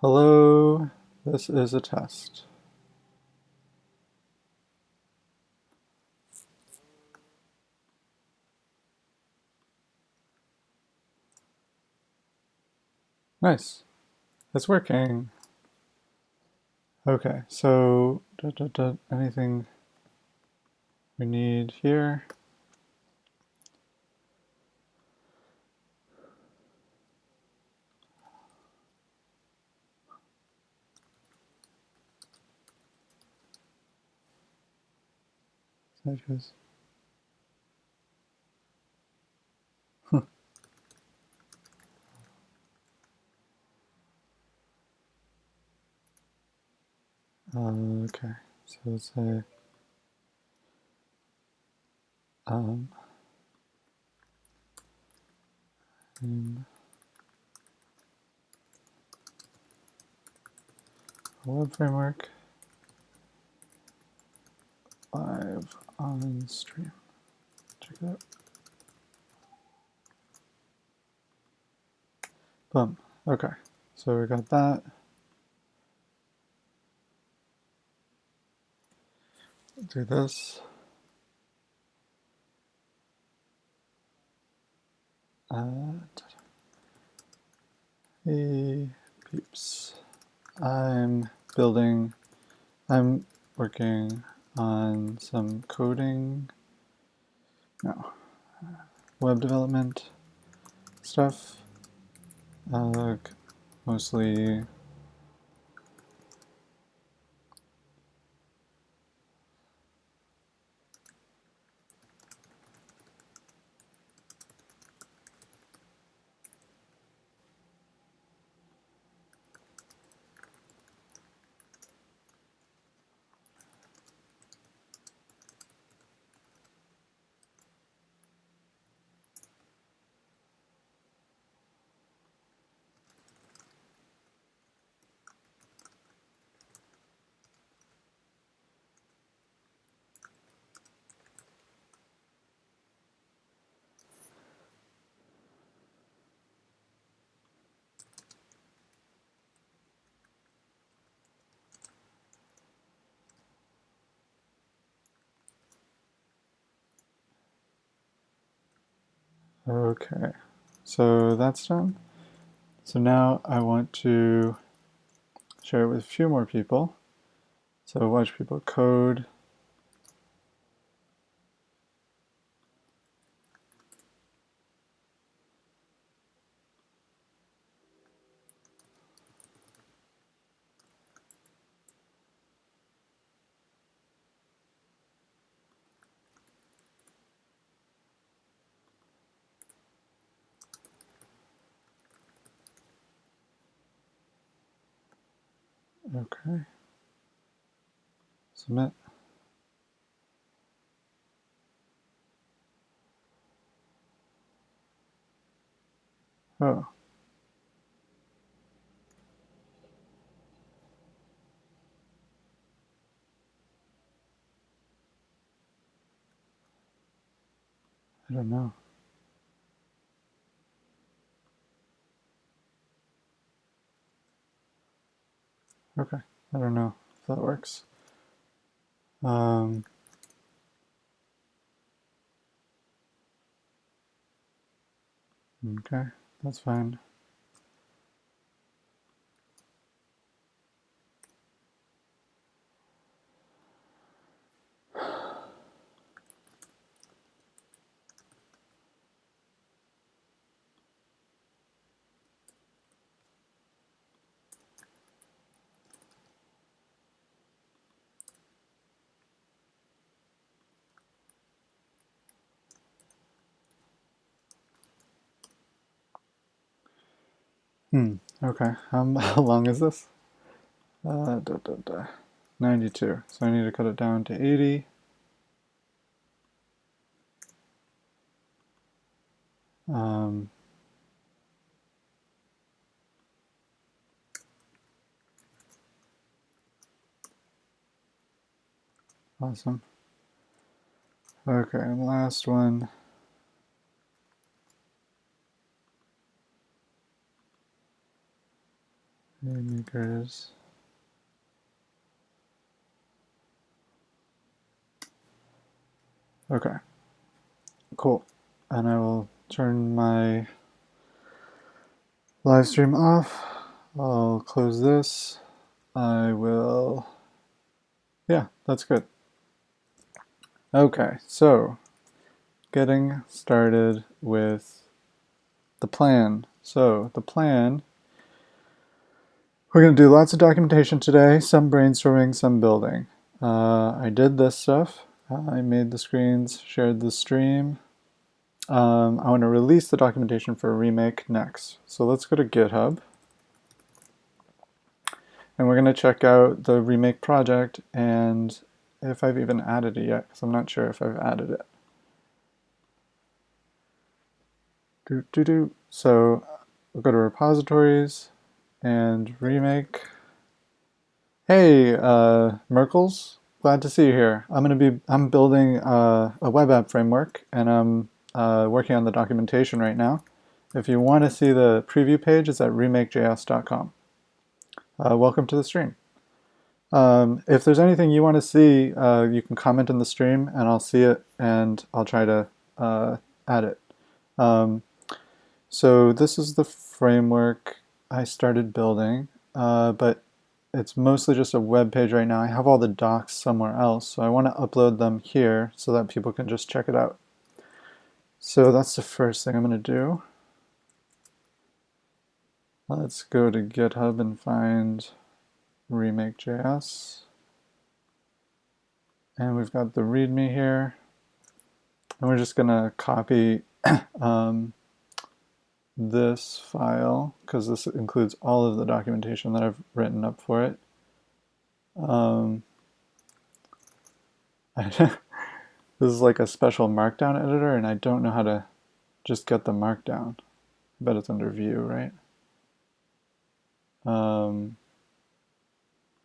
Hello, this is a test. Nice, it's working. Okay, so anything we need here? Edges. Okay, so let's say in a web framework live on stream. Check it out. Boom. Okay, so we got that. Do this. Hey peeps, I'm working on some coding, no, web development stuff, mostly okay. So that's done. So now I want to share it with a few more people. So watch people code. Okay. Submit. Oh. I don't know. Okay. I don't know if that works. Okay, that's fine. Okay, how long is this? 92, so I need to cut it down to 80. Awesome. Okay, and last one. Remakers. Okay, cool. And I will turn my live stream off. I'll close this. I will, yeah, that's good. Okay, so getting started with the plan. So the plan, we're going to do lots of documentation today, some brainstorming, some building. I did this stuff. I made the screens, shared the stream. I want to release the documentation for Remake next. So let's go to GitHub. And we're going to check out the Remake project and if I've even added it yet, because I'm not sure if I've added it. So we'll go to repositories and Remake. Hey, Merkles, glad to see you here. I'm building a web app framework, and I'm working on the documentation right now. If you want to see the preview page, it's at remakejs.com. Welcome to the stream. If there's anything you want to see, you can comment in the stream, and I'll see it, and I'll try to add it. So this is the framework I started building, but it's mostly just a web page right now. I have all the docs somewhere else, so I want to upload them here so that people can just check it out. So that's the first thing I'm going to do. Let's go to GitHub and find Remake.js. And we've got the README here. And we're just going to copy this file, because this includes all of the documentation that I've written up for it. This is like a special markdown editor, and I don't know how to just get the markdown. I bet it's under view, right?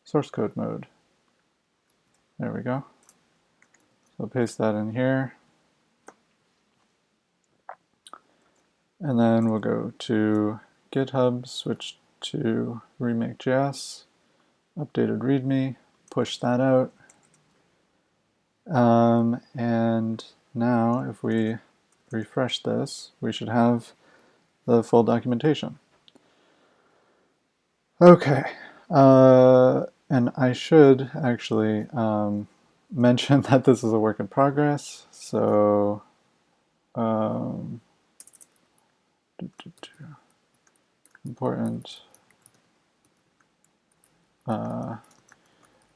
Source code mode. There we go. So I'll paste that in here. And then we'll go to GitHub, switch to Remake.js, updated README, push that out. And now if we refresh this, we should have the full documentation. Okay, and I should actually mention that this is a work in progress. So important.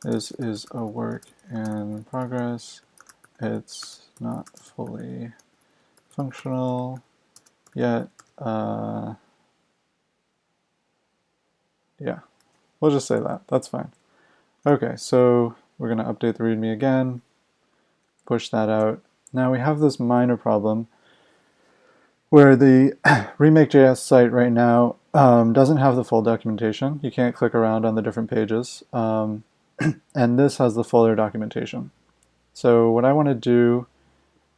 This is a work in progress. It's not fully functional yet. Yeah, we'll just say that. That's fine. Okay, so we're going to update the README again, push that out. Now we have this minor problem where the Remake.js site right now doesn't have the full documentation. You can't click around on the different pages. And this has the fuller documentation. So what I want to do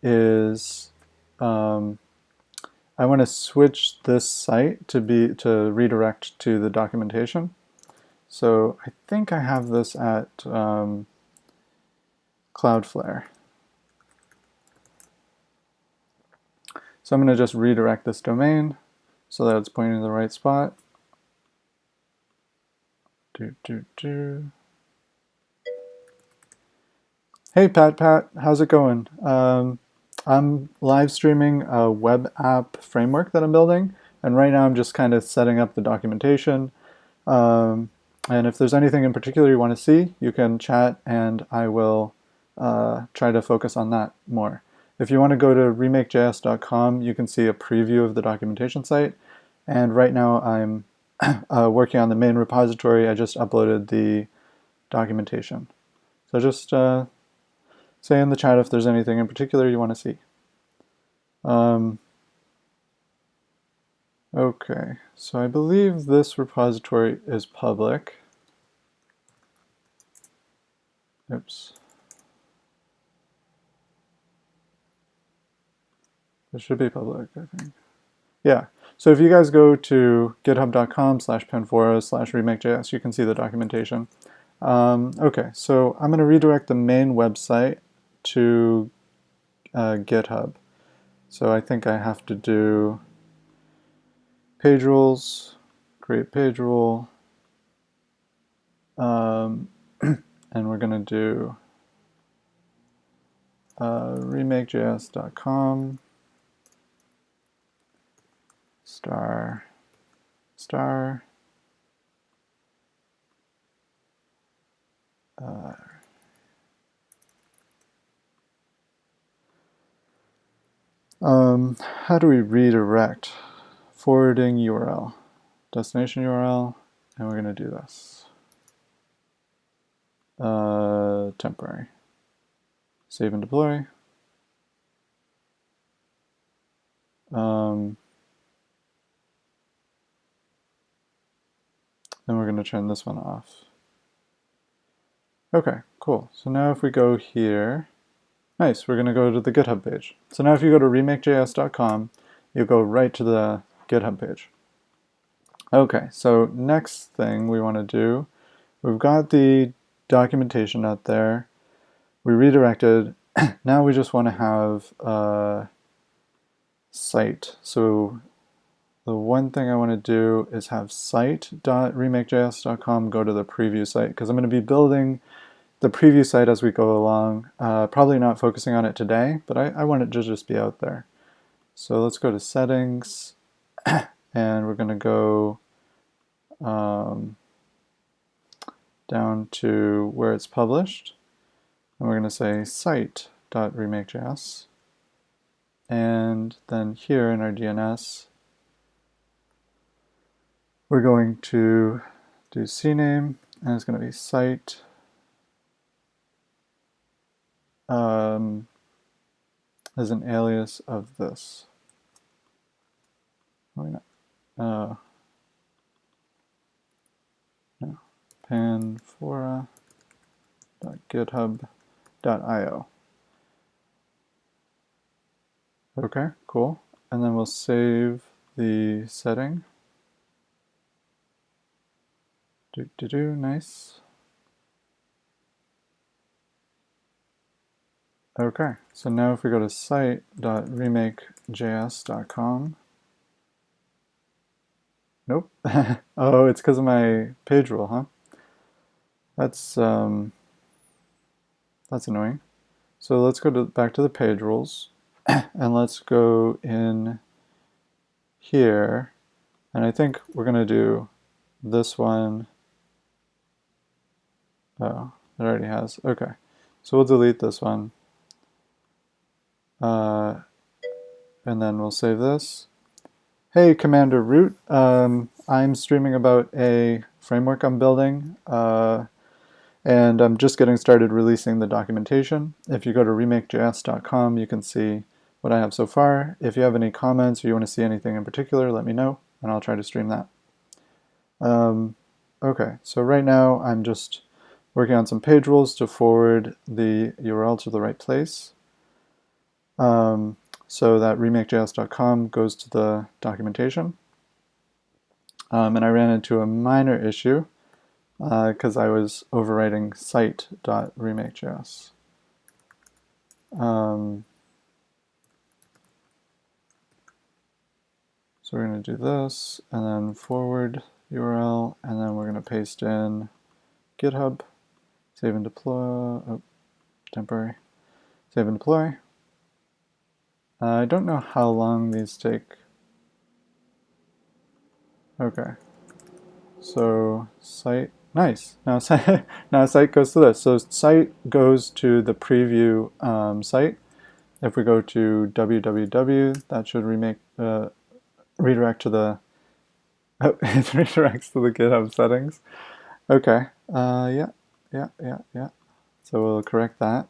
is I want to switch this site to redirect to the documentation. So I think I have this at Cloudflare. So I'm going to just redirect this domain so that it's pointing to the right spot. Hey Pat, how's it going? I'm live streaming a web app framework that I'm building, and right now I'm just kind of setting up the documentation. And if there's anything in particular you want to see, you can chat and I will try to focus on that more. If you want to go to remakejs.com, you can see a preview of the documentation site. And right now I'm working on the main repository. I just uploaded the documentation. So just say in the chat if there's anything in particular you want to see. Okay, so I believe this repository is public. Oops. It should be public, I think. Yeah. So if you guys go to github.com/panfora/remake.js, you can see the documentation. Okay, so I'm going to redirect the main website to GitHub. So I think I have to do page rules, create page rule, and we're going to do remakejs.com star star how do we redirect? Forwarding URL, destination URL, and we're going to do this. Temporary. Save and deploy. Then we're going to turn this one off. Okay, cool. So now if we go here, nice, we're going to go to the GitHub page. So now if you go to remakejs.com, you go right to the GitHub page. Okay, so next thing we want to do, we've got the documentation out there. We redirected. Now we just want to have a site. So the one thing I want to do is have site.remakejs.com go to the preview site, because I'm going to be building the preview site as we go along. Probably not focusing on it today, but I want it to just be out there. So let's go to settings, and we're going to go down to where it's published, and we're going to say site.remakejs, and then here in our DNS we're going to do CNAME, and it's going to be site as an alias of this. No, panfora.github.io. Okay, cool. And then we'll save the setting. Nice. Okay, so now if we go to site.remakejs.com, nope. Oh, it's because of my page rule, huh? That's annoying. So let's go back to the page rules, and let's go in here, and I think we're going to do this one. Oh, it already has. Okay, so we'll delete this one, and then we'll save this. Hey, Commander Root, I'm streaming about a framework I'm building, and I'm just getting started releasing the documentation. If you go to remakejs.com, you can see what I have so far. If you have any comments or you want to see anything in particular, let me know, and I'll try to stream that. Okay, so right now I'm just working on some page rules to forward the URL to the right place, so that remakejs.com goes to the documentation. And I ran into a minor issue because I was overwriting site.remakejs. So we're going to do this, and then forward URL, and then we're going to paste in GitHub, save and deploy, oh, temporary, save and deploy. I don't know how long these take. Okay, so site, nice. Now site, now site goes to this. So site goes to the preview site. If we go to www, that should redirect to the, oh, it redirects to the GitHub settings. Okay, yeah. So we'll correct that.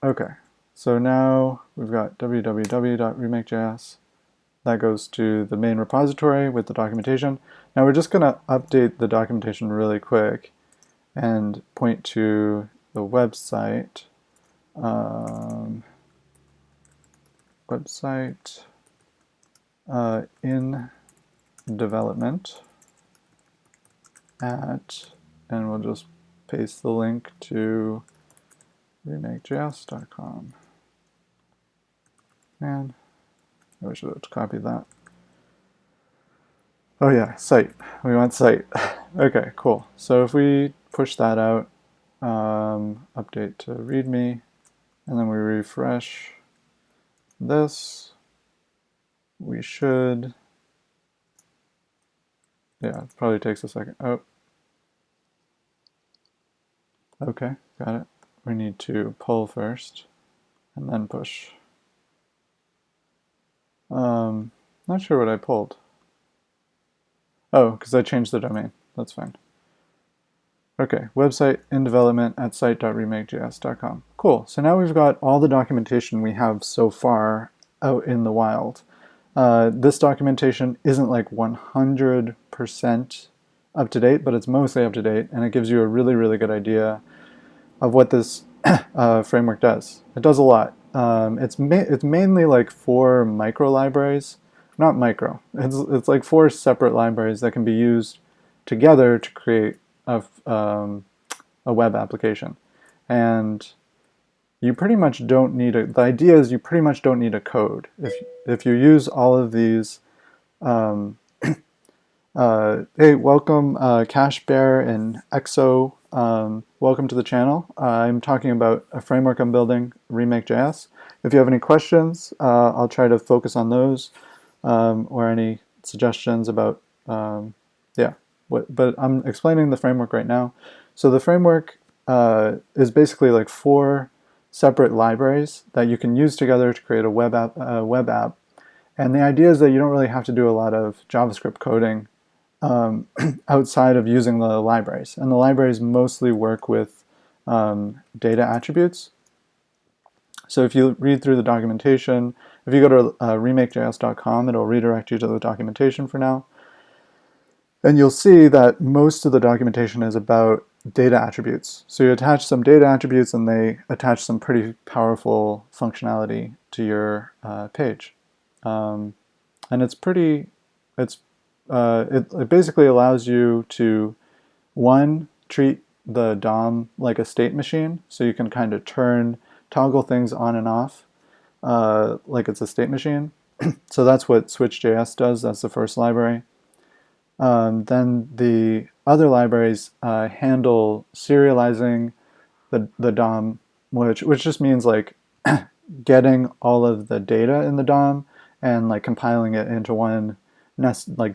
Okay, so now we've got www.remakejs. That goes to the main repository with the documentation. Now we're just going to update the documentation really quick and point to the website. website in development at, and we'll just paste the link to remakejs.com. And I wish I would copy that. Oh yeah, site. We want site. Okay, cool. So if we push that out, update to README, and then we refresh this, we should, yeah, it probably takes a second. Oh, okay, got it. We need to pull first, and then push. Not sure what I pulled. Oh, because I changed the domain. That's fine. Okay, website in development at site.remakejs.com. Cool. So now we've got all the documentation we have so far out in the wild. This documentation isn't like 100% up to date, but it's mostly up to date, and it gives you a really, really good idea of what this framework does. It does a lot. It's mainly like 4 micro libraries. Not micro. It's like 4 separate libraries that can be used together to create a web application. And you pretty much don't need the idea is you pretty much don't need a code. If you use all of these, hey, welcome Cash Bear and Exo, welcome to the channel. I'm talking about a framework I'm building, Remake.js. If you have any questions, I'll try to focus on those, or any suggestions about, but I'm explaining the framework right now. So the framework is basically like 4 separate libraries that you can use together to create a web app. And the idea is that you don't really have to do a lot of JavaScript coding outside of using the libraries. And the libraries mostly work with data attributes. So if you read through the documentation, if you go to remakejs.com, it'll redirect you to the documentation for now. And you'll see that most of the documentation is about data attributes. So you attach some data attributes and they attach some pretty powerful functionality to your page. And it basically allows you to, 1, treat the DOM like a state machine, so you can kind of toggle things on and off like it's a state machine. So that's what Switch.js does. That's the first library. Then the other libraries handle serializing the DOM, which just means like getting all of the data in the DOM and like compiling it into one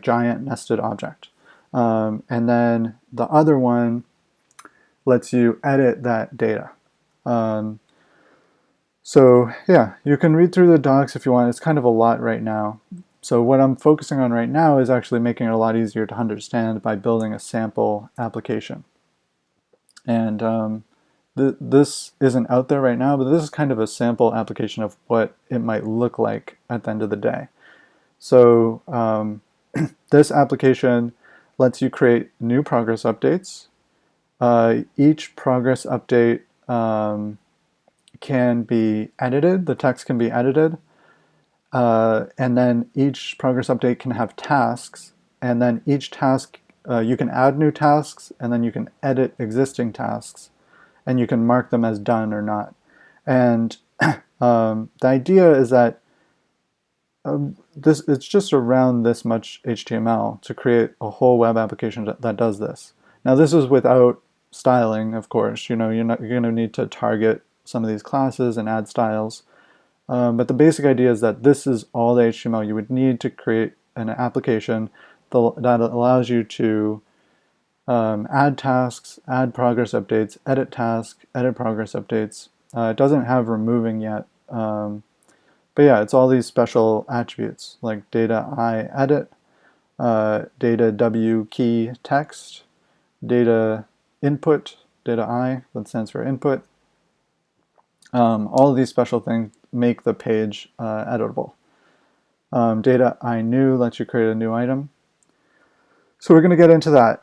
giant nested object. And then the other one lets you edit that data. So yeah, you can read through the docs if you want. It's kind of a lot right now. So what I'm focusing on right now is actually making it a lot easier to understand by building a sample application. And this isn't out there right now, but this is kind of a sample application of what it might look like at the end of the day. So this application lets you create new progress updates. Each progress update can be edited. The text can be edited. And then each progress update can have tasks, and then each task, you can add new tasks, and then you can edit existing tasks, and you can mark them as done or not. And the idea is that it's just around this much HTML to create a whole web application that does this. Now this is without styling, of course. You're going to need to target some of these classes and add styles. But the basic idea is that this is all the HTML you would need to create an application that allows you to add tasks, add progress updates, edit tasks, edit progress updates. It doesn't have removing yet. But yeah, it's all these special attributes like data I edit, data W key text, data input, data I, that stands for input. All of these special things make the page editable. Data I new lets you create a new item. So we're going to get into that.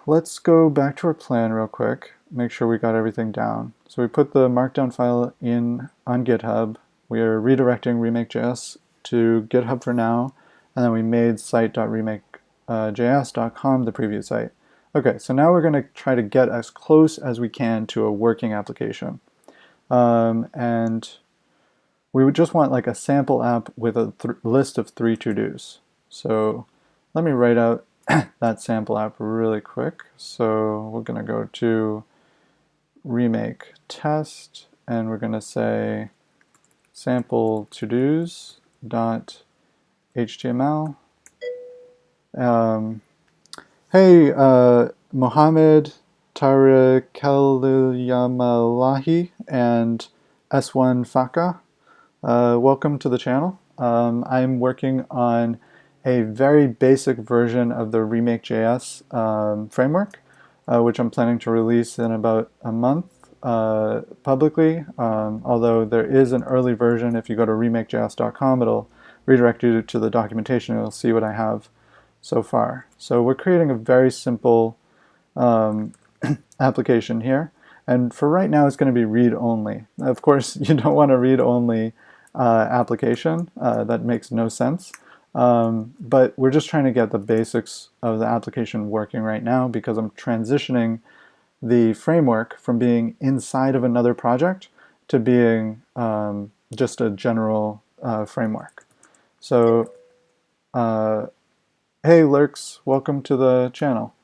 Let's go back to our plan real quick, make sure we got everything down. So we put the markdown file on GitHub. we're redirecting Remake.js to GitHub for now, and then we made site.remake.js.com the preview site. Okay, so now we're going to try to get as close as we can to a working application. And we would just want like a sample app with a list of 3 to-dos. So let me write out that sample app really quick. So we're going to go to remake test, and we're going to say sample to-dos dot HTML. Hey, Mohammed Tarikeliyamalahi and S1 Faka, welcome to the channel. I'm working on a very basic version of the Remake.js framework, which I'm planning to release in about a month publicly, although there is an early version. If you go to remakejs.com, it'll redirect you to the documentation and you'll see what I have so far. So we're creating a very simple application here, and for right now it's going to be read-only. Of course, you don't want a read-only application. That makes no sense. But we're just trying to get the basics of the application working right now because I'm transitioning the framework from being inside of another project to being just a general framework. So, hey Lurks, welcome to the channel.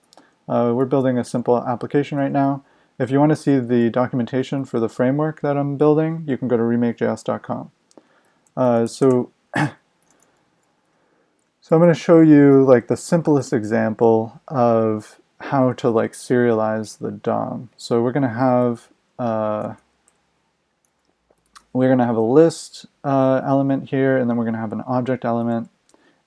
We're building a simple application right now. If you want to see the documentation for the framework that I'm building, you can go to remakejs.com. So I'm going to show you like the simplest example of how to like serialize the DOM. So we're going to have a list element here, and then we're going to have an object element,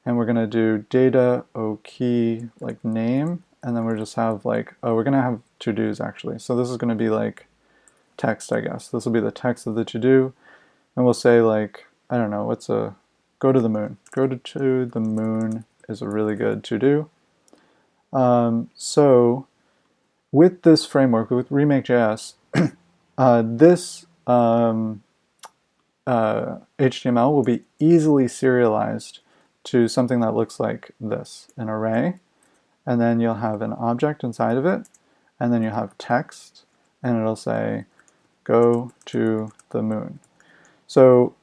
and we're going to do data key like name, and then we'll just have like, we're going to have to-dos actually. So this is going to be like text, I guess. This will be the text of the to-do, and we'll say like, I don't know, what's a go to the moon. Go to the moon is a really good to-do. So with this framework, with Remake.js, this HTML will be easily serialized to something that looks like this, an array, and then you'll have an object inside of it, and then you'll have text, and it'll say, go to the moon. So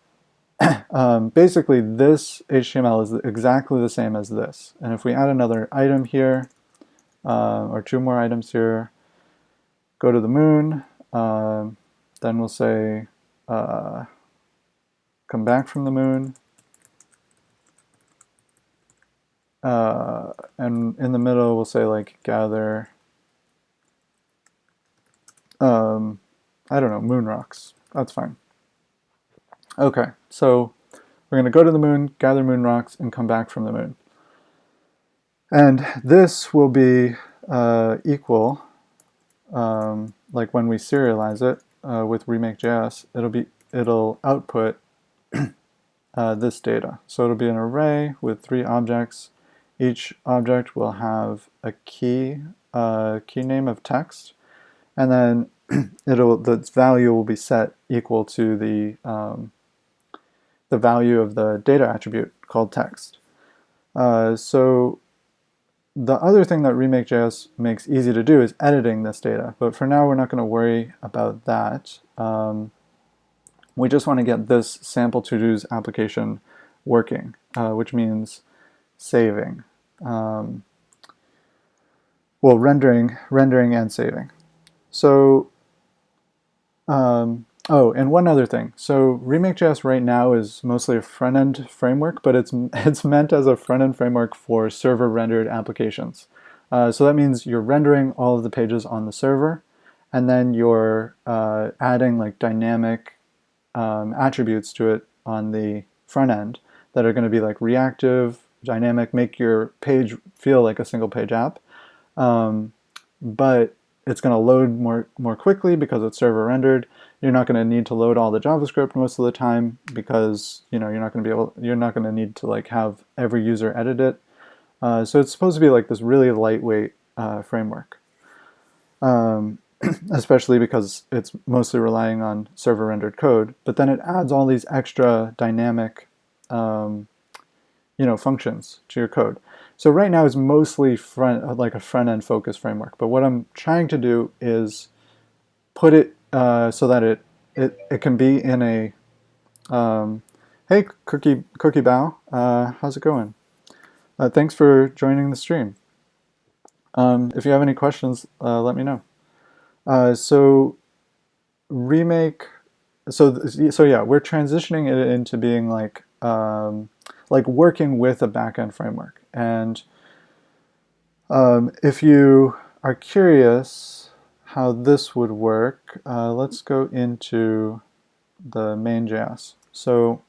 basically this HTML is exactly the same as this. And if we add another item here, or 2 more items here, go to the moon, then we'll say come back from the moon, and in the middle we'll say like gather, I don't know, moon rocks. That's fine. Okay, so we're going to go to the moon, gather moon rocks, and come back from the moon. And this will be equal, like when we serialize it with Remake.js, it'll output this data. So it'll be an array with 3 objects. Each object will have a key name of text, and then the value will be set equal to the value of the data attribute called text. So the other thing that Remake.js makes easy to do is editing this data, but for now we're not going to worry about that. We just want to get this sample to-dos application working, which means saving. Well, rendering and saving. So oh, and one other thing. So Remake.js right now is mostly a front-end framework, but it's meant as a front-end framework for server-rendered applications. So that means you're rendering all of the pages on the server, and then you're adding like dynamic attributes to it on the front end that are going to be like reactive, dynamic, make your page feel like a single-page app. But it's going to load more quickly because it's server rendered. You're not going to need to load all the JavaScript most of the time because you're not going to need to like have every user edit it. So it's supposed to be like this really lightweight framework. especially because it's mostly relying on server rendered code. But then it adds all these extra dynamic functions to your code. So right now it's mostly like a front-end focused framework. But what I'm trying to do is put it so that it can be in a hey Cookie Bow, how's it going? Thanks for joining the stream. If you have any questions, let me know. So Remake. So yeah, we're transitioning it into being like working with a backend framework. And if you are curious how this would work, let's go into the main.js. So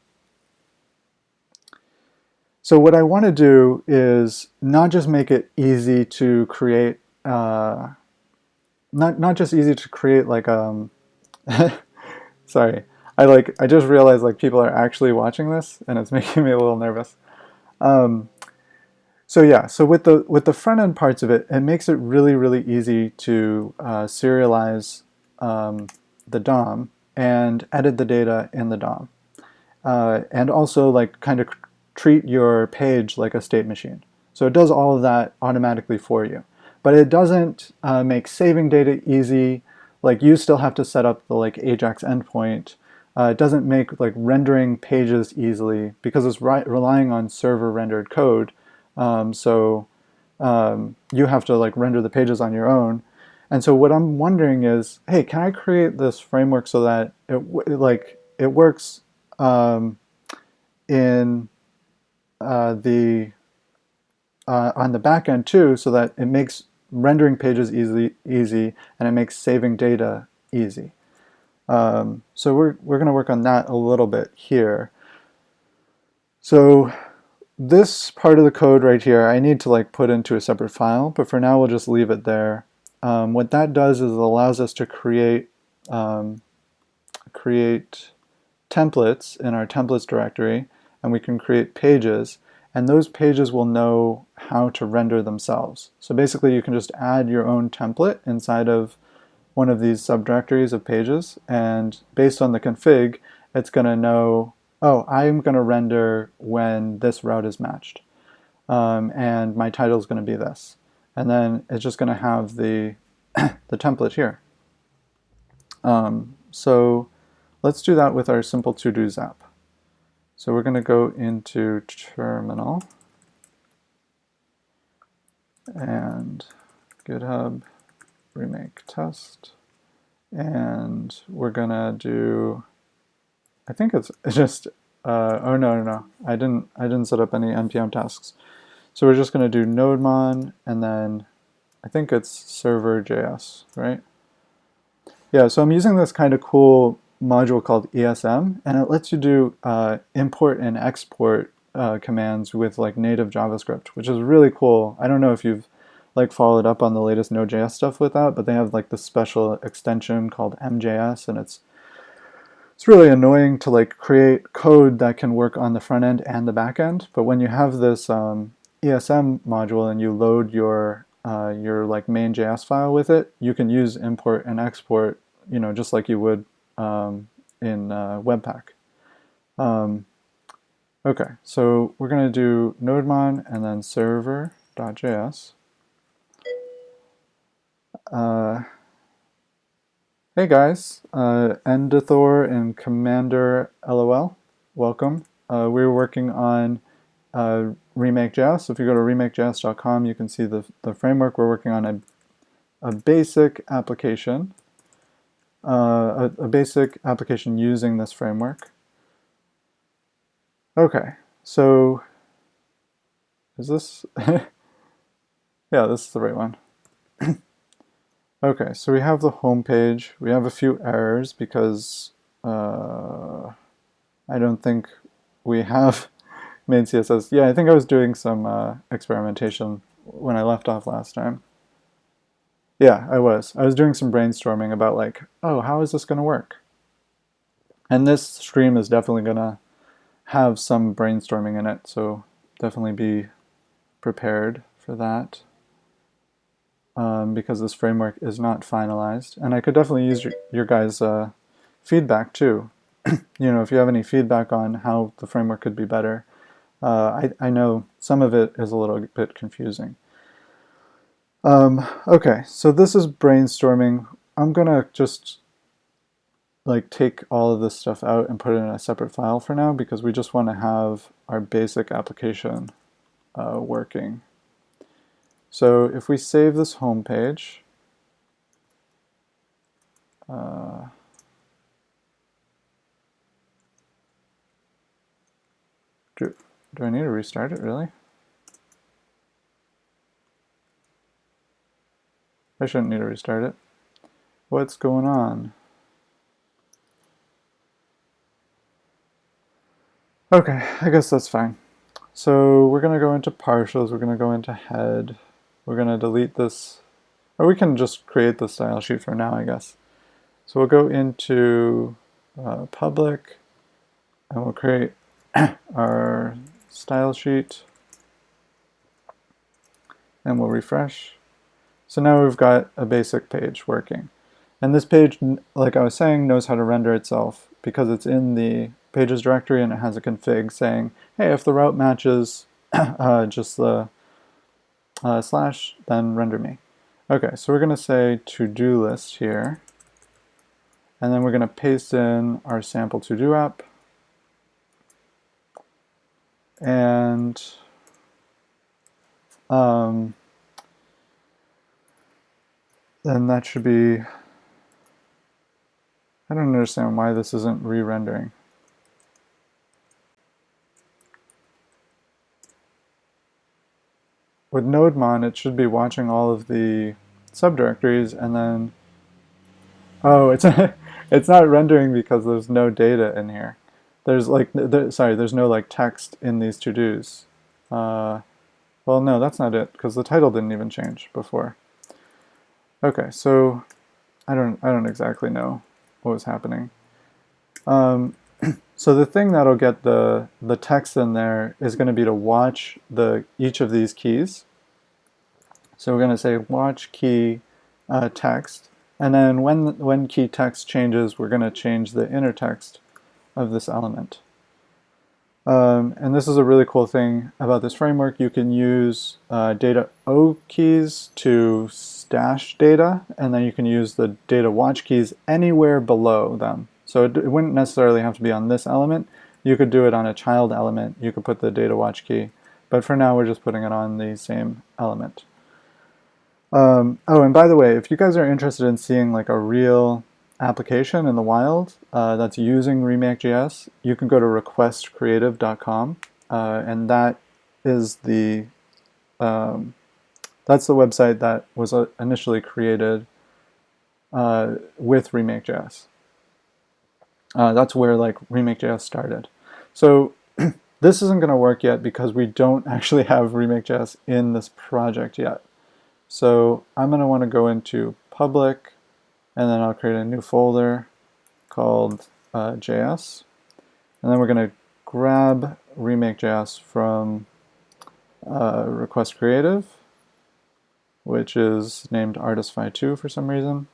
what I want to do is not just make it easy to create, not just easy to create like sorry, I just realized like people are actually watching this and it's making me a little nervous. So yeah, so with the front end parts of it, it makes it really, really easy to serialize the DOM and edit the data in the DOM. And also like kind of treat your page like a state machine. So it does all of that automatically for you. But it doesn't make saving data easy. Like you still have to set up the like Ajax endpoint. It doesn't make like rendering pages easily because it's relying on server rendered code. You have to like render the pages on your own. And so what I'm wondering is, hey, can I create this framework so that it works in on the back end too, so that it makes rendering pages easy and it makes saving data easy. So we're going to work on that a little bit here. So this part of the code right here, I need to like put into a separate file, but for now we'll just leave it there. What that does is it allows us to create templates in our templates directory, and we can create pages, and those pages will know how to render themselves. So basically you can just add your own template inside of one of these subdirectories of pages, and based on the config, it's going to know, oh, I'm going to render when this route is matched. And my title is going to be this. And then it's just going to have the template here. So let's do that with our simple to-dos app. So we're going to go into terminal and GitHub remake test, and we're going to do, I think it's just, oh no, I didn't set up any npm tasks. So we're just going to do nodemon, and then I think it's server.js, right? Yeah, so I'm using this kind of cool module called ESM, and it lets you do import and export commands with like native JavaScript, which is really cool. I don't know if you've like followed up on the latest Node.js stuff with that, but they have like this special extension called MJS, and it's really annoying to like create code that can work on the front end and the back end. But when you have this ESM module and you load your like main.js file with it, you can use import and export, just like you would in Webpack. Okay, so we're going to do nodemon and then server.js. Hey guys, Endathor and Commander LOL, welcome. We're working on Remake.js. So if you go to remakejs.com, you can see the framework. We're working on a basic application, a basic application using this framework. Okay, so is this? Yeah, this is the right one. Okay, so we have the home page. We have a few errors because I don't think we have main CSS. Yeah, I think I was doing some experimentation when I left off last time. Yeah, I was doing some brainstorming about like, oh, how is this going to work? And this stream is definitely going to have some brainstorming in it, so definitely be prepared for that. because this framework is not finalized. And I could definitely use your guys' feedback too. If you have any feedback on how the framework could be better. I know some of it is a little bit confusing. Okay, so this is brainstorming. I'm gonna just take all of this stuff out and put it in a separate file for now because we just want to have our basic application working. So if we save this home page, do I need to restart it, really? I shouldn't need to restart it. What's going on? Okay, I guess that's fine. So we're going to go into partials, we're going to go into head, we're going to delete this, or we can just create the style sheet for now, I guess. So we'll go into public, and we'll create our style sheet, and we'll refresh. So now we've got a basic page working. And this page, like I was saying, knows how to render itself because it's in the pages directory and it has a config saying, hey, if the route matches just the slash, then render me. Okay, so we're going to say to-do list here. And then we're going to paste in our sample to-do app. And then that should be, I don't understand why this isn't re-rendering. With NodeMon, it should be watching all of the subdirectories and then, oh, it's not rendering because there's no data in here. There's there's no text in these to-dos. Well, no, that's not it because the title didn't even change before. Okay, so I don't exactly know what was happening. So the thing that'll get the text in there is going to be to watch each of these keys. So we're going to say watch key text, and then when key text changes, we're going to change the inner text of this element. And this is a really cool thing about this framework. You can use data O keys to stash data, and then you can use the data watch keys anywhere below them. So it wouldn't necessarily have to be on this element. You could do it on a child element. You could put the data watch key. But for now, we're just putting it on the same element. Oh, and by the way, if you guys are interested in seeing a real application in the wild that's using Remake.js, you can go to requestcreative.com, and that is that's the website that was initially created with Remake.js. That's where Remake.js started. So this isn't going to work yet because we don't actually have Remake.js in this project yet. So I'm going to want to go into public, and then I'll create a new folder called JS. And then we're going to grab Remake.js from Request Creative, which is named Artistify2 for some reason.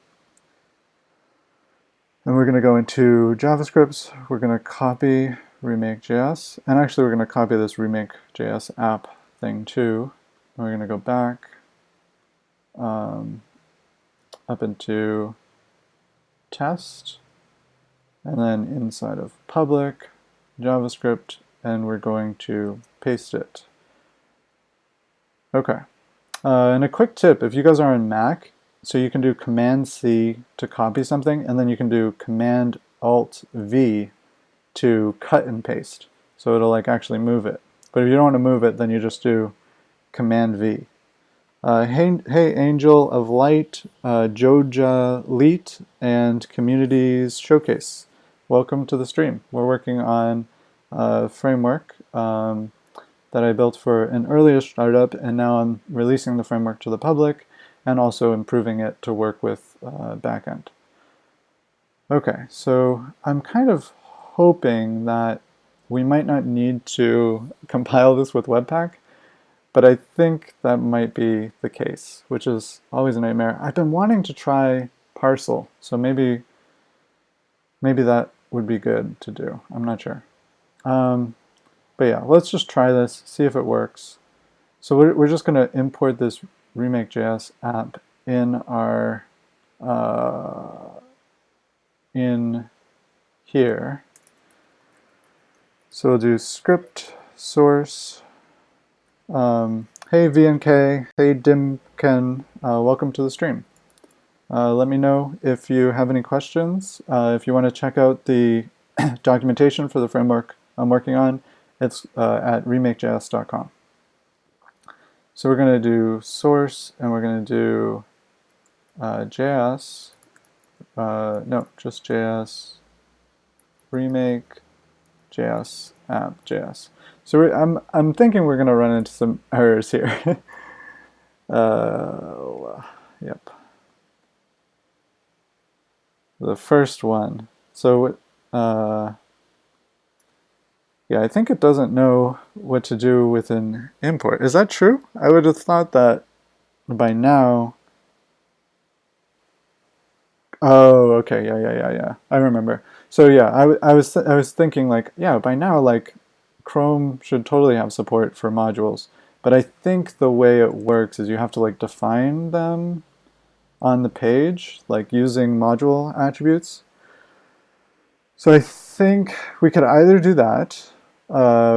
And we're going to go into JavaScript. We're going to copy Remake.js. And actually, we're going to copy this Remake.js app thing too. And we're going to go back up into test, and then inside of public, JavaScript, and we're going to paste it. Okay. And a quick tip, if you guys are on Mac, so you can do Command-C to copy something, and then you can do Command-Alt-V to cut and paste. So it'll actually move it. But if you don't want to move it, then you just do Command-V. Hey Angel of Light, Joja Leet, and Communities Showcase. Welcome to the stream. We're working on a framework that I built for an earlier startup, and now I'm releasing the framework to the public and also improving it to work with backend. Okay, so I'm kind of hoping that we might not need to compile this with Webpack. But I think that might be the case, which is always a nightmare. I've been wanting to try Parcel, so maybe that would be good to do. I'm not sure. But yeah, let's just try this, see if it works. So we're just going to import this Remake.js app in our in here. So we'll do script source. Hey VNK, hey Dimken, welcome to the stream. Let me know if you have any questions. If you want to check out the documentation for the framework I'm working on, it's at remakejs.com. So we're going to do source, and we're going to do JS. No, just JS. Remake JS app JS. So I'm thinking we're going to run into some errors here. Yep. The first one. So yeah, I think it doesn't know what to do with an import. Is that true? I would have thought that by now. Oh, okay, yeah. I remember. So yeah, I was thinking like, yeah, by now like Chrome should totally have support for modules, but I think the way it works is you have to like define them on the page, like using module attributes. So I think we could either do that,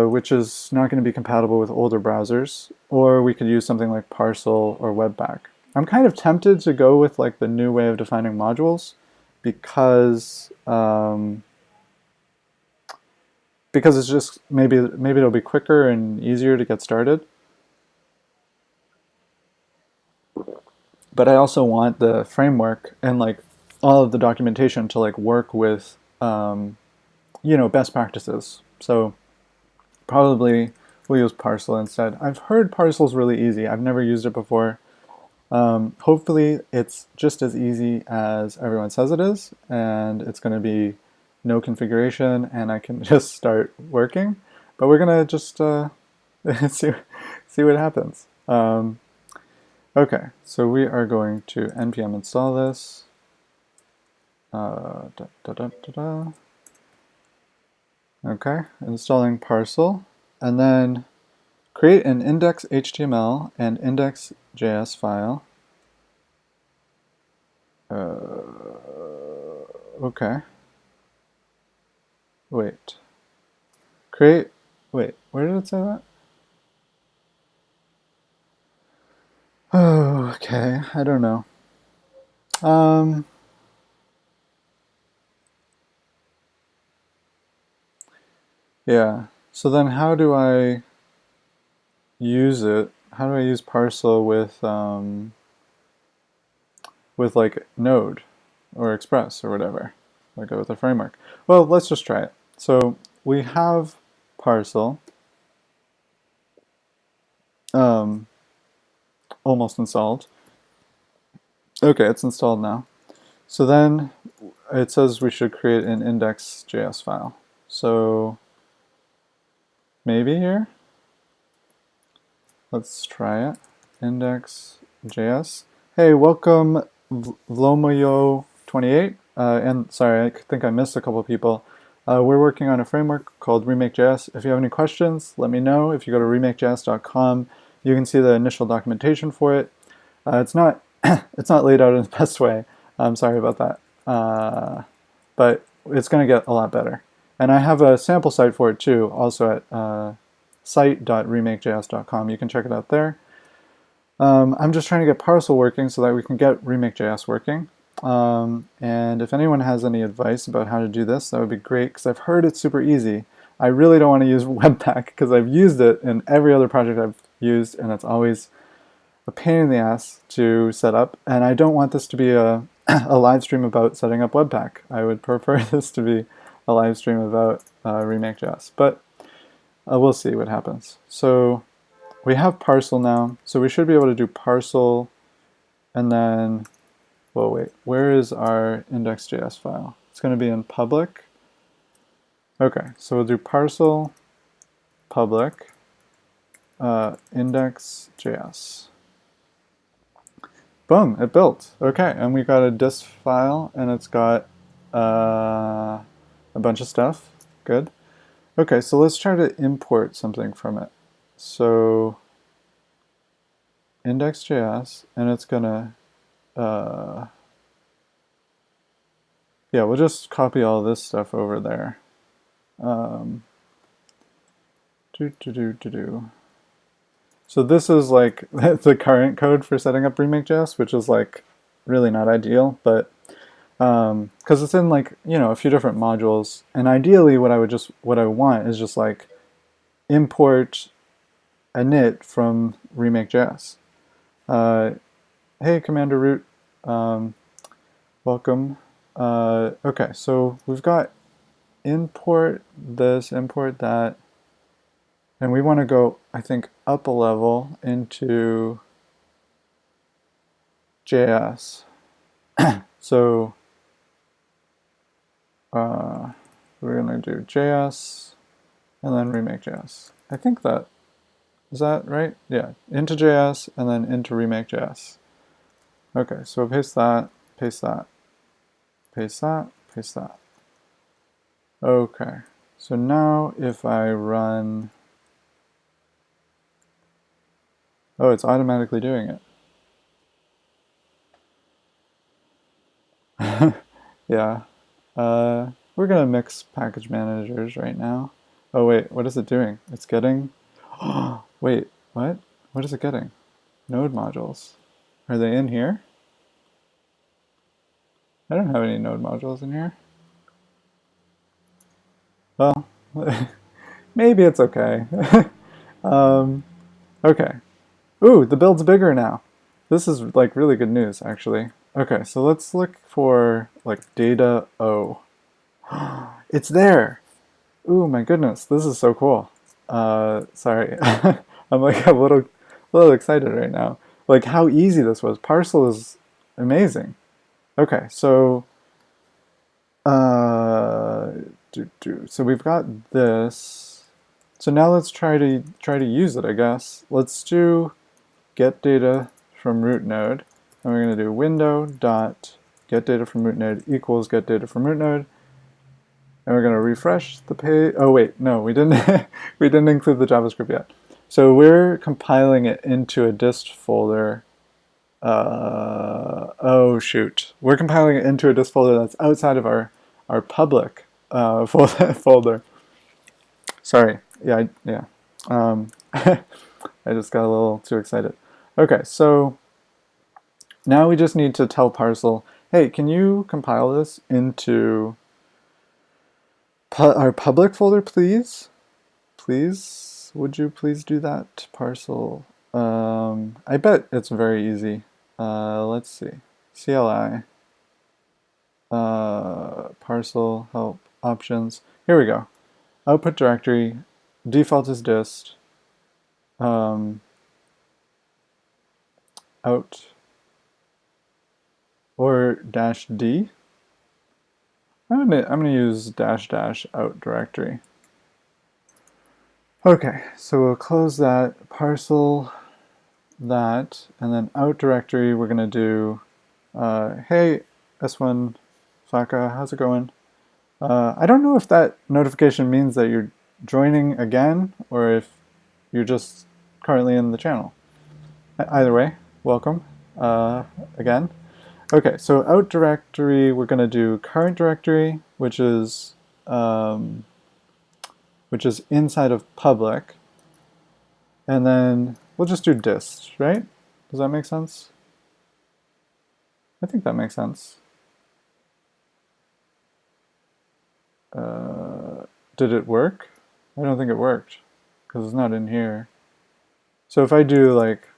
which is not going to be compatible with older browsers, or we could use something like Parcel or Webpack. I'm kind of tempted to go with like the new way of defining modules because it's just maybe it'll be quicker and easier to get started. But I also want the framework and like all of the documentation to like work with best practices. So probably we'll use Parcel instead. I've heard Parcel's really easy. I've never used it before. Hopefully it's just as easy as everyone says it is, and it's going to be no configuration and I can just start working. But we're going to just see what happens. Okay, so we are going to npm install this. Okay, installing Parcel, and then create an index.html and index.js file. Okay. Wait, where did it say that? Oh, okay, I don't know. Yeah, so then how do I use it? How do I use Parcel with like Node or Express or whatever, like with a framework? Well, let's just try it. So we have Parcel almost installed. Okay, it's installed now. So then it says we should create an index.js file. So maybe here. Let's try it. Index.js. Hey, welcome Vlomoyo28. And sorry, I think I missed a couple of people. We're working on a framework called Remake.js. If you have any questions, let me know. If you go to remakejs.com, you can see the initial documentation for it. It's not it's not laid out in the best way. I'm sorry about that. But it's going to get a lot better. And I have a sample site for it too, also at site.remakejs.com. You can check it out there. I'm just trying to get Parcel working so that we can get Remake.js working. And if anyone has any advice about how to do this, that would be great, because I've heard it's super easy. I really don't want to use Webpack because I've used it in every other project I've used, and it's always a pain in the ass to set up. And I don't want this to be a live stream about setting up Webpack. I would prefer this to be a live stream about Remake.js. But we'll see what happens. So we have Parcel now, so we should be able to do Parcel, and then, well, wait, where is our index.js file? It's going to be in public. Okay, so we'll do Parcel public, index.js. Boom, it built. Okay, and we got a dist file, and it's got a bunch of stuff. Good. Okay, so let's try to import something from it. So index.js, and it's gonna, yeah, we'll just copy all this stuff over there. So this is like the current code for setting up Remake.js, which is like really not ideal, but because it's in like, you know, a few different modules, and ideally what I want is just like import a init from Remake.js. Hey, Commander Root, welcome. Okay, so we've got import this, import that, and we want to go, I think, up a level into JS. So we're going to do JS and then Remake.js. I think that, is that right? Yeah, into JS and then into Remake.js. Okay, so we'll paste that, paste that, paste that, paste that. Okay, so now if I run, oh, it's automatically doing it. Yeah, we're gonna mix package managers right now. Oh wait, what is it doing? It's getting, wait, what? What is it getting? Node modules. Are they in here? I don't have any node modules in here. Well, maybe it's okay. Okay. Ooh, the build's bigger now. This is like really good news, actually. Okay, so let's look for like data O. It's there. Ooh, my goodness, this is so cool. Sorry, I'm like a little excited right now. Like how easy this was. Parcel is amazing. Okay, so so we've got this. So now let's try to use it, I guess. Let's do get data from root node, and we're going to do window dot get data from root node equals get data from root node, and we're going to refresh the page. Oh wait, no, we didn't we didn't include the JavaScript yet. So we're compiling it into a dist folder. Oh shoot, we're compiling it into a dist folder that's outside of our public folder. Sorry, yeah, yeah. I just got a little too excited. Okay, so now we just need to tell Parcel, hey, can you compile this into our public folder, please? Please, would you please do that, Parcel? I bet it's very easy. Let's see. CLI, Parcel, help, options. Here we go. Output directory, default is dist. Out or -d. I'm gonna use -- out directory. Okay, so we'll close that, Parcel that, and then out directory we're gonna do hey S1 Faka, how's it going? I don't know if that notification means that you're joining again or if you're just currently in the channel. Either way, welcome again. Okay, so out directory, we're going to do current directory, which is inside of public, and then we'll just do dist, right? Does that make sense? I think that makes sense. Did it work? I don't think it worked because it's not in here. So if I do like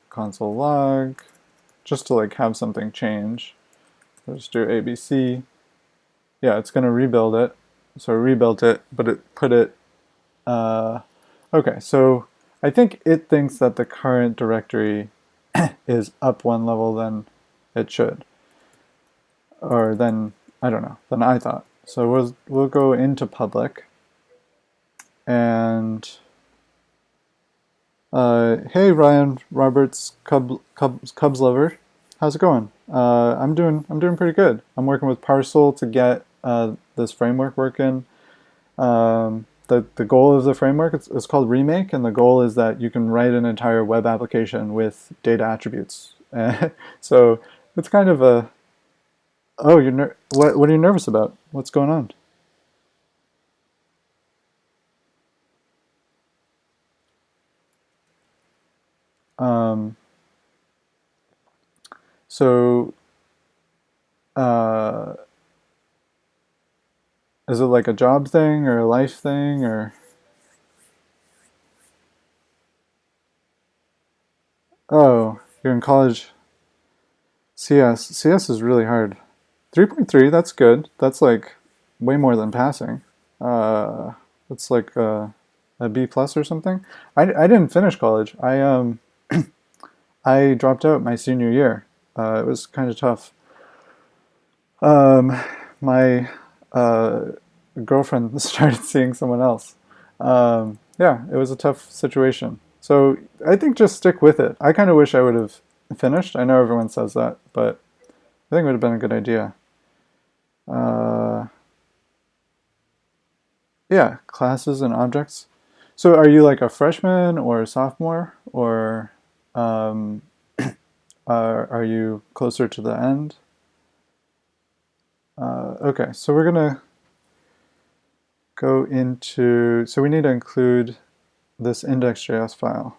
console log, just to like have something change, I'll just do ABC. Yeah, it's going to rebuild it. So I rebuilt it, but it put it, okay, so I think it thinks that the current directory is up one level than it should. Or then, I don't know, than I thought. So we'll go into public, and Hey Ryan Roberts, Cubs lover, how's it going? I'm doing pretty good. I'm working with Parcel to get this framework working. The goal of the framework it's called Remake, and the goal is that you can write an entire web application with data attributes. So it's kind of a oh what are you nervous about? What's going on? Um, so uh, is it like a job thing or a life thing or oh you're in college? CS is really hard. 3.3, that's good. That's like way more than passing. Uh, it's like a B plus or something. I didn't finish college. I dropped out my senior year. It was kind of tough. Um, my girlfriend started seeing someone else. Yeah, it was a tough situation. So I think just stick with it. I kind of wish I would have finished. I know everyone says that, but I think it would have been a good idea. Uh, yeah, classes and objects. So are you like a freshman or a sophomore, or um, are you closer to the end? Okay, so we're gonna go into, so we need to include this index.js file.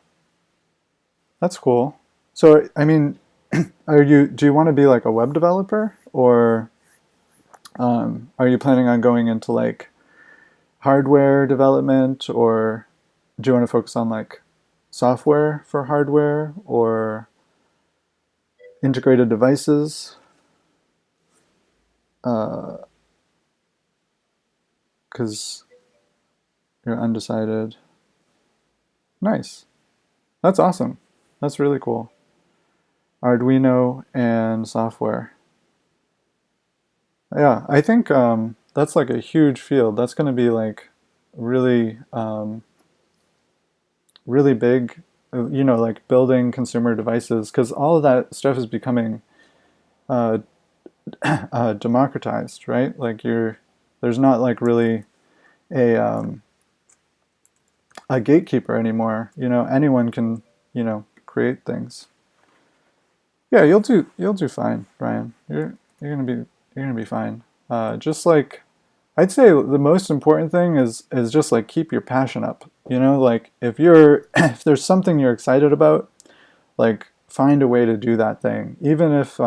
That's cool. So, I mean, do you want to be like a web developer, or are you planning on going into like hardware development, or do you want to focus on like software for hardware or integrated devices? Because you're undecided. Nice. That's awesome. That's really cool. Arduino and software. Yeah, I think that's like a huge field. That's going to be like really, really big, like building consumer devices, because all of that stuff is becoming uh, democratized, right? There's not like really a a gatekeeper anymore. Anyone can, create things. Yeah, you'll do fine, Ryan. You're gonna be fine. Just like I'd say the most important thing is just like keep your passion up. Like if you're if there's something you're excited about, like find a way to do that thing, even if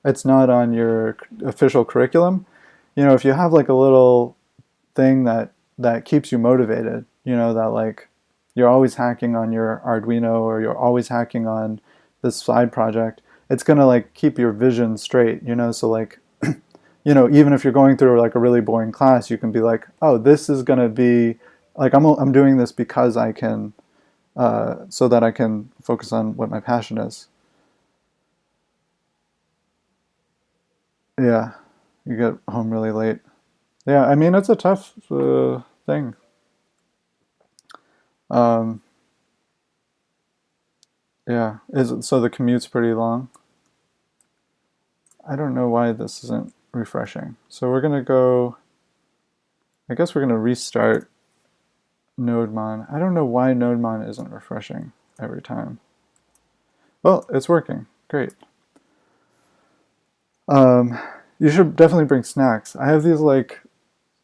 it's not on your official curriculum. If you have like a little thing that keeps you motivated, that like you're always hacking on your Arduino or you're always hacking on this side project, it's gonna like keep your vision straight. So like even if you're going through like a really boring class, you can be like, oh, this is gonna be like I'm doing this because I can so that I can focus on what my passion is. Yeah, you get home really late. Yeah, I mean it's a tough thing. Um, yeah, so the commute's pretty long. I don't know why this isn't refreshing. So we're gonna go. I guess we're gonna restart NodeMon. I don't know why NodeMon isn't refreshing every time. Well, it's working. Great. Um, you should definitely bring snacks. I have these like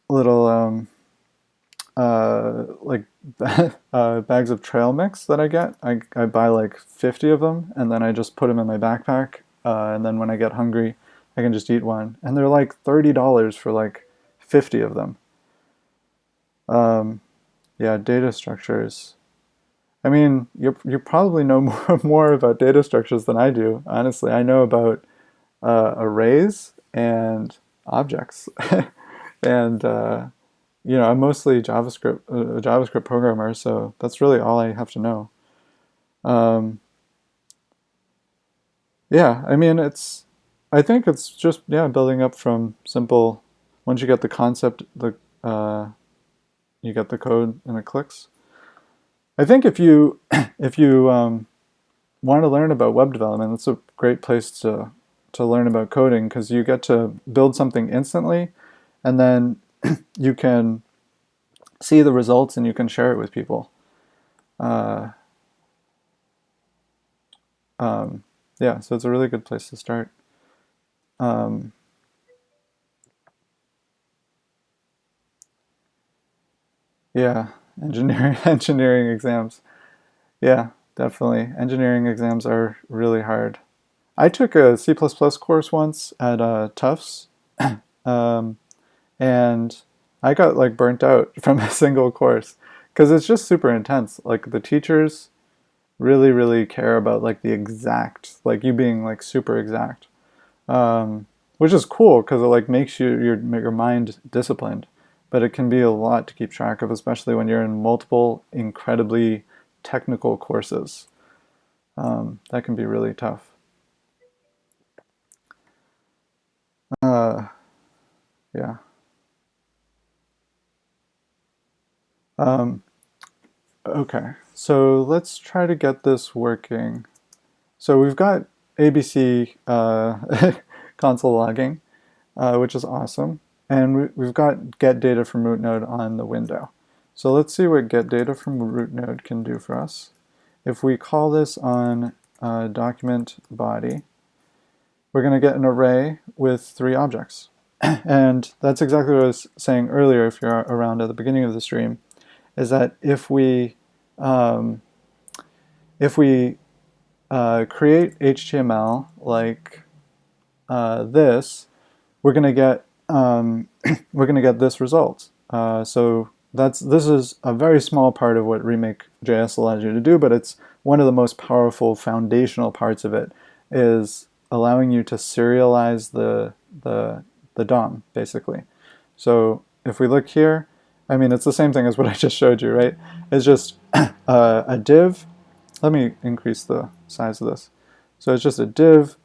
little like bags of trail mix that I get. I buy like 50 of them, and then I just put them in my backpack. And then when I get hungry, I can just eat one. And they're like $30 for like 50 of them. Um, yeah, data structures. I mean, you probably know more about data structures than I do. Honestly, I know about arrays and objects, and I'm mostly a JavaScript programmer, so that's really all I have to know. Um, yeah, I mean, I think it's just yeah, building up from simple. Once you get the concept, you get the code and it clicks. I think if you if you want to learn about web development, it's a great place to learn about coding because you get to build something instantly, and then you can see the results and you can share it with people. Uh, yeah, so it's a really good place to start. Um, yeah, engineering engineering exams. Yeah, definitely. Engineering exams are really hard. I took a C++ course once at Tufts, um, and I got like burnt out from a single course because it's just super intense. Like the teachers really, really care about like the exact, like you being like super exact, which is cool because it like makes your mind disciplined. But it can be a lot to keep track of, especially when you're in multiple incredibly technical courses. That can be really tough. Uh, yeah. Um, okay, so let's try to get this working. So we've got ABC console logging, which is awesome. And we've got get data from root node on the window. So let's see what get data from root node can do for us. If we call this on document body, we're going to get an array with 3 objects. And that's exactly what I was saying earlier, if you're around at the beginning of the stream, is that um, if we create HTML like this, we're going to get we're going to get this result. So this is a very small part of what Remake JS allows you to do, but it's one of the most powerful foundational parts of it is allowing you to serialize the DOM basically. So if we look here, I mean it's the same thing as what I just showed you, right? It's just a div. Let me increase the size of this. So it's just a div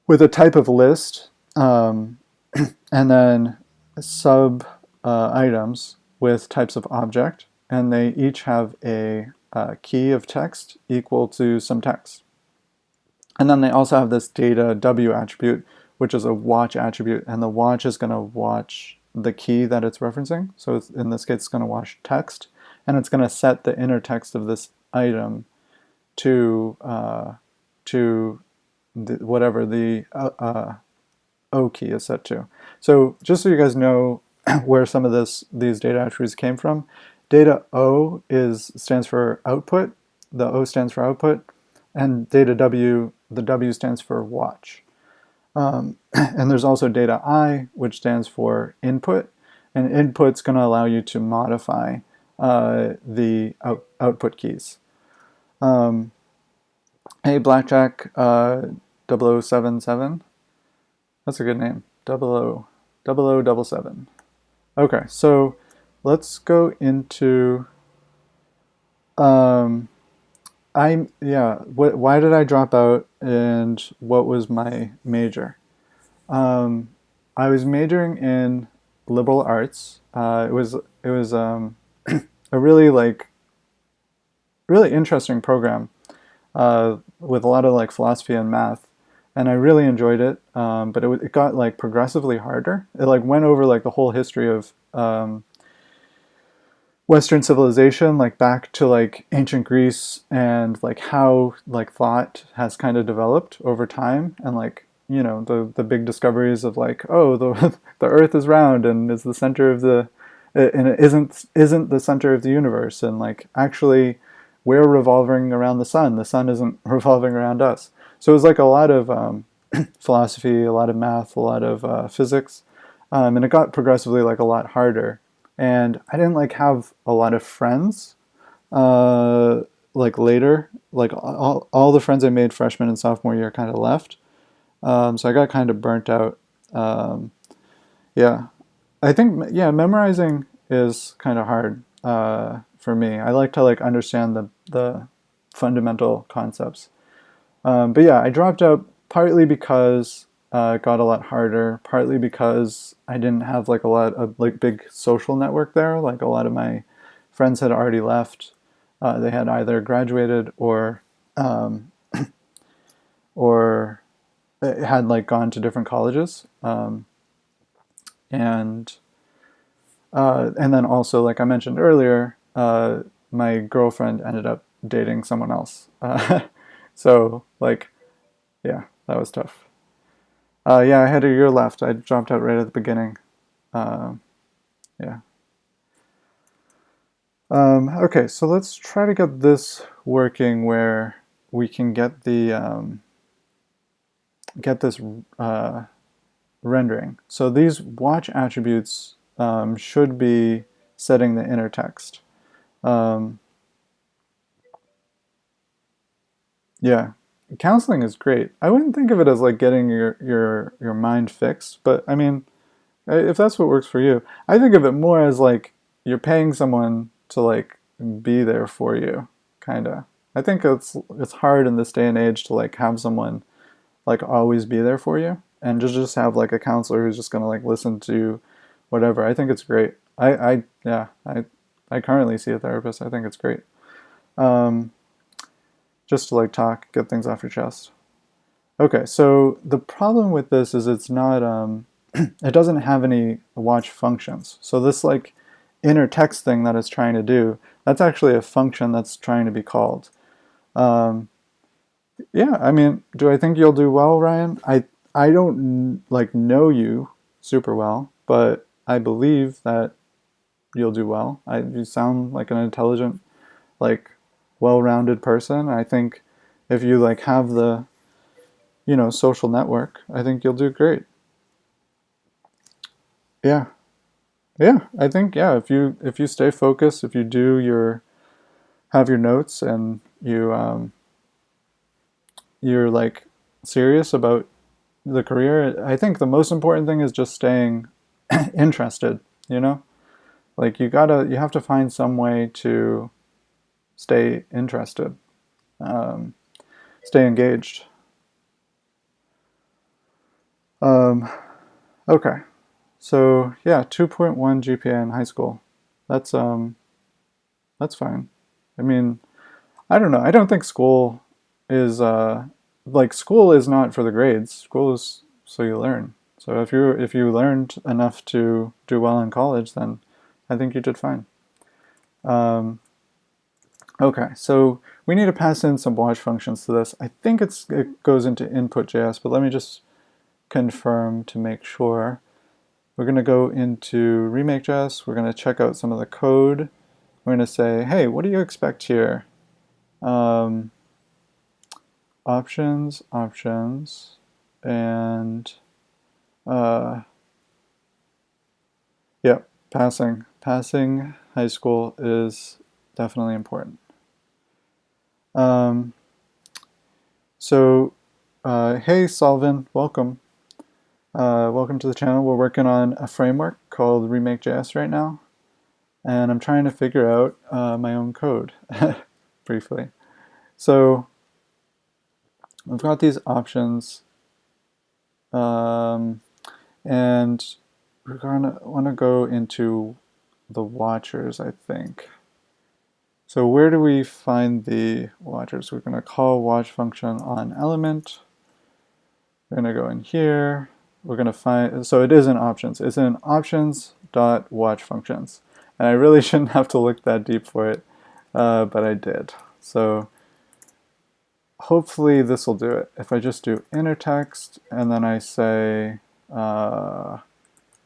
with a type of list, and then sub items with types of object, and they each have a key of text equal to some text. And then they also have this data W attribute, which is a watch attribute, and the watch is going to watch the key that it's referencing. So in this case, it's going to watch text, and it's going to set the inner text of this item to whatever the O key is set to. So just so you guys know where some of these data attributes came from, data O stands for output. The O stands for output, and data W, the W stands for watch. And there's also data I, which stands for input, and input's going to allow you to modify the output keys. Hey, Blackjack 0077. That's a good name. 0077. Okay, so let's go into why did I drop out and what was my major? I was majoring in liberal arts. It was a really interesting program with a lot of like philosophy and math, and I really enjoyed it. But it got like progressively harder. It like went over like the whole history of Western civilization, like back to like ancient Greece, and like how like thought has kind of developed over time, and like the big discoveries of like, oh, the the Earth is round and is the center of and it isn't the center of the universe, and like actually we're revolving around the sun. The sun isn't revolving around us. So it was like a lot of philosophy, a lot of math, a lot of physics, and it got progressively like a lot harder. And I didn't like have a lot of friends like later. Like all the friends I made freshman and sophomore year kind of left. So I got kind of burnt out. Yeah, I think memorizing is kind of hard for me. I like to like understand the fundamental concepts. But yeah, I dropped out partly because it got a lot harder, partly because I didn't have like a lot of like big social network there. Like a lot of my friends had already left. they had either graduated or had like gone to different colleges, and then also, like I mentioned earlier, my girlfriend ended up dating someone else. So like, yeah, that was tough. Yeah, I had a year left. I dropped out right at the beginning. Uh, yeah. Okay, so let's try to get this working where we can get the get this rendering. So these watch attributes should be setting the inner text. Um, yeah, counseling is great. I wouldn't think of it as like getting your mind fixed, but I mean, if that's what works for you, I think of it more as like you're paying someone to like be there for you, kind of. I think it's hard in this day and age to like have someone like always be there for you and just have like a counselor who's just gonna like listen to whatever. I think it's great. I currently see a therapist. I think it's great. Um, just to like talk, get things off your chest. Okay, so the problem with this is it's not it doesn't have any watch functions. So this like inner text thing that it's trying to do, that's actually a function that's trying to be called. Um, yeah, I mean, do I think you'll do well, Ryan? I don't like know you super well, but I believe that you'll do well. You sound like an intelligent, like well-rounded person. I think if you like have the, social network, I think you'll do great. Yeah. Yeah, I think yeah, if you stay focused, if you do your have your notes and you're like serious about the career, I think the most important thing is just staying interested, you know? Like you have to find some way to stay interested, um, stay engaged. Um, okay. So yeah, 2.1 GPA in high school. That's um that's fine. I mean, I don't know. I don't think school is like school is not for the grades. School is so you learn. So if you learned enough to do well in college, then I think you did fine. Um, okay, so we need to pass in some watch functions to this. I think it goes into input.js, but let me just confirm to make sure. We're going to go into Remake.js. We're going to check out some of the code. We're going to say, hey, what do you expect here? Um, options, and yeah, passing. Passing high school is definitely important. Um, so, hey, Salvin, welcome. Welcome to the channel. We're working on a framework called Remake.js right now, and I'm trying to figure out my own code briefly. So I've got these options, and we're gonna want to go into the watchers, I think. So where do we find the watchers? We're going to call watch function on element. We're going to go in here. We're going to find, so it is in options. It's in options.watch functions. And I really shouldn't have to look that deep for it, but I did. So hopefully this will do it. If I just do inner text and then I say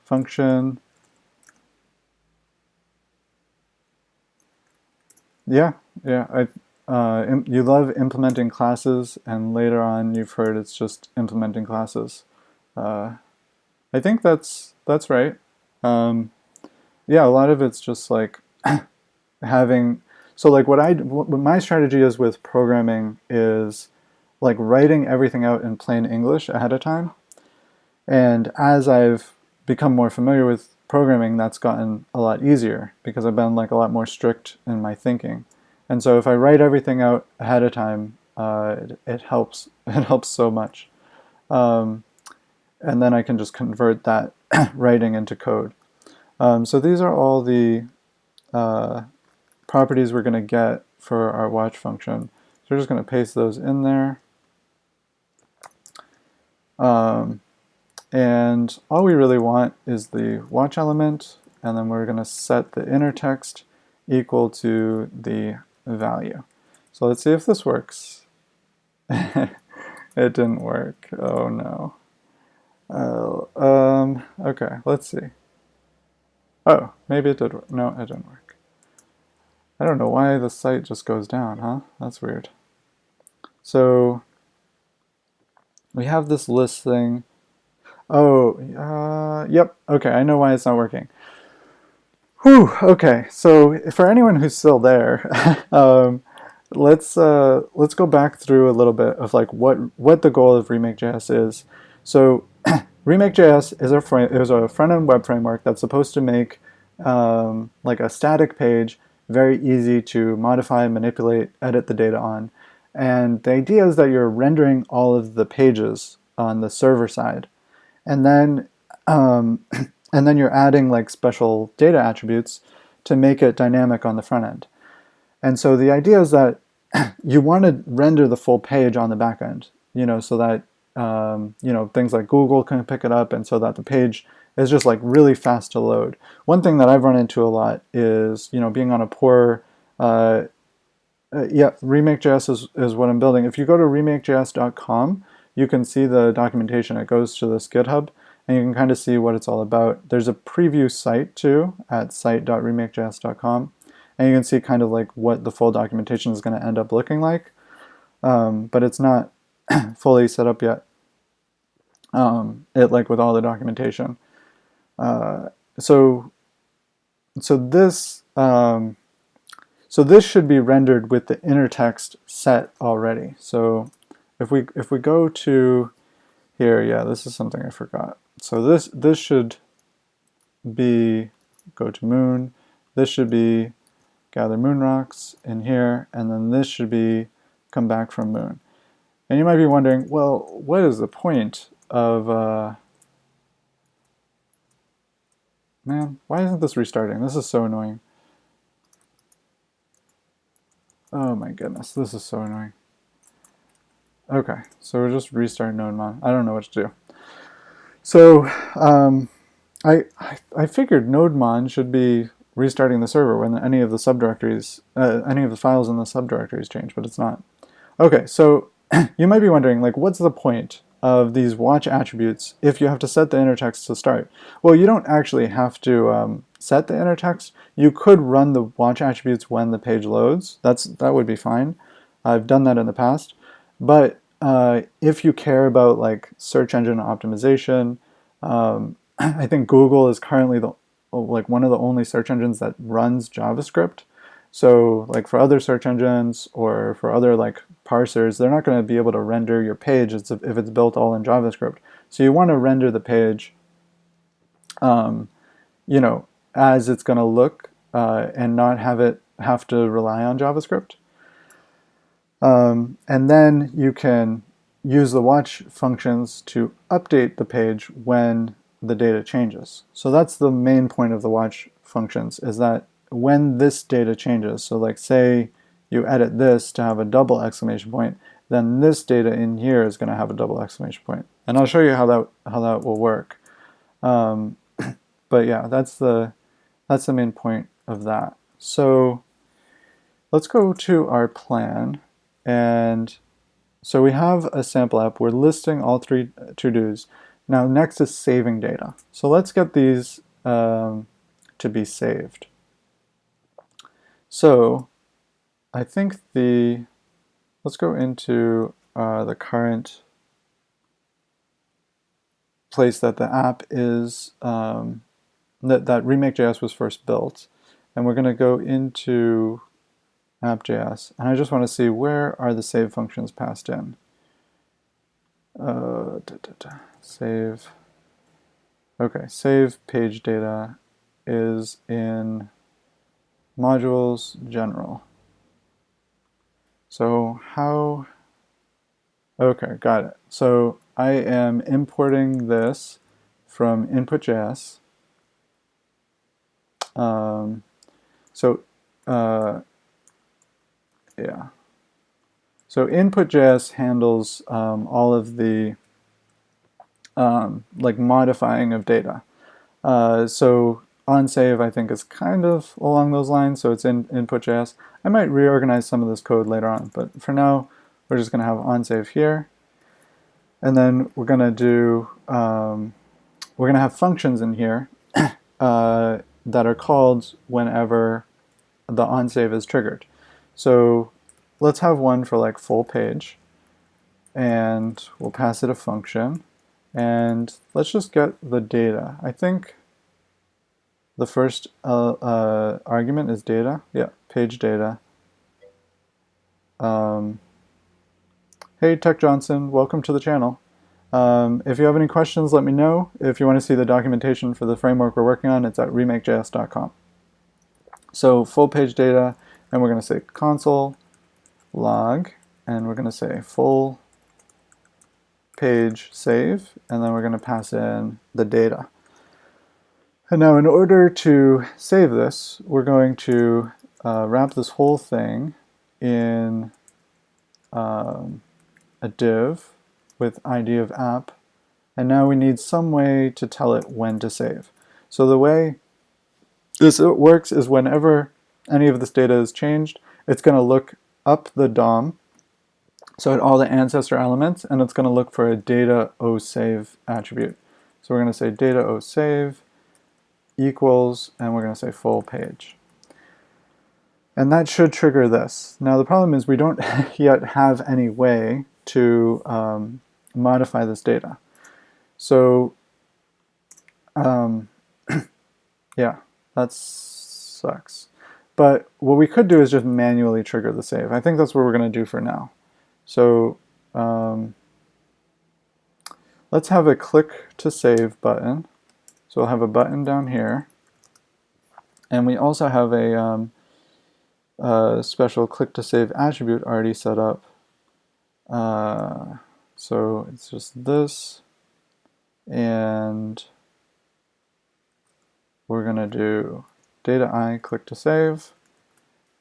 function. Yeah, yeah. You love implementing classes, and later on you've heard it's just implementing classes. I think that's right. Um, yeah, a lot of it's just like having. So like what my strategy is with programming is like writing everything out in plain English ahead of time. And as I've become more familiar with programming, that's gotten a lot easier because I've been like a lot more strict in my thinking. And so if I write everything out ahead of time, it helps. It helps so much. Um, and then I can just convert that writing into code. So these are all the properties we're going to get for our watch function. So we're just going to paste those in there. And all we really want is the watch element, and then we're going to set the inner text equal to the value. So let's see if this works. It didn't work. Oh no. Okay, let's see. Oh, maybe it did work. No, it didn't work. I don't know why the site just goes down, huh? That's weird. So we have this list thing. Oh, yep. Okay, I know why it's not working. Whew. Okay, so for anyone who's still there, let's go back through a little bit of like what the goal of Remake.js is. So Remake.js is a front-end web framework that's supposed to make like a static page very easy to modify, manipulate, edit the data on. And the idea is that you're rendering all of the pages on the server side, and then you're adding like special data attributes to make it dynamic on the front end. And so the idea is that you want to render the full page on the back end, so that things like Google can pick it up, and so that the page is just like really fast to load. One thing that I've run into a lot is being on a poor Remake.js is what I'm building. If you go to remakejs.com, you can see the documentation. It goes to this GitHub, and you can kind of see what it's all about. There's a preview site too at site.remakejs.com, and you can see kind of like what the full documentation is going to end up looking like. But it's not fully set up yet. Like with all the documentation. So this should be rendered with the inner text set already. So if we go to here, yeah, this is something I forgot. So this should be go to moon. This should be gather moon rocks in here, and then this should be come back from moon. And you might be wondering, well, what is the point of man, why isn't this restarting? This is so annoying. Oh my goodness, this is so annoying. Okay, so we'll just restart NodeMon. I don't know what to do. So I figured NodeMon should be restarting the server when any of the subdirectories, any of the files in the subdirectories change, but it's not. Okay, so you might be wondering, like, what's the point of these watch attributes if you have to set the inner text to start? Well, you don't actually have to set the inner text. You could run the watch attributes when the page loads. That would be fine. I've done that in the past. But if you care about like search engine optimization, I think Google is currently one of the only search engines that runs JavaScript. So like for other search engines or for other like parsers, they're not going to be able to render your page if it's built all in JavaScript. So you want to render the page, as it's going to look, and not have to rely on JavaScript. And then you can use the watch functions to update the page when the data changes. So that's the main point of the watch functions, is that when this data changes, so like say you edit this to have a double exclamation point, then this data in here is going to have a double exclamation point. And I'll show you how that will work. But yeah, that's the main point of that. So let's go to our plan. And so we have a sample app. We're listing all three to-dos. Now next is saving data. So let's get these to be saved. So I think let's go into the current place that the app is, that Remake.js was first built. And we're going to go into app.js, and I just want to see where are the save functions passed in. Save. Okay, save page data is in modules general. So how? Okay, got it. So I am importing this from input.js. yeah. So input.js handles all of the like modifying of data. So onSave I think is kind of along those lines, so it's in input.js. I might reorganize some of this code later on, but for now we're just going to have onSave here. And then we're going to do, we're going to have functions in here that are called whenever the onSave is triggered. So let's have one for like full page, and we'll pass it a function, and let's just get the data. I think the first argument is data. Yeah, page data. Hey, Tech Johnson, welcome to the channel. If you have any questions, let me know. If you want to see the documentation for the framework we're working on, it's at remakejs.com. So full page data, and we're going to say console log, and we're going to say full page save, and then we're going to pass in the data. And now in order to save this, we're going to wrap this whole thing in a div with ID of app, and now we need some way to tell it when to save. So the way this works is whenever any of this data is changed, it's going to look up the DOM, so at all the ancestor elements, and it's going to look for a data osave attribute. So we're going to say data osave equals, and we're going to say full page. And that should trigger this. Now the problem is we don't yet have any way to modify this data. So yeah, that sucks. But what we could do is just manually trigger the save. I think that's what we're going to do for now. So let's have a click to save button. So we'll have a button down here. And we also have a special click to save attribute already set up. So it's just this, and we're going to do data I click to save,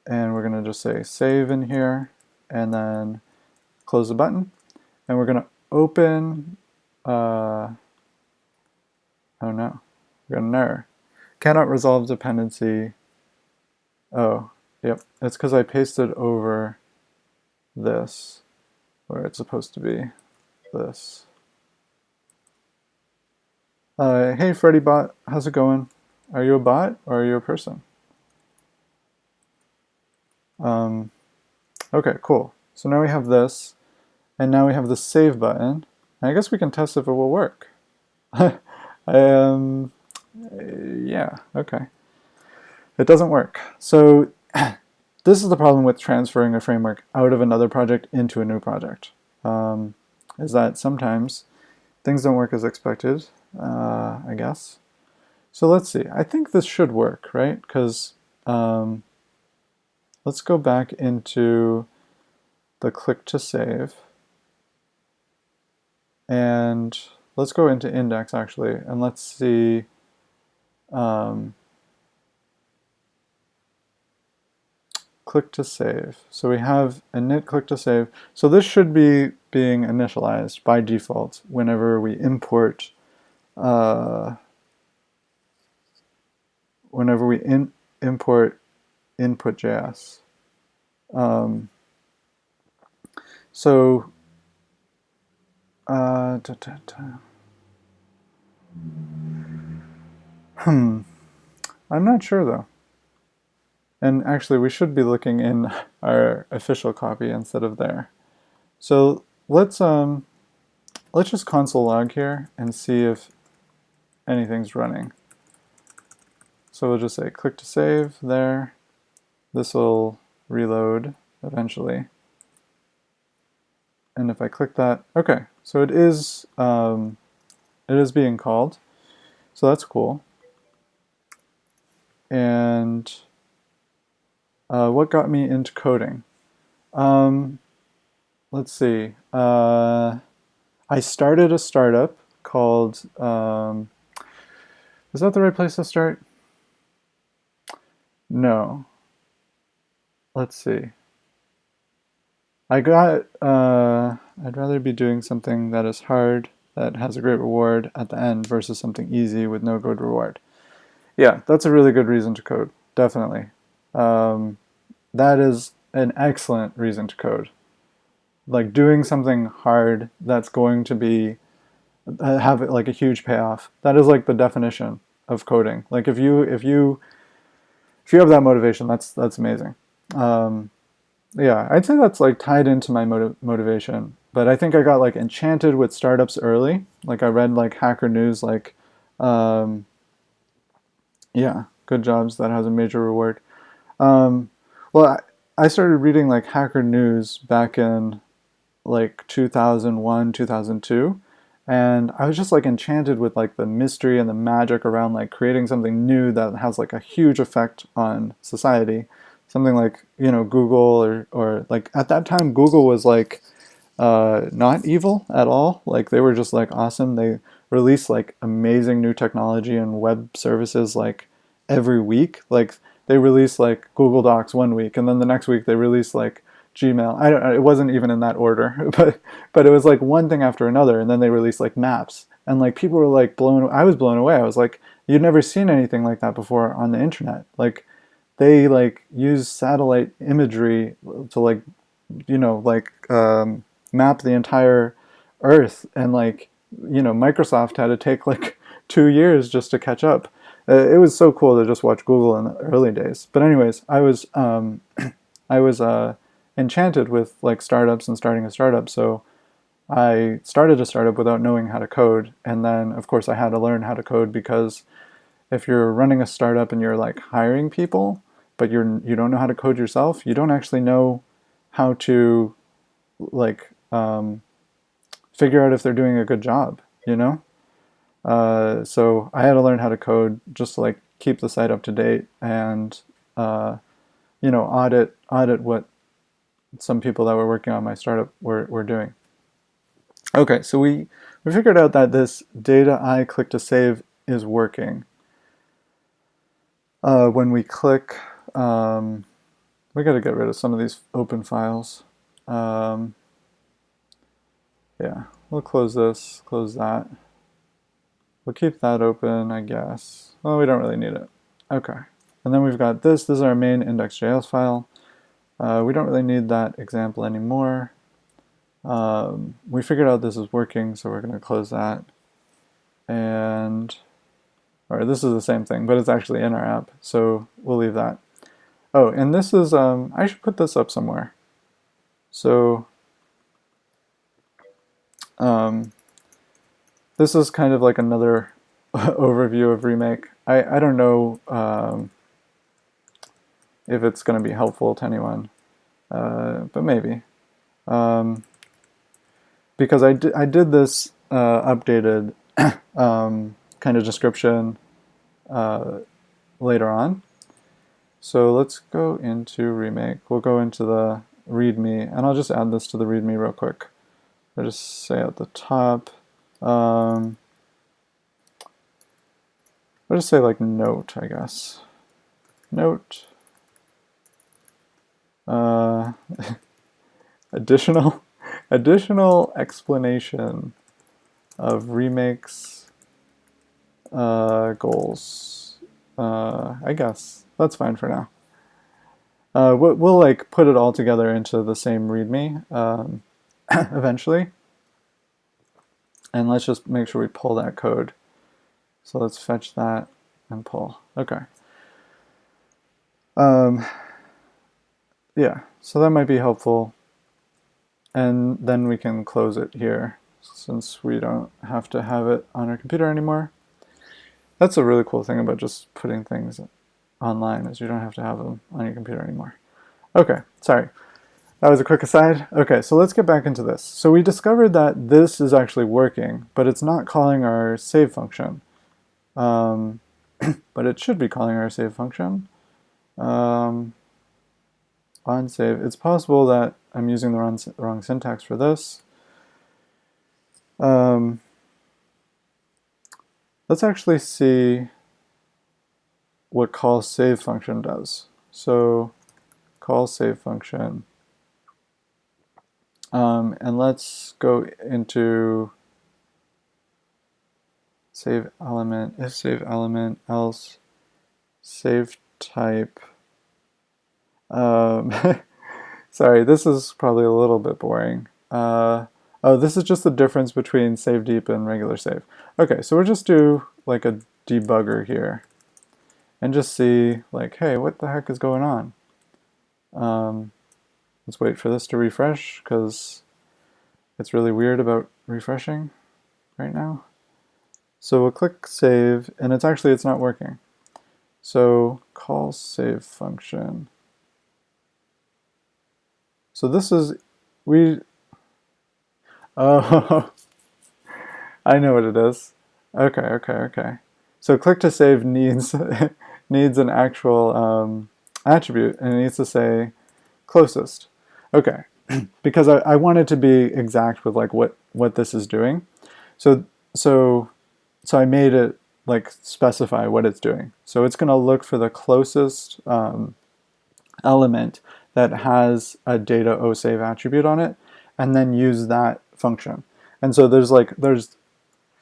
and we're going to just say save in here, and then close the button, and we're going to open, oh no, we got an error. Cannot resolve dependency. Oh, yep, it's because I pasted over this, where it's supposed to be this. Hey Freddy Bot, how's it going? Are you a bot or are you a person? Okay, cool. So now we have this, and now we have the save button. I guess we can test if it will work. Yeah, okay. It doesn't work. So this is the problem with transferring a framework out of another project into a new project, is that sometimes things don't work as expected, I guess. So let's see. I think this should work, right? Because let's go back into the click to save. And let's go into index, actually, and let's see. Click to save. So we have a init click to save. So this should be being initialized by default whenever we import import input.js. I'm not sure though. And actually we should be looking in our official copy instead of there. So let's just console log here and see if anything's running. So we'll just say click to save there. This will reload eventually. And if I click that, okay, so it is being called. So that's cool. And what got me into coding? Let's see. I started a startup called, is that the right place to start? No. Let's see. I got, I'd rather be doing something that is hard, that has a great reward at the end versus something easy with no good reward. Yeah, that's a really good reason to code, definitely. Um, that is an excellent reason to code. Like doing something hard that's going to be have like a huge payoff. That is like the definition of coding. Like if you have that motivation, that's amazing. Um, yeah, I'd say that's like tied into my motivation. But I think I got like enchanted with startups early. Like I read like Hacker News, like um, yeah, good jobs that has a major reward. Um, well, I started reading like Hacker News back in like 2001, 2002, and I was just like enchanted with like the mystery and the magic around like creating something new that has like a huge effect on society. Something like, Google or like at that time Google was like not evil at all. Like they were just like awesome. They released like amazing new technology and web services like every week. Like they released like Google Docs one week, and then the next week they released like Gmail. I don't know. It wasn't even in that order, but it was like one thing after another, and then they released like Maps, and like people were like blown. I was blown away. I was like, you'd never seen anything like that before on the internet. Like they like use satellite imagery to like map the entire Earth, and like Microsoft had to take like 2 years just to catch up. It was so cool to just watch Google in the early days. But anyways, I was enchanted with like startups and starting a startup. So I started a startup without knowing how to code, and then of course I had to learn how to code because if you're running a startup and you're like hiring people, but you don't know how to code yourself, you don't actually know how to like figure out if they're doing a good job, you know? So I had to learn how to code just to like keep the site up to date and audit what some people that were working on my startup were doing. Okay, so we figured out that this data I click to save is working. When we click, we got to get rid of some of these open files. Yeah, we'll close this, close that. We'll keep that open, I guess. Well, we don't really need it. Okay. And then we've got this. This is our main index.js file. We don't really need that example anymore. We figured out this is working, so we're going to close that. And, or this is the same thing, but it's actually in our app, so we'll leave that. Oh, and this is, I should put this up somewhere. So, this is kind of like another overview of Remake. I don't know if it's going to be helpful to anyone, but maybe. Because I did this updated kind of description later on. So let's go into Remake. We'll go into the README, and I'll just add this to the README real quick. I'll just say at the top, I'll just say like note, I guess. Note. Additional explanation of Remake's goals. I guess that's fine for now. We'll like put it all together into the same README eventually. And let's just make sure we pull that code. So let's fetch that and pull. Okay. Yeah, so that might be helpful. And then we can close it here since we don't have to have it on our computer anymore. That's a really cool thing about just putting things online, is you don't have to have them on your computer anymore. Okay, sorry. That was a quick aside. Okay, so let's get back into this. So we discovered that this is actually working, but it's not calling our save function. But it should be calling our save function. On save. It's possible that I'm using the wrong syntax for this. Let's actually see what call save function does. So call save function. And let's go into save element, if save element, else save type. Sorry, this is probably a little bit boring. Oh, this is just the difference between save deep and regular save. Okay, so we'll just do like a debugger here and just see like, hey, what the heck is going on? Let's wait for this to refresh because it's really weird about refreshing right now. So we'll click save, and it's not working. So call save function. So this is, oh, I know what it is. Okay. So click to save needs needs an actual attribute, and it needs to say closest. Okay, because I want it to be exact with like what this is doing. So I made it like specify what it's doing. So it's going to look for the closest element that has a data osave attribute on it, and then use that function. And so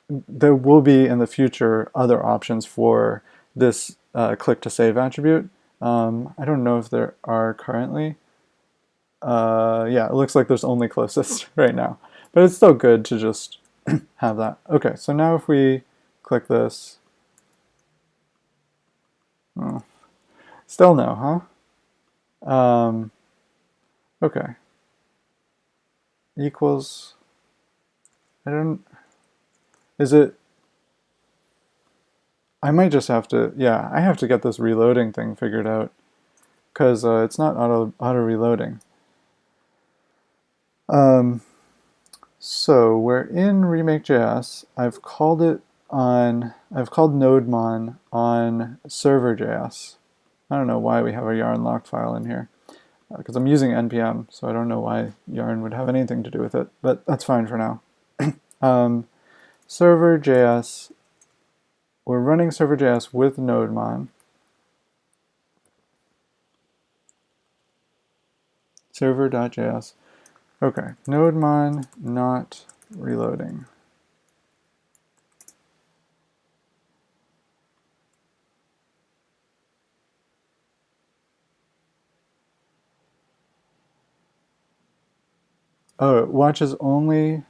there will be in the future other options for this click to save attribute. I don't know if there are currently. Yeah, it looks like there's only closest right now, but it's still good to just have that. Okay, so now if we click this, oh, still no, huh? Okay, equals, I don't, is it, I might just have to, yeah, I have to get this reloading thing figured out because it's not auto reloading. So we're in Remake.js. I've called NodeMon on server.js. I don't know why we have a yarn lock file in here because I'm using npm, so I don't know why yarn would have anything to do with it, but that's fine for now. Server.js, we're running server.js with NodeMon. Server.js. Okay, NodeMon not reloading. Oh, it watches only.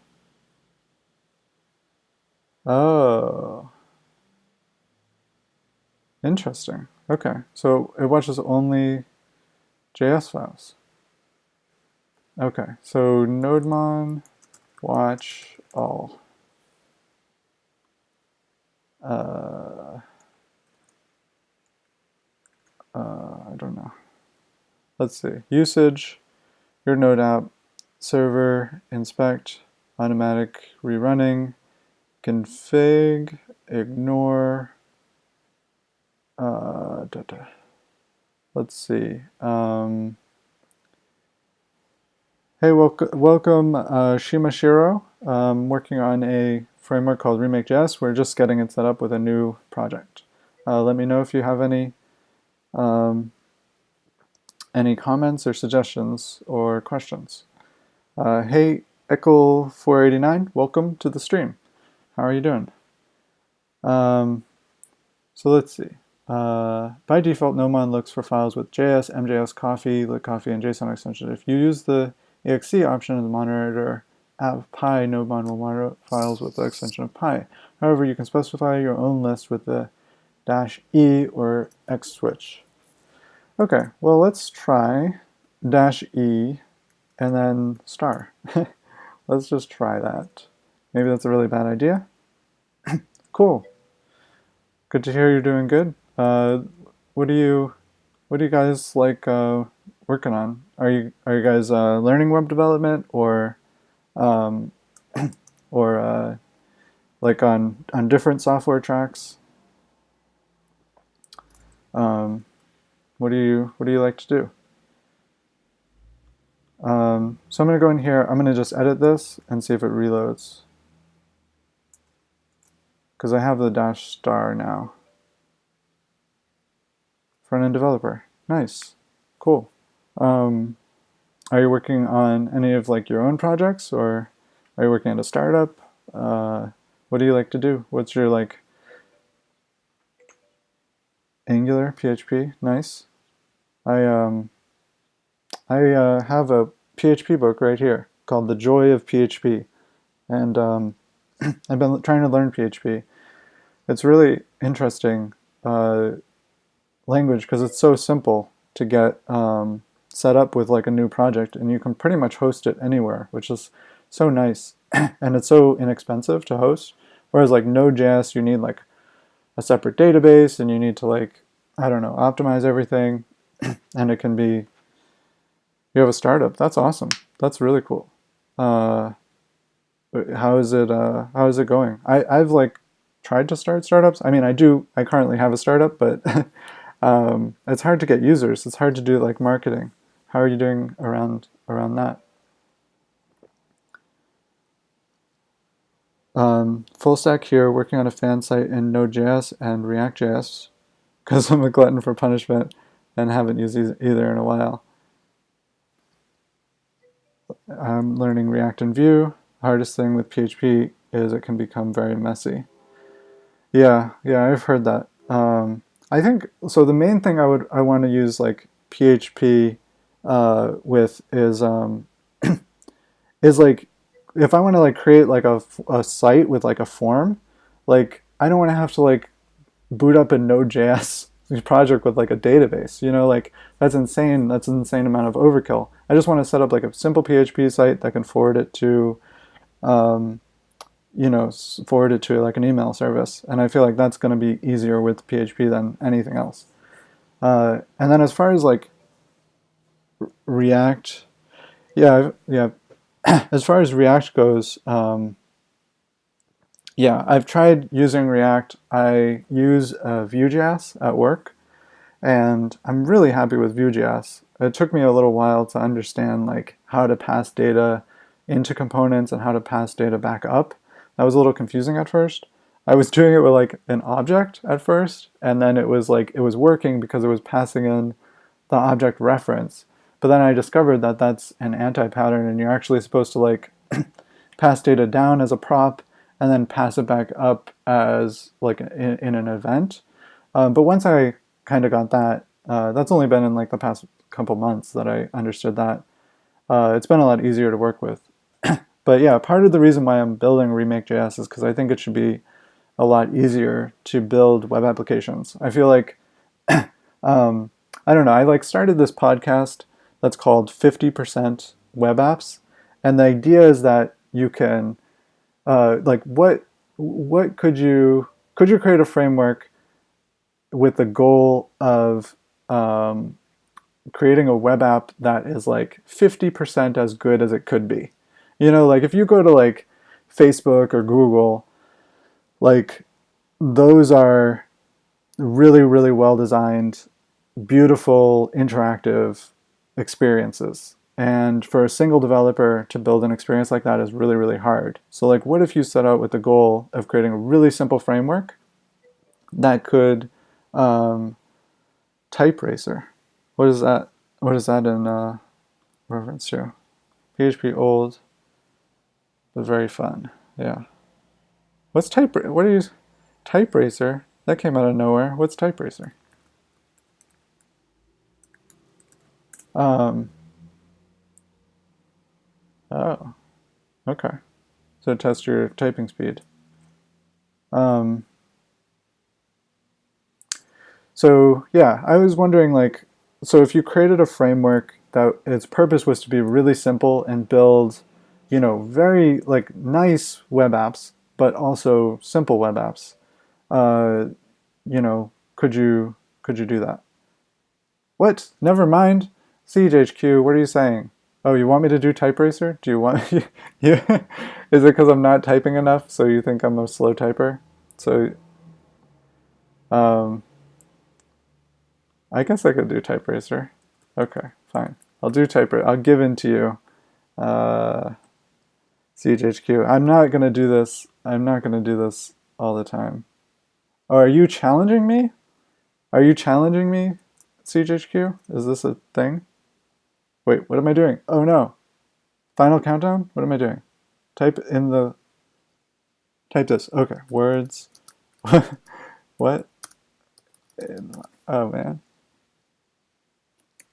Oh, interesting. Okay, so it watches only JS files. Okay, so NodeMon watch all. I don't know. Let's see. Usage, your Node app, server, inspect, automatic rerunning, config, ignore. Let's see. Hey, welcome Shimashiro. Working on a framework called Remake.js. We're just getting it set up with a new project. Let me know if you have any comments or suggestions or questions. Hey, Echo489, welcome to the stream. How are you doing? So let's see. By default, NodeMon looks for files with JS, MJS, Coffee, LibCoffee, and JSON extension. If you use the exe option in the monitor app Pi, NodeMon will monitor files with the extension of Pi. However, you can specify your own list with the -e or X switch. Okay, well, let's try -e and then star. Let's just try that. Maybe that's a really bad idea. Cool. Good to hear you're doing good. What do you guys like working on? Are you guys learning web development or or like on different software tracks? What do you like to do? So I'm going to go in here. I'm going to just edit this and see if it reloads. Because I have the -star now. Front-end developer. Nice. Cool. Are you working on any of like your own projects, or are you working at a startup? What do you like to do? What's your like Angular, PHP? Nice. I have a PHP book right here called The Joy of PHP, and I've been trying to learn PHP. It's really interesting language because it's so simple to get set up with like a new project, and you can pretty much host it anywhere, which is so nice. And it's so inexpensive to host. Whereas like Node.js, you need like a separate database, and you need to like, I don't know, optimize everything, and it can be. You have a startup. That's awesome. That's really cool. Uh, how is it? How is it going? I've like tried to start startups. I mean, I do. I currently have a startup, but it's hard to get users. It's hard to do like marketing. How are you doing around that? Full stack here, working on a fan site in Node.js and React.js because I'm a glutton for punishment and haven't used either in a while. I'm learning React and Vue. Hardest thing with PHP is it can become very messy. Yeah, I've heard that. I think so. The main thing I want to use like PHP with is like if I want to like create like a site with like a form, like I don't want to have to like boot up a Node.js project with like a database. You know, like that's insane. That's an insane amount of overkill. I just want to set up like a simple PHP site that can forward it to, um, forward it to like an email service. And I feel like that's going to be easier with PHP than anything else. And then as far as like React, yeah. As far as React goes, yeah, I've tried using React. I use Vue.js at work, and I'm really happy with Vue.js. It took me a little while to understand like how to pass data into components and how to pass data back up. That was a little confusing at first. I was doing it with like an object at first, and then it was like it was working because it was passing in the object reference. But then I discovered that that's an anti-pattern, and you're actually supposed to like pass data down as a prop and then pass it back up as like in an event. But once I kind of got that, that's only been in like the past couple months that I understood that. It's been a lot easier to work with. But yeah, part of the reason why I'm building Remake.js is because I think it should be a lot easier to build web applications. I feel like I don't know. I like started this podcast that's called 50% Web Apps, and the idea is that you can like what could you create a framework with the goal of creating a web app that is like 50% as good as it could be. You know, like if you go to like Facebook or Google, like those are really, really well designed, beautiful, interactive experiences. And for a single developer to build an experience like that is really, really hard. So like what if you set out with the goal of creating a really simple framework that could type racer. What is that? What is that in reference to? PHP old, but very fun. Yeah. What's type? What are you? Type racer? That came out of nowhere. What's type racer? Um. Oh. Okay. So test your typing speed. Um. So yeah, I was wondering like, so if you created a framework that its purpose was to be really simple and build, very like nice web apps, but also simple web apps, uh, could you do that? What? Never mind. CHQ, what are you saying? Oh, you want me to do type racer? Do you want you is it because I'm not typing enough, so you think I'm a slow typer? So um I guess I could do type racer. Okay, fine. I'll do type racer. I'll give in to you. CHQ. I'm not gonna do this. I'm not gonna do this all the time. Oh, are you challenging me? Are you challenging me, CHQ? Is this a thing? Wait, what am I doing? Oh no. Final countdown? What am I doing? Type this. Okay, words. What? Oh man.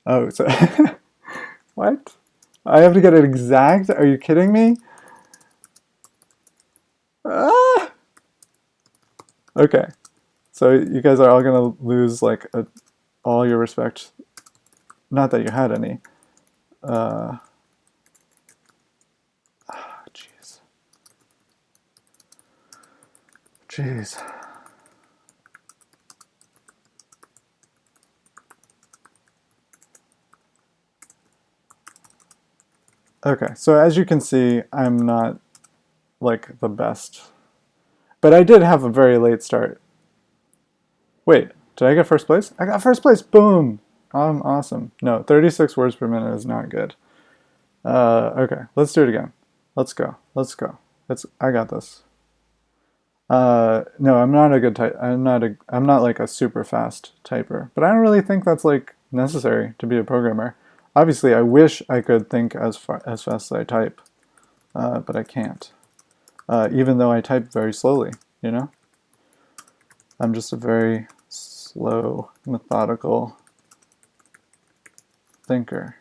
Oh, so what? I have to get it exact? Are you kidding me? Ah! Okay. So you guys are all gonna lose like all your respect. Not that you had any. Jeez. Jeez. Okay, so as you can see, I'm not like the best. But I did have a very late start. Wait, did I get first place? I got first place, boom! I'm awesome. No, 36 words per minute is not good. Okay, let's do it again. Let's go. I got this. No, I'm not a good type. I'm not like a super fast typer, but I don't really think that's like necessary to be a programmer. Obviously, I wish I could think as fast as I type, but I can't. Even though I type very slowly, you know? I'm just a very slow, methodical thinker.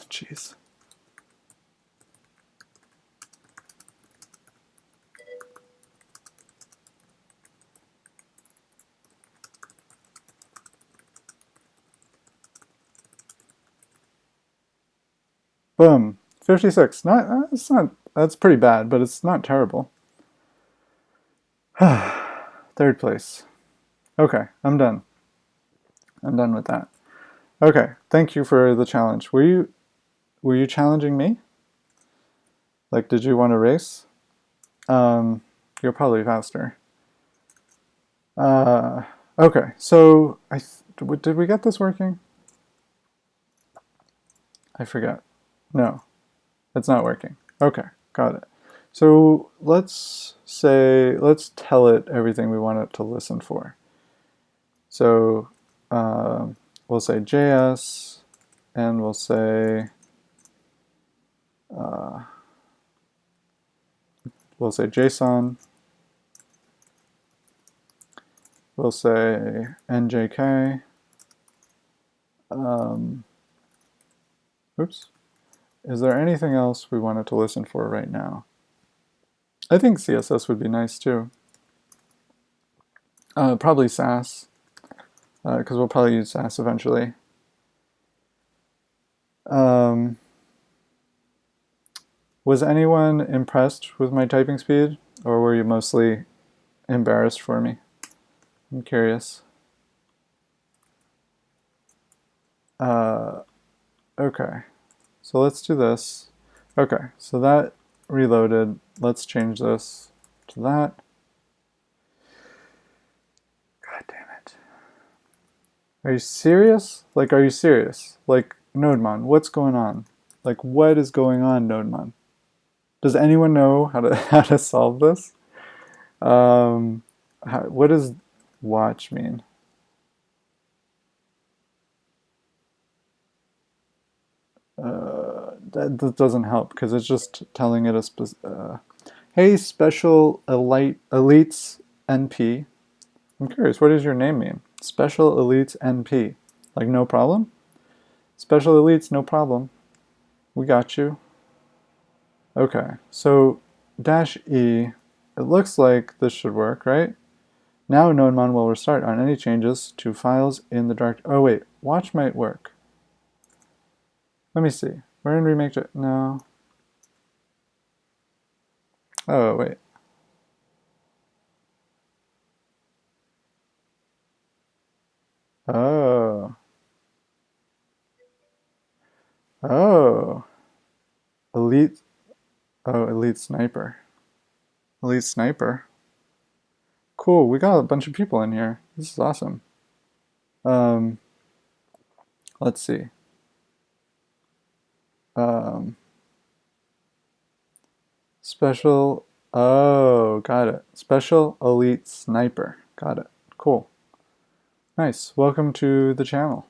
Jeez. Boom. 56. That's pretty bad, but it's not terrible. Third place. Okay, I'm done. I'm done with that. Okay, thank you for the challenge. Were you challenging me? Like, did you want to race? You're probably faster. Okay, so did we get this working? I forget. No, it's not working. Okay, got it. So let's tell it everything we want it to listen for. So we'll say JS, and we'll say JSON. We'll say NJK. Oops. Is there anything else we wanted to listen for right now? I think CSS would be nice too. Probably Sass, because we'll probably use Sass eventually. Was anyone impressed with my typing speed, or were you mostly embarrassed for me? I'm curious. Okay, so let's do this. Okay, so that reloaded. Let's change this to that. God damn it. Are you serious? Like, are you serious? Like, NodeMon, what's going on? Like, what is going on, NodeMon? Does anyone know how to solve this? What does watch mean? That doesn't help because it's just telling it hey, special elites NP. I'm curious, what does your name mean? Special elites NP. Like, no problem? Special elites, no problem. We got you. Okay, so -E, it looks like this should work, right? Now NodeMon will restart on any changes to files in the direct. Oh wait, watch might work. Let me see. We're in Remake. No. Oh wait. Oh. Oh. Elite. Oh, Elite Sniper. Elite Sniper. Cool, we got a bunch of people in here. This is awesome. Let's see. Special Oh, got it. Special Elite Sniper. Got it. Cool. Nice. Welcome to the channel.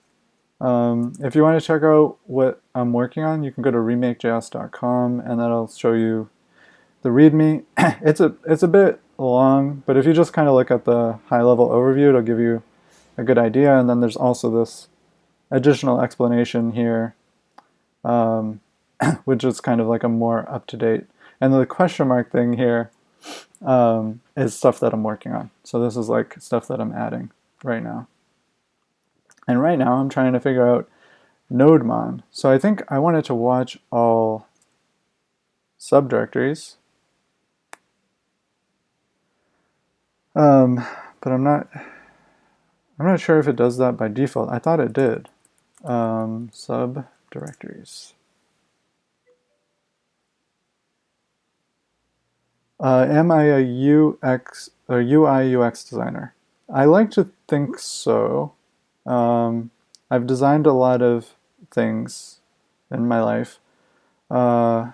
If you want to check out what I'm working on, you can go to remakejs.com and that'll show you the README. It's a bit long, but if you just kind of look at the high-level overview, it'll give you a good idea. And then there's also this additional explanation here, which is kind of like a more up-to-date. And the question mark thing here is stuff that I'm working on. So this is like stuff that I'm adding right now. And right now I'm trying to figure out nodemon. So I think I wanted to watch all subdirectories. But I'm not sure if it does that by default. I thought it did. Subdirectories. Am I a UX or UI UX designer? I like to think so. I've designed a lot of things in my life, and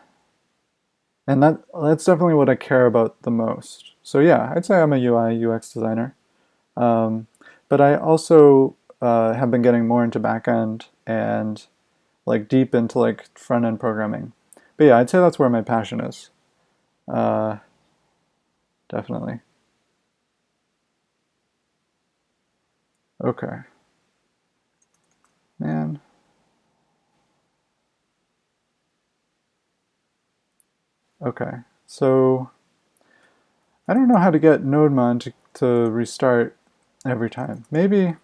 that's definitely what I care about the most. So yeah, I'd say I'm a UI UX designer. But I also have been getting more into backend and like deep into like front-end programming. But yeah, I'd say that's where my passion is. Definitely. Okay. Man. Okay. So I don't know how to get nodemon to restart every time. Maybe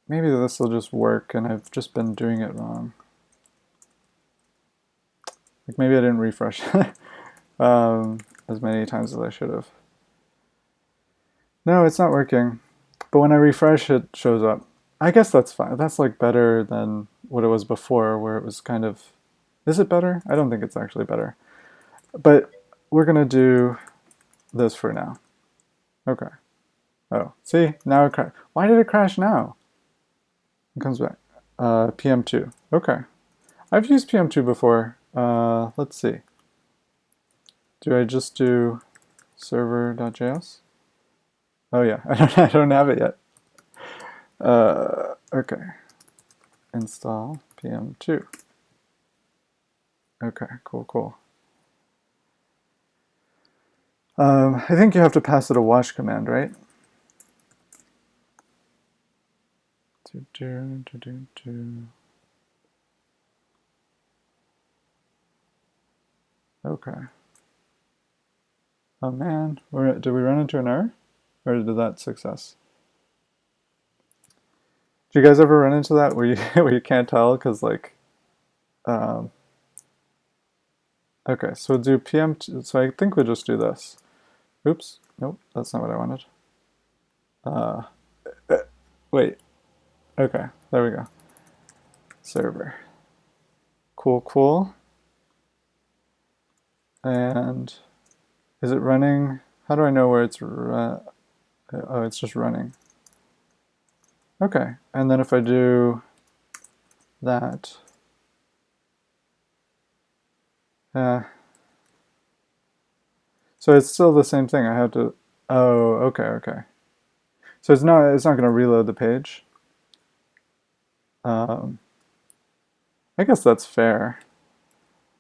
this will just work and I've just been doing it wrong. Like maybe I didn't refresh as many times as I should have. No, it's not working. But when I refresh, it shows up. I guess that's fine. That's like better than what it was before, where it was kind of... Is it better? I don't think it's actually better. But we're going to do this for now. Okay. Oh, see? Now it crashed. Why did it crash now? It comes back. PM2. Okay. I've used PM2 before. Let's see. Do I just do server.js? Oh yeah, I don't have it yet. Okay. Install PM2. Okay, cool. I think you have to pass it a wash command, right? Okay. Oh man, did we run into an error? Or did that success? Do you guys ever run into that where you where you can't tell because like okay, so we'll do PM2, so I think we'll just do this. Oops, nope, that's not what I wanted. Wait, okay, there we go. Server. Cool. And is it running? How do I know where it's oh, it's just running. Okay, and then if I do that, so it's still the same thing. I have to, oh, okay. So it's not going to reload the page. I guess that's fair.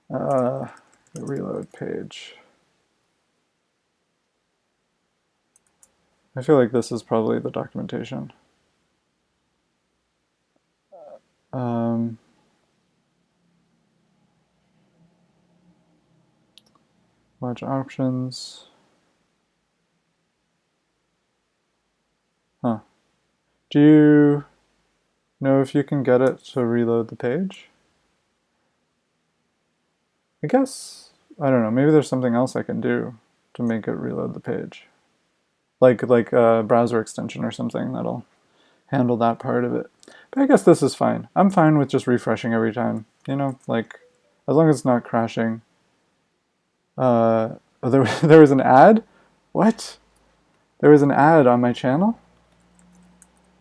The reload page. I feel like this is probably the documentation. Watch options. Huh. Do you know if you can get it to reload the page? I guess, I don't know, maybe there's something else I can do to make it reload the page. Like a browser extension or something that'll handle that part of it. But I guess this is fine. I'm fine with just refreshing every time, you know, like as long as it's not crashing. Oh, there was an ad? What? There was an ad on my channel?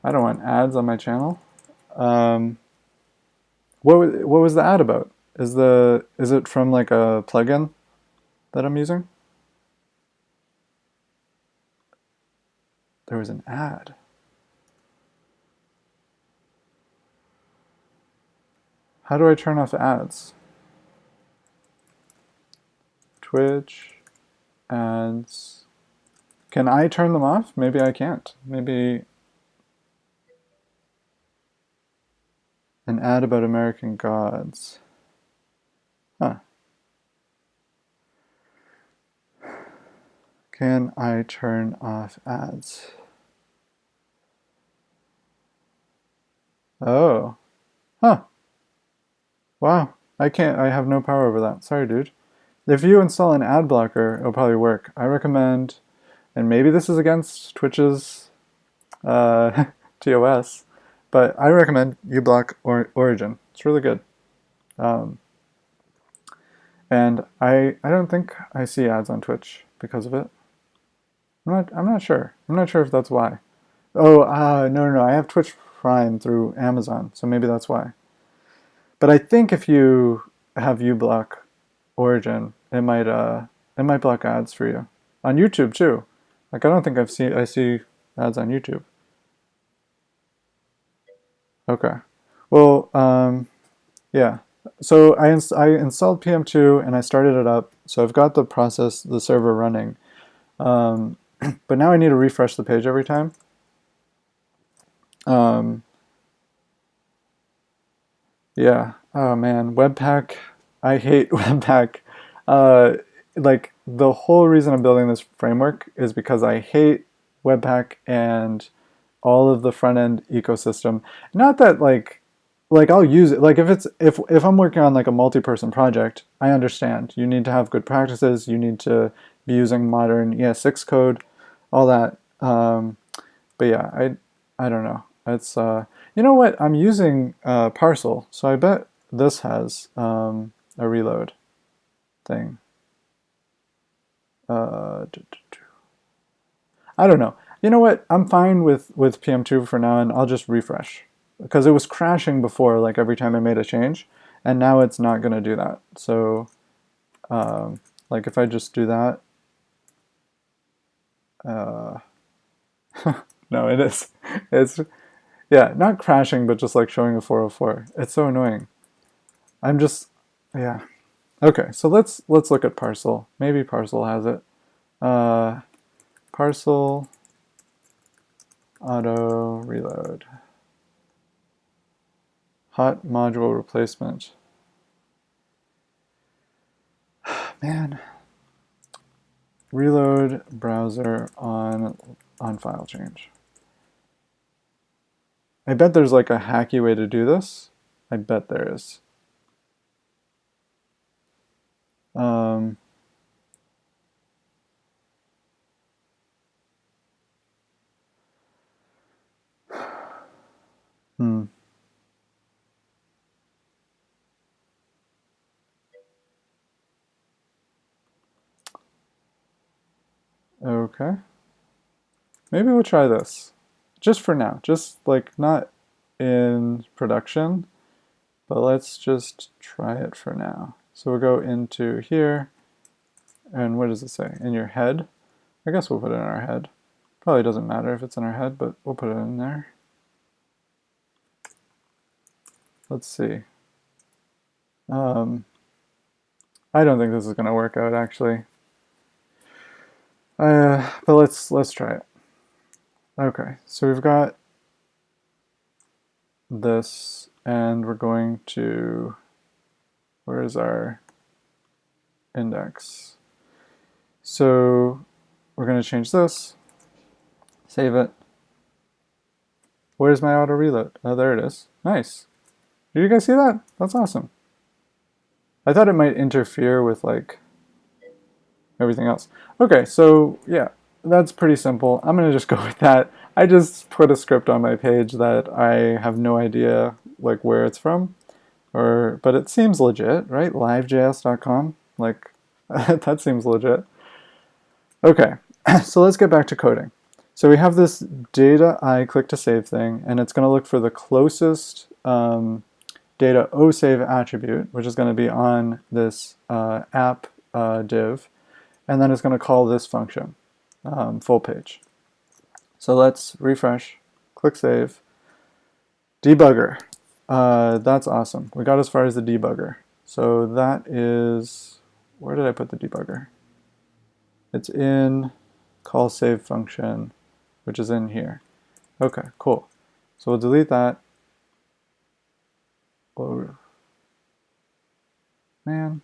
I don't want ads on my channel. What was the ad about? Is it from like a plugin that I'm using? There was an ad. How do I turn off ads? Twitch ads. Can I turn them off? Maybe I can't. Maybe an ad about American gods. Huh. Can I turn off ads? Oh. Huh. Wow. I can't. I have no power over that. Sorry, dude. If you install an ad blocker, it'll probably work. I recommend, and maybe this is against Twitch's TOS, but I recommend uBlock Origin. It's really good. And I don't think I see ads on Twitch because of it. I'm not sure. I'm not sure if that's why. Oh, no. I have Twitch Prime through Amazon, so maybe that's why. But I think if you have uBlock Origin, it might block ads for you on YouTube too. Like I don't think I see ads on YouTube. Okay. Well, yeah. So I installed PM2 and I started it up. So I've got the server running. But now I need to refresh the page every time. Yeah. Oh man, Webpack. I hate Webpack. Like the whole reason I'm building this framework is because I hate Webpack and all of the front end ecosystem. Not that like I'll use it. Like if I'm working on like a multi-person project, I understand. You need to have good practices. You need to be using modern ES6 code, all that. But yeah, I don't know. It's you know what? I'm using Parcel, so I bet this has a reload thing. I don't know. You know what? I'm fine with PM2 for now, and I'll just refresh because it was crashing before, like every time I made a change, and now it's not going to do that. So, like if I just do that, no, it is. It's yeah, not crashing, but just like showing a 404. It's so annoying. I'm just yeah. Okay, so let's look at Parcel. Maybe Parcel has it. Parcel auto reload. Hot module replacement. Man. Reload browser on file change. I bet there's like a hacky way to do this. I bet there is. Okay. Maybe we'll try this. Just for now. Just like not in production, but let's just try it for now. So we'll go into here, and what does it say? In your head? I guess we'll put it in our head. Probably doesn't matter if it's in our head, but we'll put it in there. Let's see. I don't think this is going to work out actually. But let's try it. Okay, so we've got this, and we're going to, where is our index? So we're going to change this, save it. Where's my auto reload? Oh, there it is. Nice. Did you guys see that? That's awesome. I thought it might interfere with like everything else. Okay, so yeah, that's pretty simple. I'm gonna just go with that. I just put a script on my page that I have no idea like where it's from, but it seems legit, right? Livejs.com, like that seems legit. Okay, so let's get back to coding. So we have this data I click to save thing, and it's going to look for the closest data osave attribute, which is going to be on this app div, and then it's going to call this function, full page. So let's refresh, click save. Debugger. That's awesome. We got as far as the debugger. So that is, where did I put the debugger? It's in call save function, which is in here. Okay, cool. So we'll delete that. Oh, man,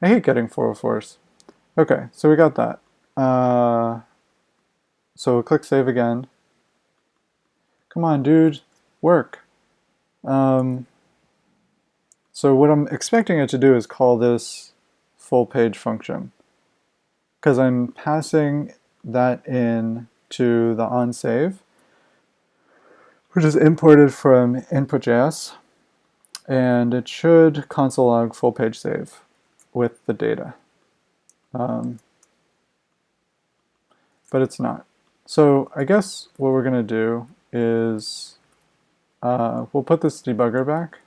I hate getting 404s. Okay, so we got that. So we'll click save again. Come on, dude, work. So what I'm expecting it to do is call this full page function, because I'm passing that in to the onSave, which is imported from input.js, and it should console log full page save with the data. But it's not. So I guess what we're going to do is we'll put this debugger back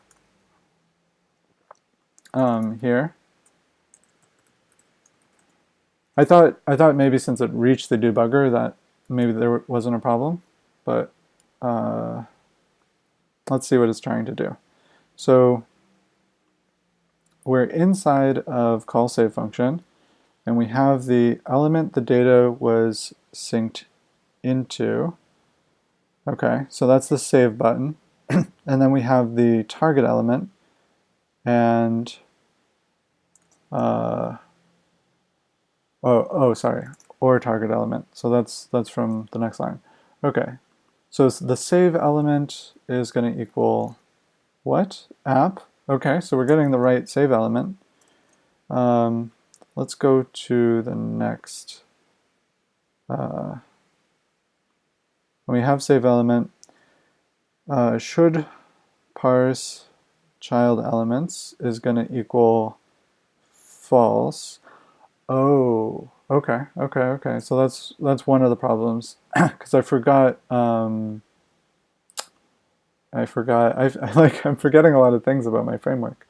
here. I thought maybe since it reached the debugger that maybe there wasn't a problem, but let's see what it's trying to do. So we're inside of call save function, and we have the element the data was synced into. Okay, so that's the save button. And then we have the target element, and sorry, or target element. So that's from the next line. Okay, so the save element is going to equal what? App. Okay, so we're getting the right save element. Let's go to the next. When we have save element, should parse child elements is going to equal false. Oh, okay. So that's one of the problems, because I forgot. I'm forgetting a lot of things about my framework.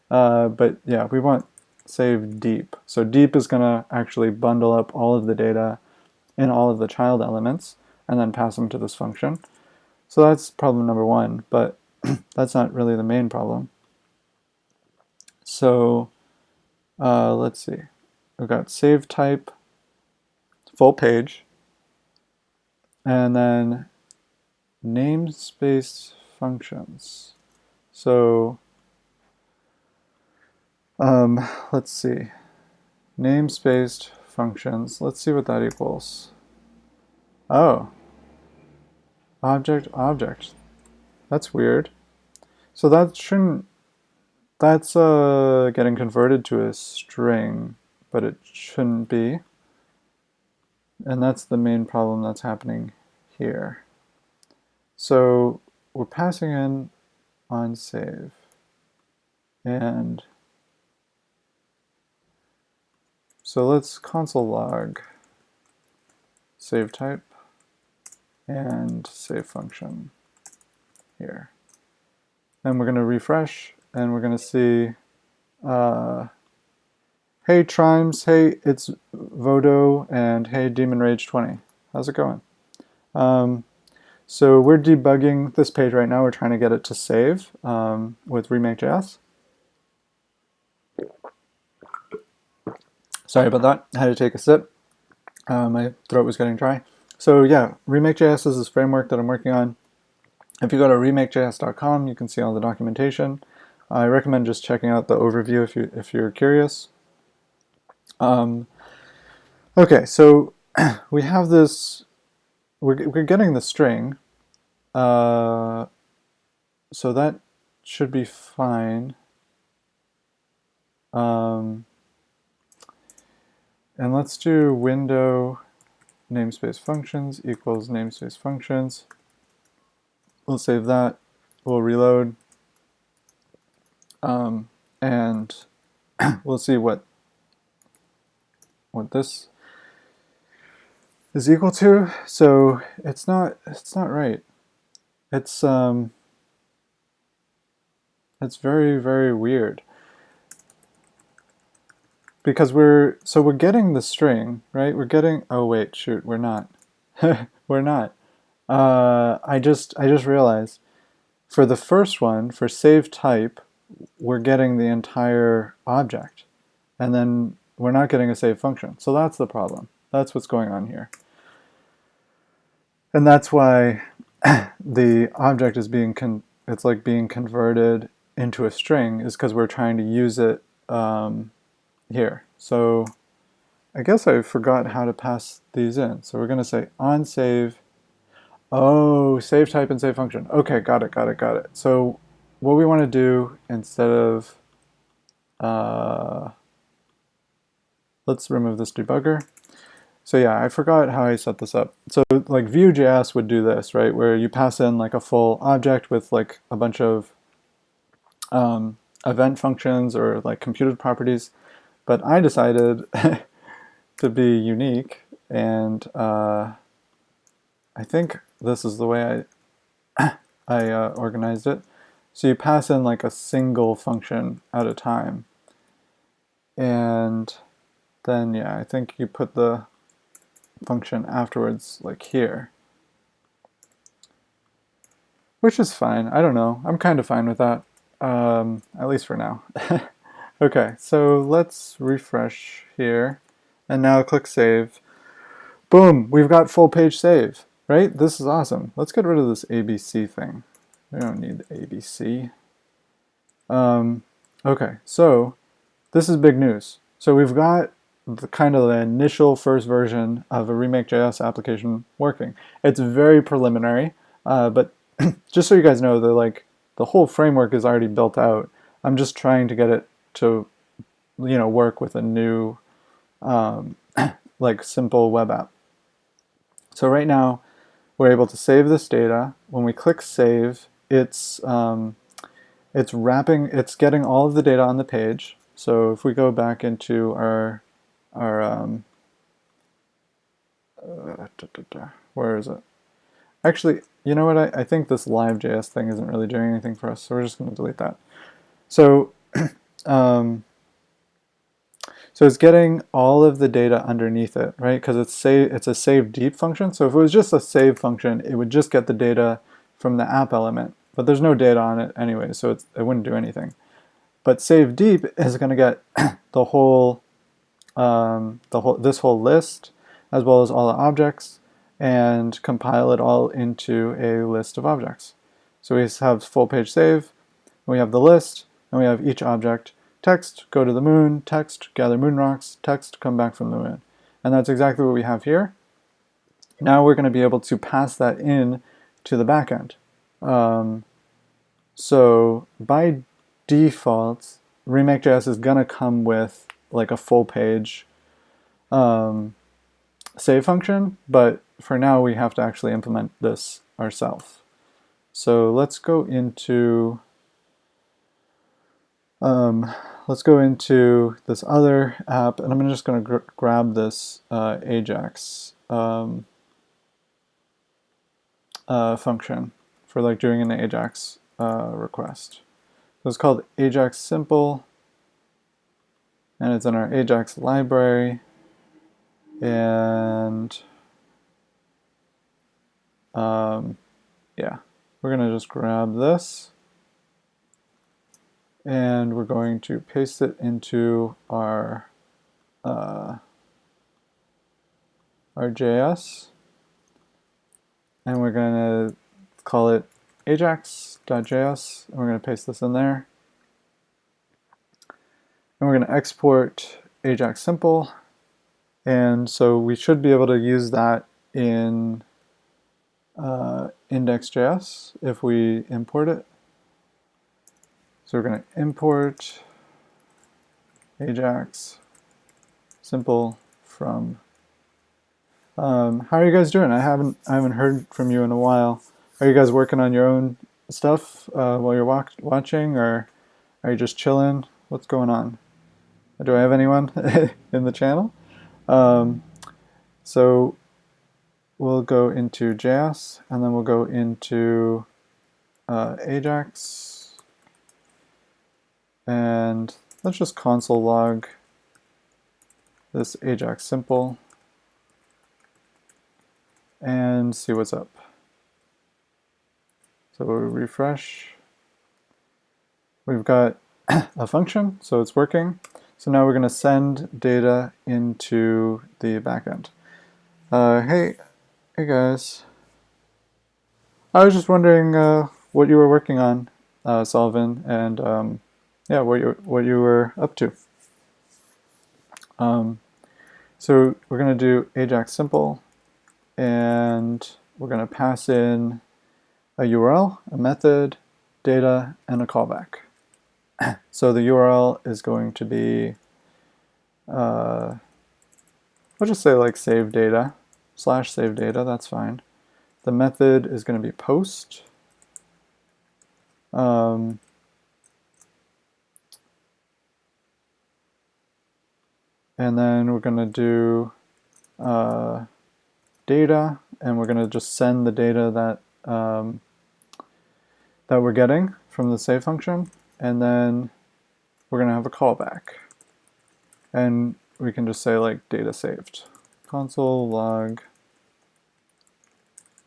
But yeah, we want save deep. So deep is going to actually bundle up all of the data in all of the child elements and then pass them to this function. So that's problem number one, but that's not really the main problem. So let's see. We've got save type, full page, and then namespace functions. So let's see. Namespaced functions. Let's see what that equals. Oh. Object. That's weird. So that shouldn't, that's getting converted to a string, but it shouldn't be. And that's the main problem that's happening here. So we're passing in on save. And so let's console log save type and save function here. And we're going to refresh, and we're going to see, hey Trimes, hey it's Vodo, and hey Demon Rage 20. How's it going? So we're debugging this page right now. We're trying to get it to save with Remake.js. Sorry about that. I had to take a sip. My throat was getting dry. So yeah, Remake.js is this framework that I'm working on. If you go to remakejs.com, you can see all the documentation. I recommend just checking out the overview if you're curious. Okay, so we have this. We're getting the string, so that should be fine. And let's do window namespace functions equals namespace functions. We'll save that. We'll reload, and we'll see what this is equal to. So it's not right. It's It's very, very weird. Because we're getting the string, right? We're getting, oh wait, shoot, we're not. We're not. I just realized for the first one, for save type, we're getting the entire object. And then we're not getting a save function. So that's the problem. That's what's going on here. And that's why the object is being, it's like being converted into a string, is because we're trying to use it here. So I guess I forgot how to pass these in. So we're going to say on save. Oh, save type and save function. Okay, got it, got it, got it. So what we want to do instead of, let's remove this debugger. So yeah, I forgot how I set this up. So like Vue.js would do this, right? Where you pass in like a full object with like a bunch of event functions or like computed properties. But I decided to be unique, and I think this is the way I organized it. So you pass in like a single function at a time. And then, yeah, I think you put the function afterwards, like here. Which is fine. I don't know. I'm kind of fine with that, at least for now. Okay, so let's refresh here. And now click save. Boom, we've got full page save, right? This is awesome. Let's get rid of this ABC thing. We don't need ABC. Okay, so this is big news. So we've got the kind of the initial first version of a Remake.js application working. It's very preliminary, but just so you guys know, the whole framework is already built out. I'm just trying to get it to, work with a new, like simple web app. So right now, we're able to save this data. When we click save, it's getting all of the data on the page. So if we go back into our where is it? Actually, you know what? I think this live.js thing isn't really doing anything for us, so we're just going to delete that. So, so it's getting all of the data underneath it, right? Because it's a save deep function. So if it was just a save function, it would just get the data from the app element, but there's no data on it anyway, so it wouldn't do anything. But save deep is going to get the whole this whole list, as well as all the objects, and compile it all into a list of objects. So we have full page save, we have the list, and we have each object. Text, go to the moon, text, gather moon rocks, text, come back from the moon. And that's exactly what we have here. Now we're going to be able to pass that in to the backend. So by default, Remake.js is going to come with like a full page save function, but for now we have to actually implement this ourselves. So let's go into this other app, and I'm just going to grab this Ajax function for like doing an Ajax request. So it's called Ajax Simple, and it's in our Ajax library. And yeah, we're going to just grab this, and we're going to paste it into our JS, and we're going to call it ajax.js, and we're going to paste this in there. And we're going to export Ajax Simple, and so we should be able to use that in index.js if we import it. So we're going to import Ajax Simple from. How are you guys doing? I haven't heard from you in a while. Are you guys working on your own stuff while you're watching, or are you just chilling? What's going on? Do I have anyone in the channel? So we'll go into JS, and then we'll go into Ajax. And let's just console log this Ajax simple and see what's up. So we refresh. We've got a function, so it's working. So now we're going to send data into the backend. Hey guys. I was just wondering what you were working on, Solvin, and yeah, what you were up to. So we're going to do Ajax simple, and we're going to pass in a URL, a method, data, and a callback. So the URL is going to be, I'll just say like save data, /save data, that's fine. The method is going to be post. And then we're going to do data, and we're going to just send the data that that we're getting from the save function, and then we're going to have a callback. And we can just say like data saved. Console log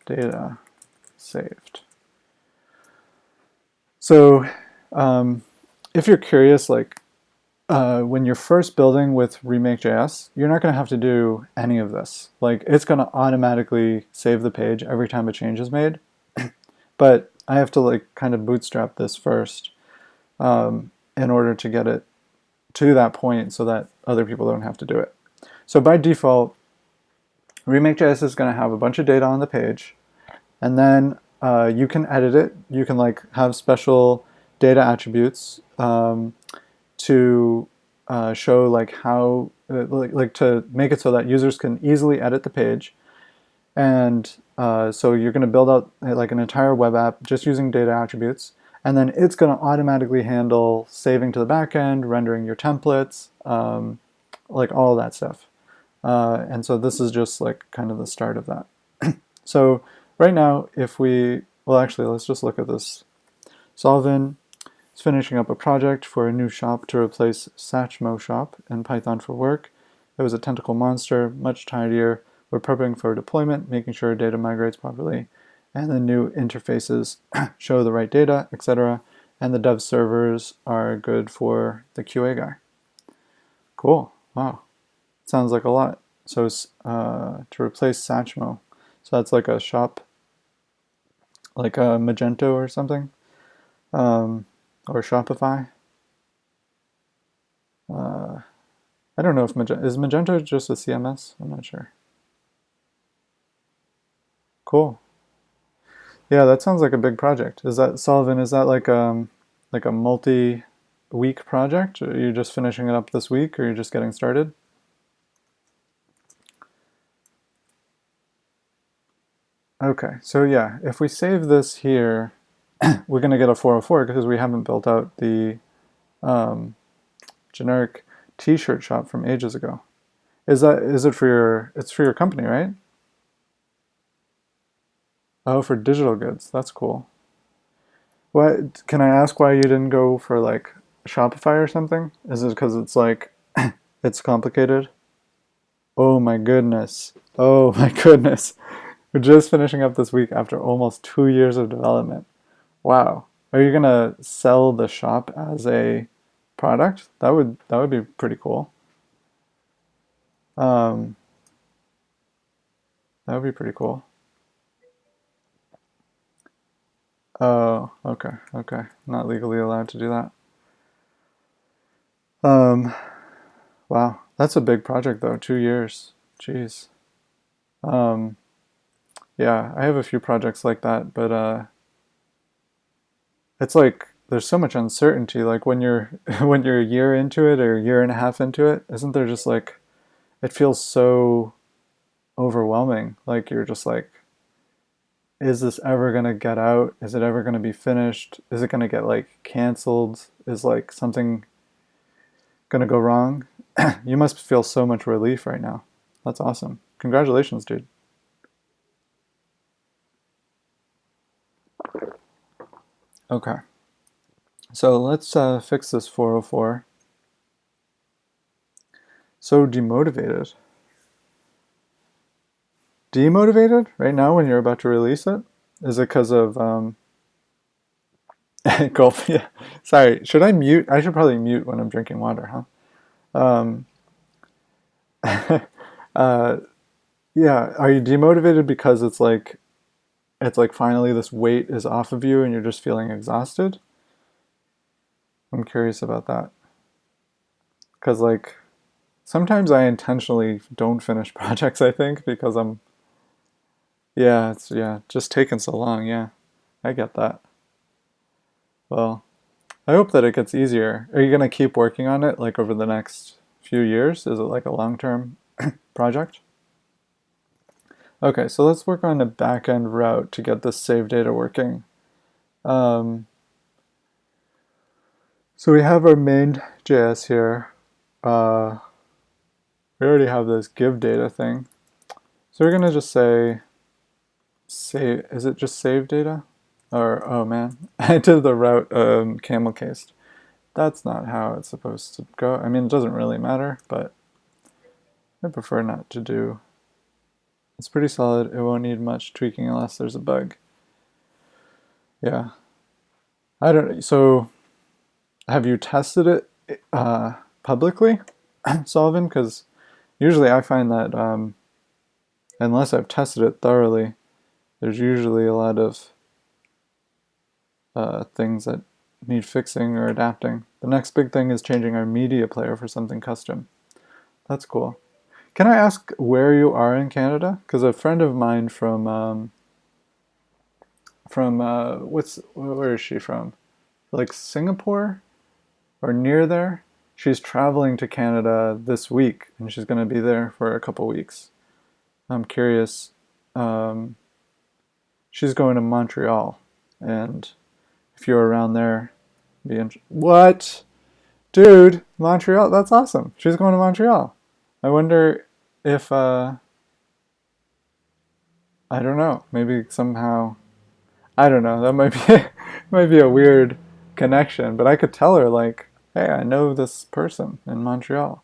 data saved. So if you're curious, like when you're first building with Remake.js, you're not going to have to do any of this. Like it's going to automatically save the page every time a change is made. But I have to like kind of bootstrap this first in order to get it to that point so that other people don't have to do it. So by default, Remake.js is going to have a bunch of data on the page, and then you can edit it. You can like have special data attributes to show like how like to make it so that users can easily edit the page. And so you're going to build out like an entire web app just using data attributes, and then it's going to automatically handle saving to the backend, rendering your templates, like all of that stuff. And so this is just like kind of the start of that. So right now, if we, well actually let's just look at this. Solvin is finishing up a project for a new shop to replace Satchmo shop in Python for work. It was a tentacle monster, much tidier. We're prepping for deployment, making sure data migrates properly, and the new interfaces show the right data, etc. And the dev servers are good for the QA guy. Cool. Wow. Sounds like a lot. So to replace Satchmo, so that's like a shop, like a Magento or something, or Shopify. I don't know if is Magento just a CMS? I'm not sure. Cool. Yeah, that sounds like a big project. Is that, Sullivan, is that like a multi-week project? Are you just finishing it up this week, or are you just getting started? Okay, so yeah, if we save this here, we're going to get a 404 because we haven't built out the generic t-shirt shop from ages ago. Is it for your, it's for your company, right? Oh, for digital goods. That's cool. What, can I ask why you didn't go for like Shopify or something? Is it because it's like, it's complicated? Oh my goodness. Oh my goodness. We're just finishing up this week after almost 2 years of development. Wow. Are you gonna sell the shop as a product? That would be pretty cool. That would be pretty cool. Oh, okay, okay. Not legally allowed to do that. Wow, that's a big project though. 2 years. Jeez. Yeah, I have a few projects like that, but it's like there's so much uncertainty. Like when you're when you're a year into it or a year and a half into it, isn't there just like it feels so overwhelming? Like you're just like, is this ever gonna get out? Is it ever gonna be finished? Is it gonna get like canceled? Is like something gonna go wrong? You must feel so much relief right now. That's awesome. Congratulations, dude. Okay. So let's fix this 404. So demotivated. Demotivated right now when you're about to release it? Is it because of gulp? Yeah. Sorry. Should I mute? I should probably mute when I'm drinking water, huh? Um, uh, yeah. Are you demotivated because it's like finally this weight is off of you and you're just feeling exhausted? I'm curious about that because like sometimes I intentionally don't finish projects. I think because it's just taking so long. Yeah, I get that. Well, I hope that it gets easier. Are you gonna keep working on it like over the next few years? Is it like a long-term project? Okay, so let's work on a back-end route to get this save data working. Um, so we have our main JS here. We already have this give data thing. So we're gonna just say save. Is it just save data? Or oh man, I did the route camel cased. That's not how it's supposed to go. I mean, it doesn't really matter, but I prefer not to do. It's pretty solid. It won't need much tweaking unless there's a bug. Yeah. I don't. So, have you tested it publicly, Solvin? Because usually I find that unless I've tested it thoroughly, there's usually a lot of things that need fixing or adapting. The next big thing is changing our media player for something custom. That's cool. Can I ask where you are in Canada? Because a friend of mine from where is she from? Like Singapore or near there? She's traveling to Canada this week, and she's going to be there for a couple weeks. I'm curious. She's going to Montreal, and if you're around there, what, dude? Montreal? That's awesome. She's going to Montreal. I wonder if I don't know. Maybe somehow I don't know. That might be might be a weird connection, but I could tell her like, "Hey, I know this person in Montreal."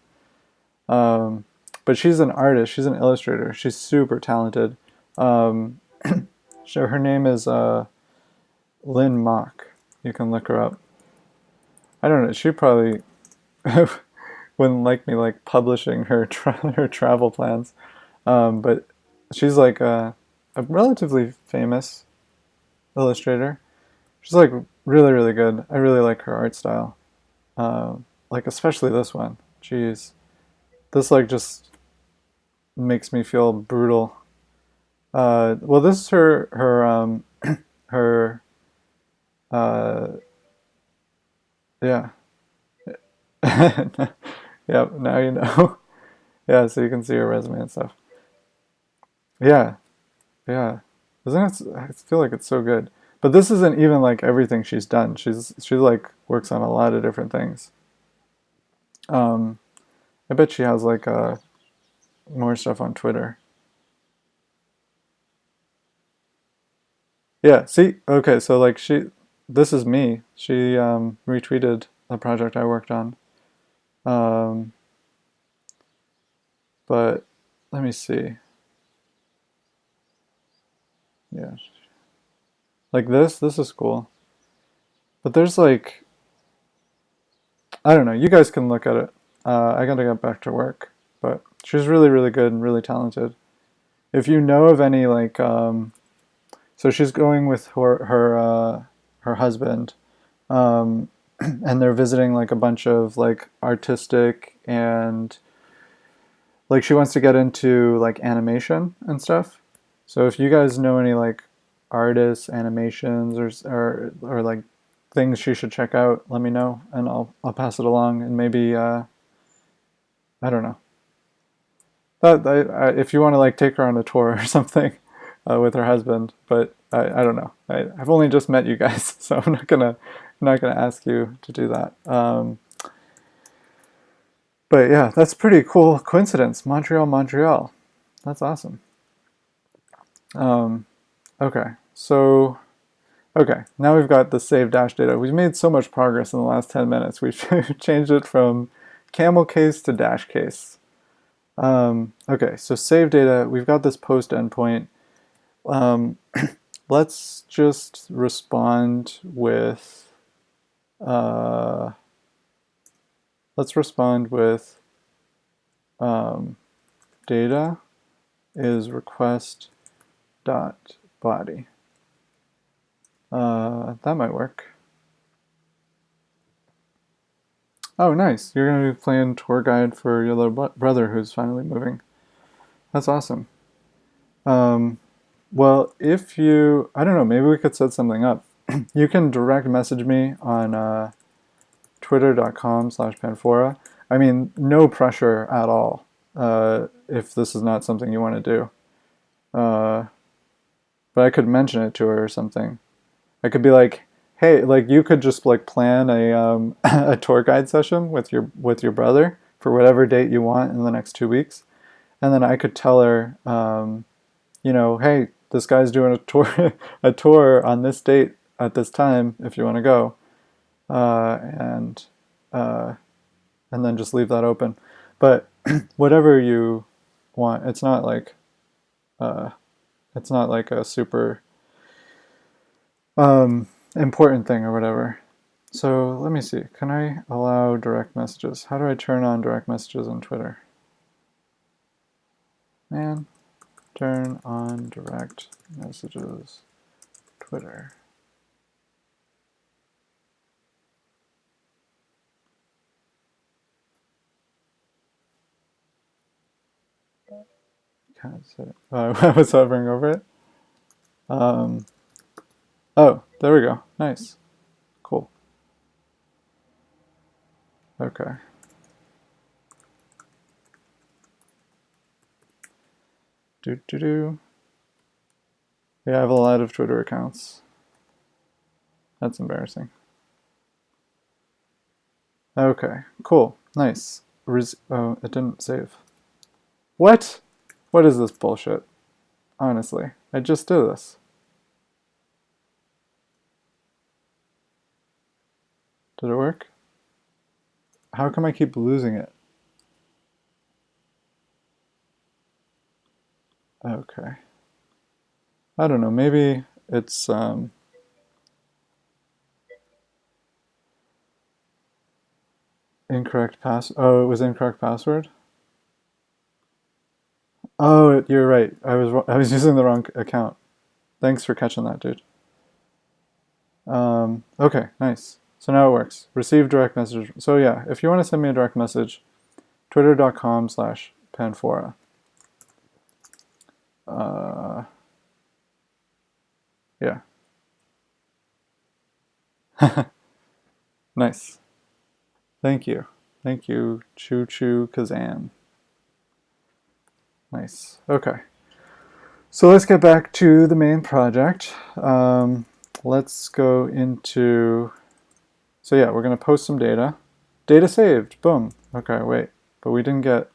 Um, but she's an artist. She's an illustrator. She's super talented. Um, so her name is Lynn Mock. You can look her up. I don't know. She probably wouldn't like me like publishing her her travel plans, but she's like a relatively famous illustrator. She's like really, really good. I really like her art style. Like especially this one. Jeez, this like just makes me feel brutal. Well, this is her uh, yeah. Yep. Now you know. Yeah, so you can see her resume and stuff. Yeah, yeah. Isn't it? I feel like it's so good. But this isn't even like everything she's done. She like works on a lot of different things. Um, I bet she has like more stuff on Twitter. Yeah, see? Okay, so like this is me. She retweeted a project I worked on. Um, but let me see. Yeah, like this is cool. But there's like, I don't know, you guys can look at it. I gotta get back to work. But she's really, really good and really talented. If you know of any like, so she's going with her husband, um, and they're visiting like a bunch of like artistic and like she wants to get into like animation and stuff. So if you guys know any like artists, animations, or like things she should check out, let me know and I'll pass it along and maybe I don't know. If you want to like take her on a tour or something with her husband, but I don't know. I've only just met you guys, so I'm not gonna ask you to do that. But yeah, that's pretty cool coincidence. Montreal. That's awesome. Um, okay, so Okay, now we've got the save dash data. We've made so much progress in the last 10 minutes. We've changed it from camel case to dash case. Okay, so save data. We've got this post endpoint. Let's just respond with data is request dot body. That might work. Oh, nice. You're going to be playing tour guide for your little brother who's finally moving. That's awesome. Well, if you, I don't know, maybe we could set something up. You can direct message me on twitter.com/Panphora. I mean, no pressure at all if this is not something you want to do. But I could mention it to her or something. I could be like, hey, like you could just like plan a a tour guide session with your brother for whatever date you want in the next 2 weeks, and then I could tell her, you know, hey, this guy's doing a tour a tour on this date at this time if you want to go, and then just leave that open. But whatever you want, it's not like a super important thing or whatever. So let me see. Can I allow direct messages? How do I turn on direct messages on Twitter? Man, turn on direct messages, Twitter. Can't say it. I was hovering over it. Oh, there we go. Nice. Cool. Okay. Do. Yeah, I have a lot of Twitter accounts. That's embarrassing. Okay, cool. Nice. Oh, it didn't save. What? What is this bullshit? Honestly, I just did this. Did it work? How come I keep losing it? Okay. I don't know, maybe it's incorrect pass. Oh, it was incorrect password? Oh, you're right. I was using the wrong account. Thanks for catching that, dude. Okay, nice. So now it works. Receive direct message. So yeah, if you want to send me a direct message, twitter.com/Panphora. Yeah. Nice. Thank you. Thank you, Choo Choo Kazan. Nice. Okay. So let's get back to the main project. Let's go into, so yeah, we're going to post some data. Data saved. Boom. Okay, wait. But we didn't get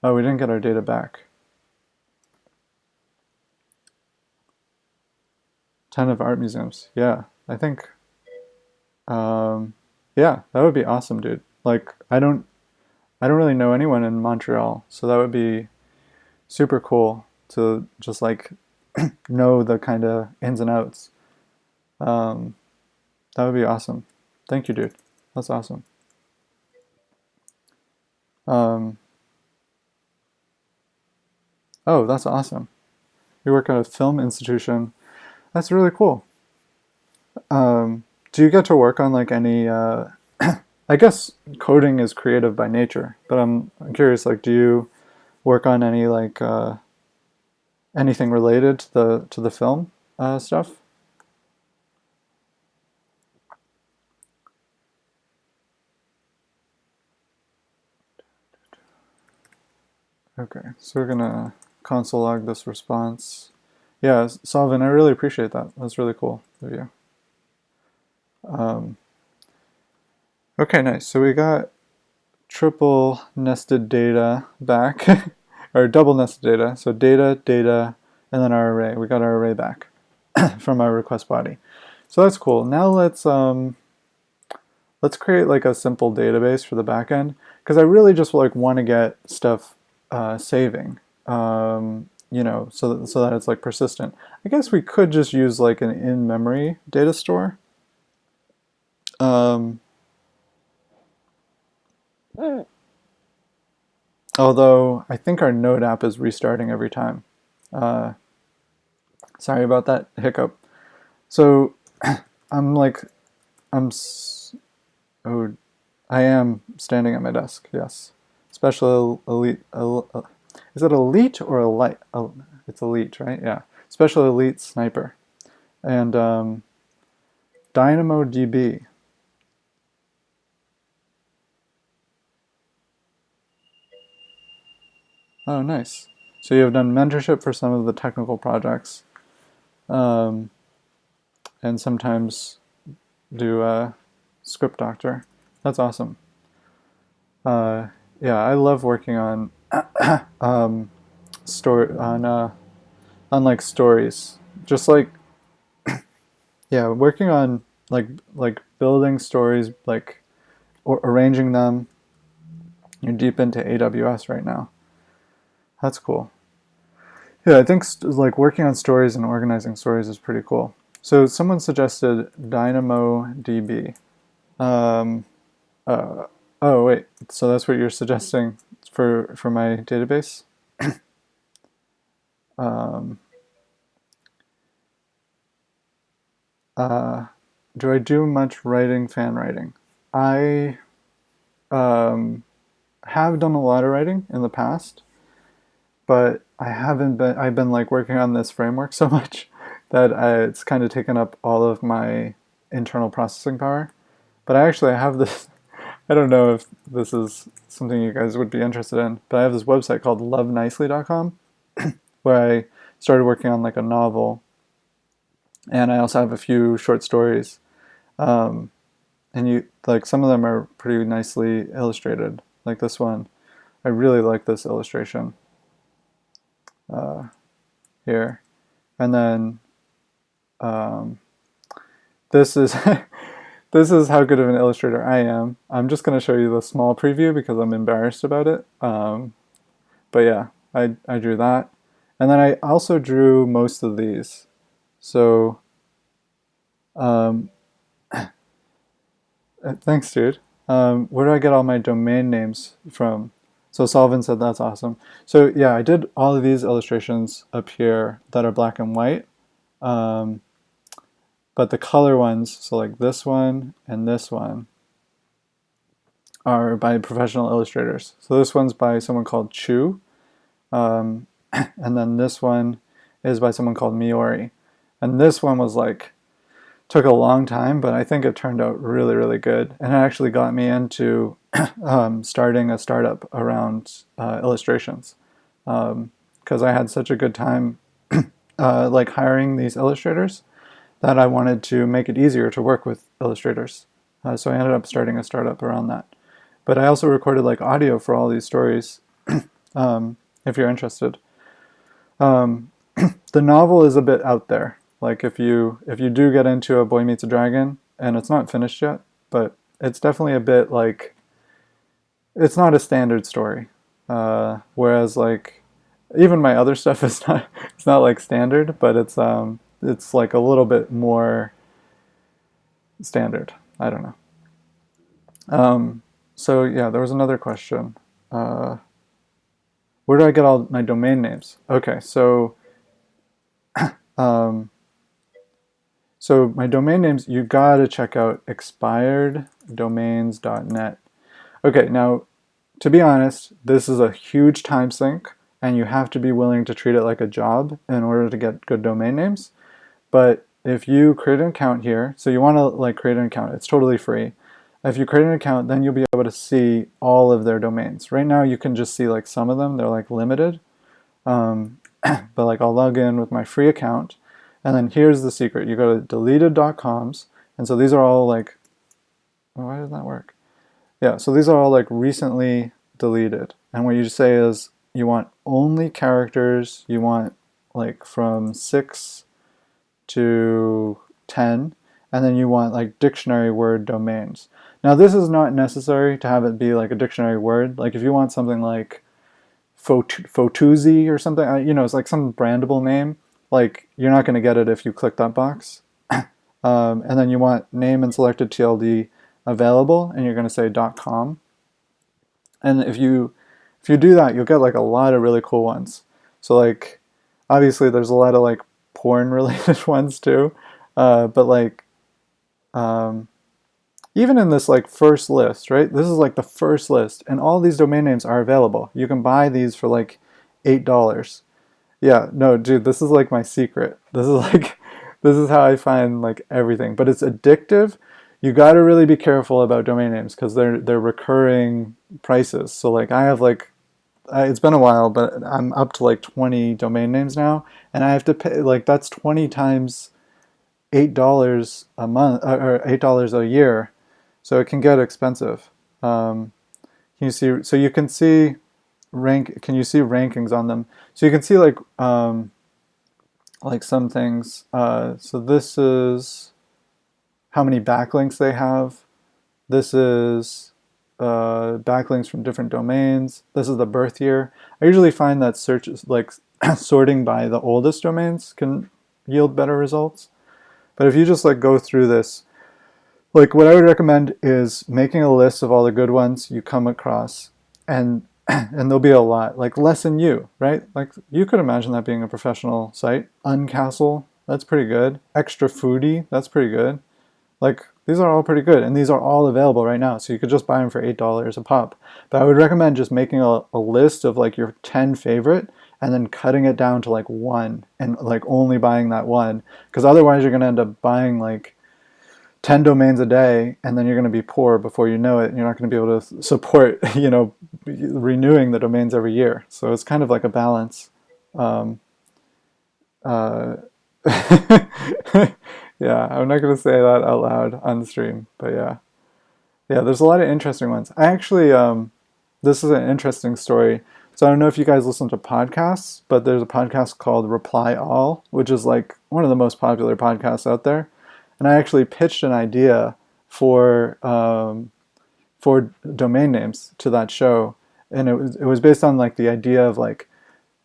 our data back. 10 of art museums. Yeah, I think, yeah, that would be awesome, dude. Like, I don't really know anyone in Montreal, so that would be super cool to just like know the kind of ins and outs. That would be awesome. Thank you, dude. That's awesome. Oh, that's awesome. You work at a film institution. That's really cool. Do you get to work on like any? I guess coding is creative by nature, but I'm curious. Like, do you work on any like anything related to the film stuff? Okay, so we're gonna console log this response. Yeah, Salvin, I really appreciate that. That's really cool of you. Okay, nice. So we got triple nested data back, or double nested data. So data, data, and then our array. We got our array back. from our request body. So that's cool. Now let's create like a simple database for the backend, because I really just like want to get stuff saving, so that it's like persistent. I guess we could just use like an in-memory data store. Although I think our Node app is restarting every time. Sorry about that hiccup. So I'm like, oh, I am standing at my desk, yes. Special elite, is it elite or elite? It's elite, right? Yeah. Special elite sniper. And DynamoDB. Oh, nice. So you have done mentorship for some of the technical projects, and sometimes do script doctor. That's awesome. Yeah, I love working on story on like stories. Just like yeah, working on like building stories, like or arranging them. You're deep into AWS right now. That's cool. Yeah, I think like working on stories and organizing stories is pretty cool. So someone suggested DynamoDB. Um, oh wait, so that's what you're suggesting for my database? um, do I do much writing, fan writing? I have done a lot of writing in the past, but I've been like working on this framework so much that it's kind of taken up all of my internal processing power. But I have this, I don't know if this is something you guys would be interested in, but I have this website called lovenicely.com where I started working on like a novel, and I also have a few short stories. And you like some of them are pretty nicely illustrated, like this one. I really like this illustration here. And then this is this is how good of an illustrator I am. I'm just going to show you the small preview because I'm embarrassed about it. But yeah, I drew that. And then I also drew most of these. So thanks, dude. Where do I get all my domain names from? So Solvin said that's awesome. So yeah, I did all of these illustrations up here that are black and white. But the color ones, so like this one and this one, are by professional illustrators. So this one's by someone called Chu, and then this one is by someone called Miori. And this one was like, took a long time, but I think it turned out really, really good. And it actually got me into starting a startup around illustrations, because I had such a good time like hiring these illustrators that I wanted to make it easier to work with illustrators. So I ended up starting a startup around that. But I also recorded like audio for all these stories, if you're interested. The novel is a bit out there. Like if you do get into A Boy Meets a Dragon, and it's not finished yet, but it's definitely a bit like, it's not a standard story. Whereas like even my other stuff is not, it's not like standard, but it's like a little bit more standard. I don't know. So yeah, there was another question. Where do I get all my domain names? Okay, so so my domain names, you gotta check out expireddomains.net. Okay, now to be honest, this is a huge time sink, and you have to be willing to treat it like a job in order to get good domain names. But if you create an account here, so you want to like create an account, it's totally free. If you create an account, then you'll be able to see all of their domains. Right now you can just see like some of them, they're like limited. But like I'll log in with my free account, and then here's the secret. You go to deleted.coms, and so these are all like, why doesn't that work? Yeah, so these are all like recently deleted. And what you say is you want only characters, you want like from 6 to 10, and then you want like dictionary word domains. Now this is not necessary to have it be like a dictionary word. Like if you want something like Fotuzi or something, it's like some brandable name, like you're not going to get it if you click that box. And then you want name and selected TLD available, and you're going to say .com. And if you do that, you'll get like a lot of really cool ones. So like, obviously there's a lot of like porn related ones too, but like even in this like first list, right? This is like the first list, and all these domain names are available. You can buy these for like $8. Yeah, no, dude, this is like my secret. This is like, this is how I find like everything. But it's addictive. You got to really be careful about domain names because they're recurring prices. So like I have like, it's been a while, but I'm up to like 20 domain names now, and I have to pay like that's 20 times $8 a month or $8 a year. So it can get expensive. Can you see? So you can see Can you see rankings on them? So you can see like some things. So this is how many backlinks they have. This is backlinks from different domains. This is the birth year. I usually find that searches like sorting by the oldest domains can yield better results. But if you just like go through this, like what I would recommend is making a list of all the good ones you come across, and there'll be a lot, like Lesson U, right? Like you could imagine that being a professional site. Uncastle, that's pretty good. Extra Foodie, that's pretty good. Like these are all pretty good, and these are all available right now, so you could just buy them for $8 a pop. But I would recommend just making a list of like your 10 favorite, and then cutting it down to like one, and like only buying that one, because otherwise you're going to end up buying like 10 domains a day, and then you're going to be poor before you know it, and you're not going to be able to support, renewing the domains every year. So it's kind of like a balance. Yeah, I'm not going to say that out loud on the stream, but yeah, there's a lot of interesting ones. I actually, this is an interesting story. So I don't know if you guys listen to podcasts, but there's a podcast called Reply All, which is like one of the most popular podcasts out there. And I actually pitched an idea for domain names to that show, and it was based on like the idea of like,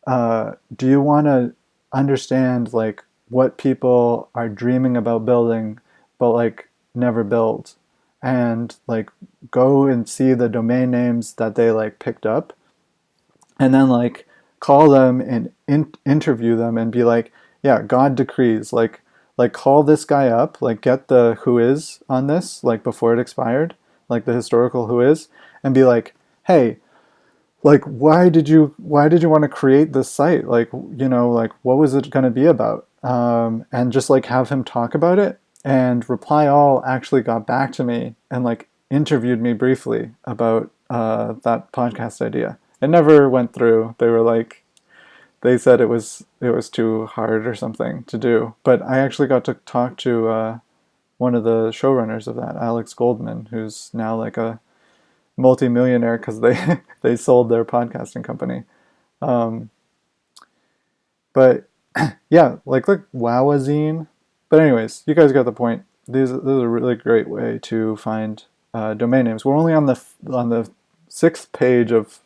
do you want to understand like what people are dreaming about building, but like never build, and like go and see the domain names that they like picked up, and then like call them and interview them and be like, yeah, God decrees, like call this guy up, like get the who is on this, like before it expired, like the historical who is, and be like, hey, like why did you want to create this site? Like, like what was it going to be about? And just like have him talk about it. And Reply All actually got back to me and like interviewed me briefly about that podcast idea. It never went through. They said it was too hard or something to do. But I actually got to talk to one of the showrunners of that, Alex Goldman, who's now like a multi-millionaire because they sold their podcasting company. But yeah, like Wowazine. But anyways, you guys got the point. This is a really great way to find domain names. We're only on the 6th page of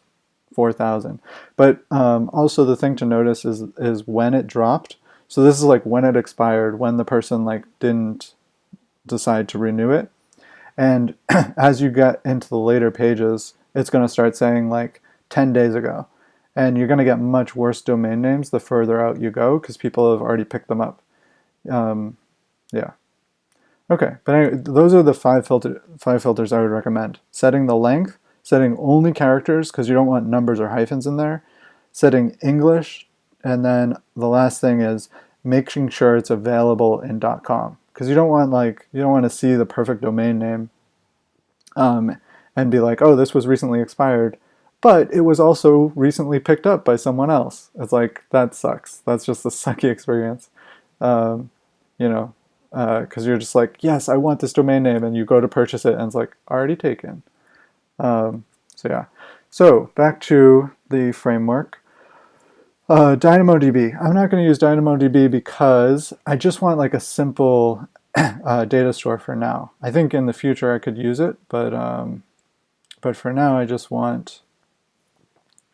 4,000. But also the thing to notice is when it dropped. So this is like when it expired, when the person like didn't decide to renew it. And as you get into the later pages, it's going to start saying like 10 days ago. And you're going to get much worse domain names the further out you go because people have already picked them up. Yeah. Okay, but anyway, those are the five filters I would recommend. Setting the length, setting only characters because you don't want numbers or hyphens in there, setting English, and then the last thing is making sure it's available in .com because you don't want to see the perfect domain name and be like, oh, this was recently expired, but it was also recently picked up by someone else. It's like, that sucks. That's just a sucky experience. Because you're just like, yes, I want this domain name, and you go to purchase it, and it's like, already taken. So back to the framework. DynamoDB. I'm not going to use DynamoDB because I just want like a simple data store for now. I think in the future I could use it, but for now I just want.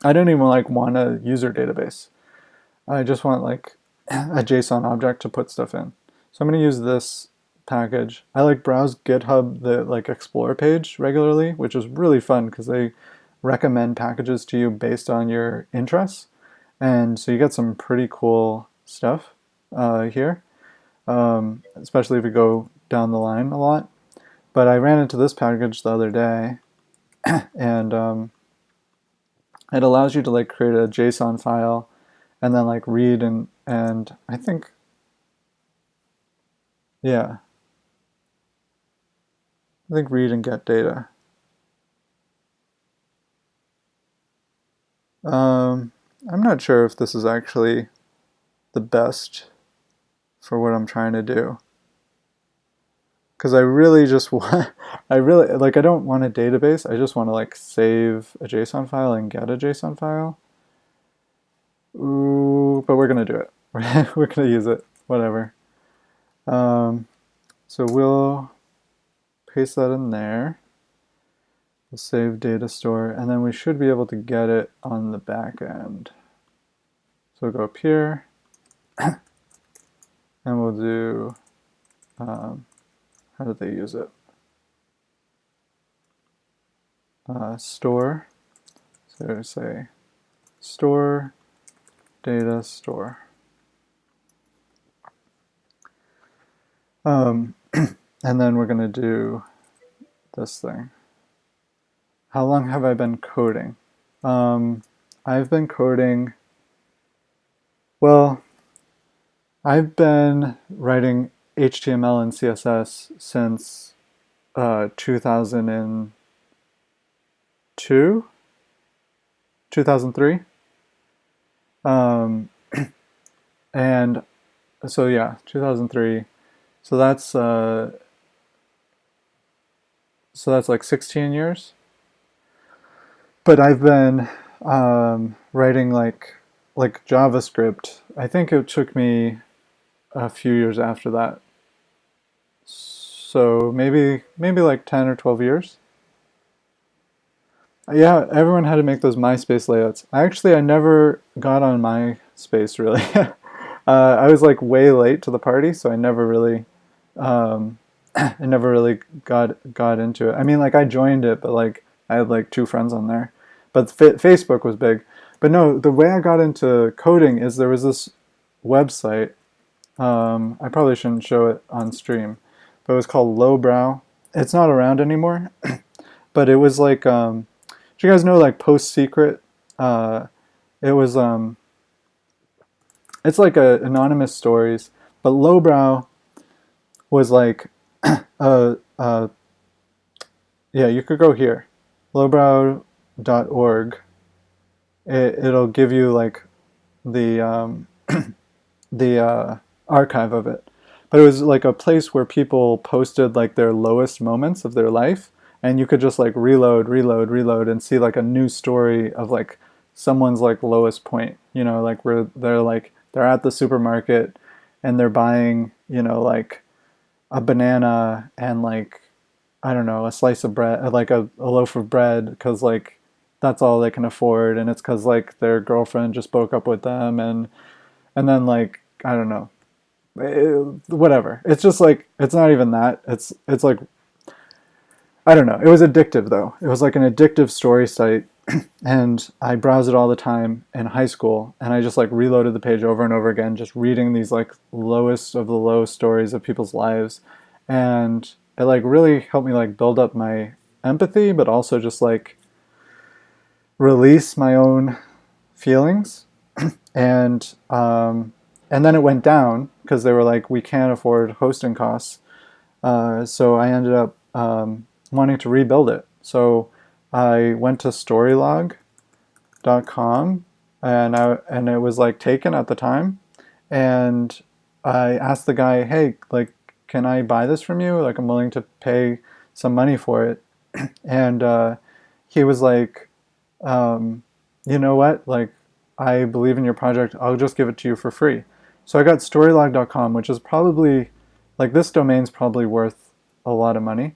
I don't even like want a user database. I just want like a JSON object to put stuff in. So I'm going to use this package. I like browse GitHub, the like Explore page regularly, which is really fun because they recommend packages to you based on your interests. And so you get some pretty cool stuff here, especially if you go down the line a lot. But I ran into this package the other day, and it allows you to like create a JSON file and then like read and I think, yeah, I think read and get data. I'm not sure if this is actually the best for what I'm trying to do. Because I really just want, I don't want a database. I just want to like save a JSON file and get a JSON file. Ooh, but we're going to do it. We're going to use it, whatever. So we'll paste that in there. We'll save data store, and then we should be able to get it on the back end. So we'll go up here, and we'll do, how did they use it? Store, so say store, data store. And then we're going to do this thing. How long have I been coding? I've been coding, well, I've been writing HTML and CSS since 2002, 2003. And so yeah, 2003. So that's like 16 years. But I've been writing like JavaScript. I think it took me a few years after that. So maybe like 10 or 12 years. Yeah, everyone had to make those MySpace layouts. I never got on MySpace really. I was like way late to the party, so I never really got into it. I mean, like I joined it, but like I had like 2 friends on there. But Facebook was big. But no, the way I got into coding is there was this website. I probably shouldn't show it on stream, but it was called Lowbrow. It's not around anymore, but it was like, do you guys know like Post Secret? It was, it's like anonymous stories, but Lowbrow was like, yeah, you could go here, lowbrow.org. It'll give you like the the archive of it. But it was like a place where people posted like their lowest moments of their life, and you could just like reload and see like a new story of like someone's like lowest point, you know, like where they're at the supermarket and they're buying, you know, like a banana and like, I don't know, a slice of bread, like a loaf of bread, because like that's all they can afford, and it's because like their girlfriend just broke up with them, and then like, I don't know, whatever. It's just like, it's not even that. It's like, I don't know. It was addictive though. It was like an addictive story site, and I browsed it all the time in high school, and I just like reloaded the page over and over again, just reading these like lowest of the low stories of people's lives, and it like really helped me like build up my empathy, but also just like release my own feelings. And then it went down because they were like, we can't afford hosting costs. So I ended up wanting to rebuild it. So I went to storylog.com, and it was like taken at the time. And I asked the guy, hey, like, can I buy this from you? Like, I'm willing to pay some money for it. And he was like, you know what? Like, I believe in your project. I'll just give it to you for free. So I got storylog.com, which is probably, like, this domain's probably worth a lot of money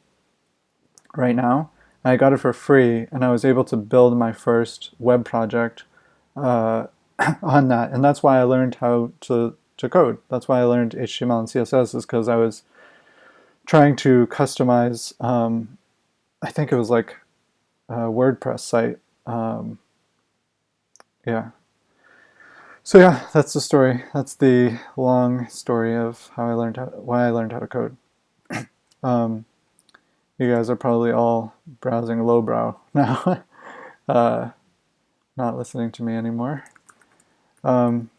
right now. I got it for free, and I was able to build my first web project uh, on that. And that's why I learned how to code. That's why I learned HTML and CSS, is because I was trying to customize, I think it was like a WordPress site. Yeah. So yeah, that's the story. That's the long story of why I learned how to code. Um, you guys are probably all browsing Lowbrow now, uh, not listening to me anymore. Um,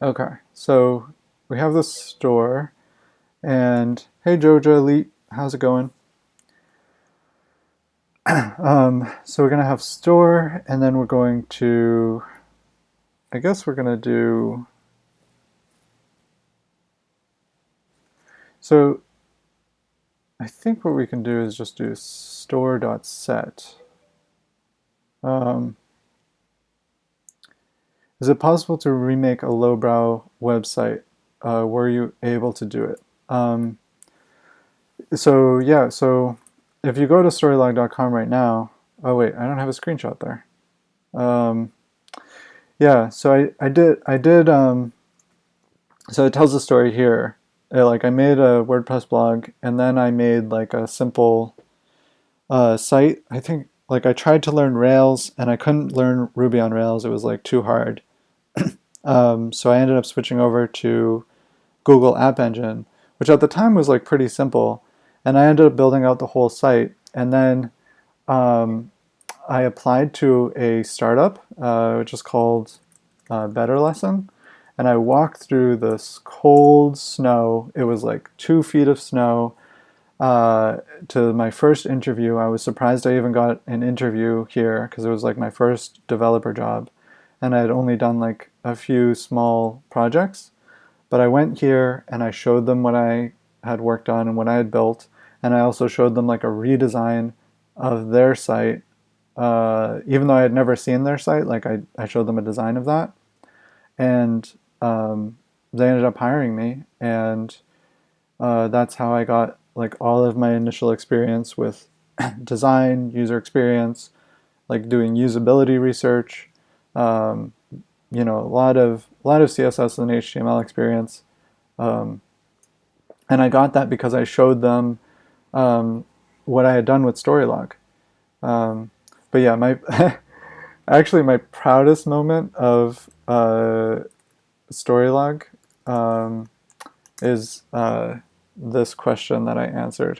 okay, so we have the store, and hey Joja Elite, how's it going? So we're gonna have store, and then we're going to, I guess we're gonna do, so I think what we can do is just do store.set. Is it possible to remake a lowbrow website? Were you able to do it? So yeah, so if you go to storylog.com right now, oh wait, I don't have a screenshot there. Yeah, so I did, so it tells the story here. Like I made a WordPress blog, and then I made like a simple site. I think like I tried to learn Rails, and I couldn't learn Ruby on Rails. It was like too hard. So I ended up switching over to Google App Engine, which at the time was like pretty simple. And I ended up building out the whole site. And then I applied to a startup, which is called Better Lesson. And I walked through this cold snow. It was like 2 feet of snow to my first interview. I was surprised I even got an interview here because it was like my first developer job. And I had only done like a few small projects. But I went here and I showed them what I had worked on and what I had built. And I also showed them like a redesign of their site. Even though I had never seen their site, like I showed them a design of that. And they ended up hiring me. And that's how I got like all of my initial experience with design, user experience, like doing usability research, you know, a lot of CSS and HTML experience, and I got that because I showed them what I had done with Storylog. But yeah, my actually my proudest moment of Storylog is this question that I answered.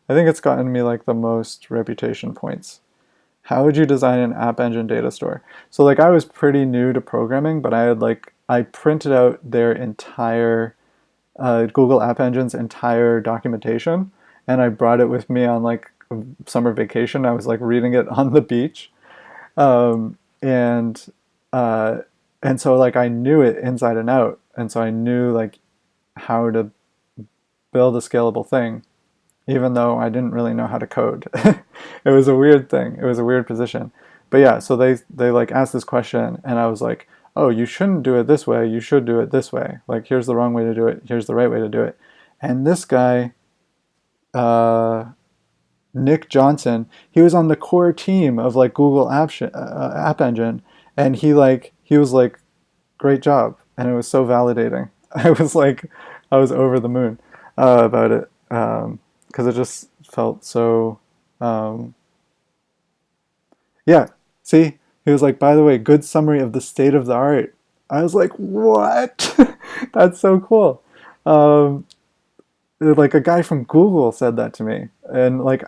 I think it's gotten me like the most reputation points. How would you design an app engine data store? So like I was pretty new to programming, but I printed out their entire Google App Engine's entire documentation, and I brought it with me on like summer vacation. I was like reading it on the beach, um, and uh, and so like I knew it inside and out, and so I knew like how to build a scalable thing, even though I didn't really know how to code. It was a weird thing. It was a weird position. But yeah, so they like asked this question, and I was like, "Oh, you shouldn't do it this way. You should do it this way. Like here's the wrong way to do it. Here's the right way to do it." And this guy, uh, Nick Johnson, he was on the core team of like Google App Engine, and he was like, "Great job," and it was so validating. I was over the moon about it. Because it just felt so, um, yeah. See, he was like, by the way, good summary of the state of the art. I was like, what? That's so cool. Um, like a guy from Google said that to me, and like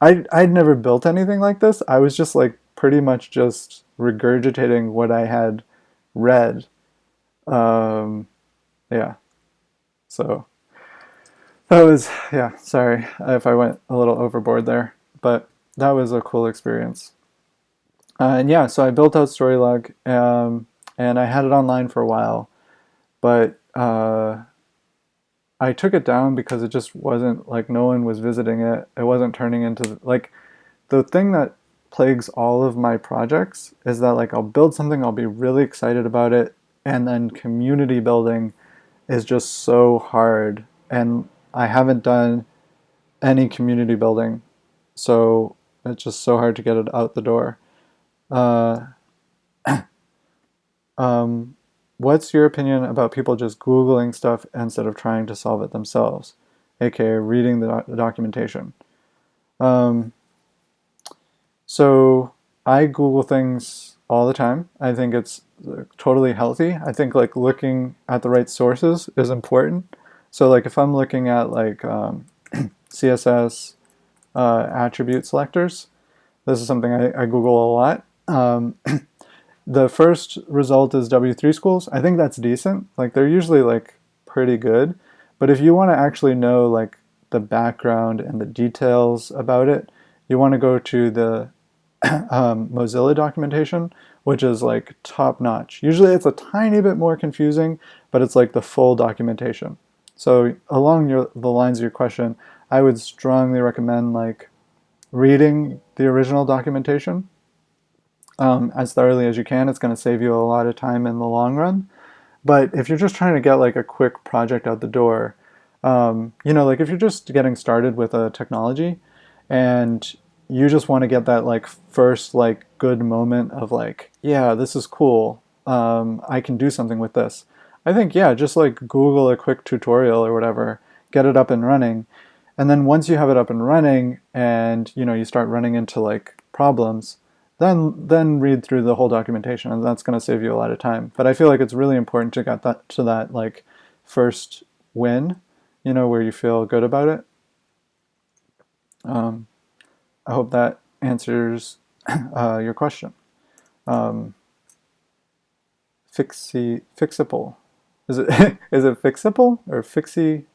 I'd never built anything like this. I was just like pretty much just regurgitating what I had read. Um, yeah. So that was, yeah, sorry if I went a little overboard there, but that was a cool experience. And yeah, so I built out Storylog, and I had it online for a while, but I took it down because it just wasn't like no one was visiting it. It wasn't turning into like the thing that plagues all of my projects is that like I'll build something, I'll be really excited about it, and then community building is just so hard. And I haven't done any community building, so it's just so hard to get it out the door. Uh, what's your opinion about people just Googling stuff instead of trying to solve it themselves, aka reading the documentation? Um, so I Google things all the time. I think it's totally healthy. I think like looking at the right sources is important. So like if I'm looking at like CSS attribute selectors, this is something I Google a lot. The first result is W3 schools. I think that's decent. Like they're usually like pretty good. But if you want to actually know like the background and the details about it, you want to go to the Mozilla documentation, which is like top notch. Usually it's a tiny bit more confusing, but it's like the full documentation. So along the lines of your question, I would strongly recommend like reading the original documentation as thoroughly as you can. It's going to save you a lot of time in the long run. But if you're just trying to get like a quick project out the door, like if you're just getting started with a technology and you just want to get that like first like good moment of like, yeah, this is cool. I can do something with this. I think, yeah, just like Google a quick tutorial or whatever, get it up and running. And then once you have it up and running and, you start running into like problems, then read through the whole documentation, and that's going to save you a lot of time. But I feel like it's really important to get that like first win, where you feel good about it. I hope that answers your question. Fixable. Is it is it fixable or fixie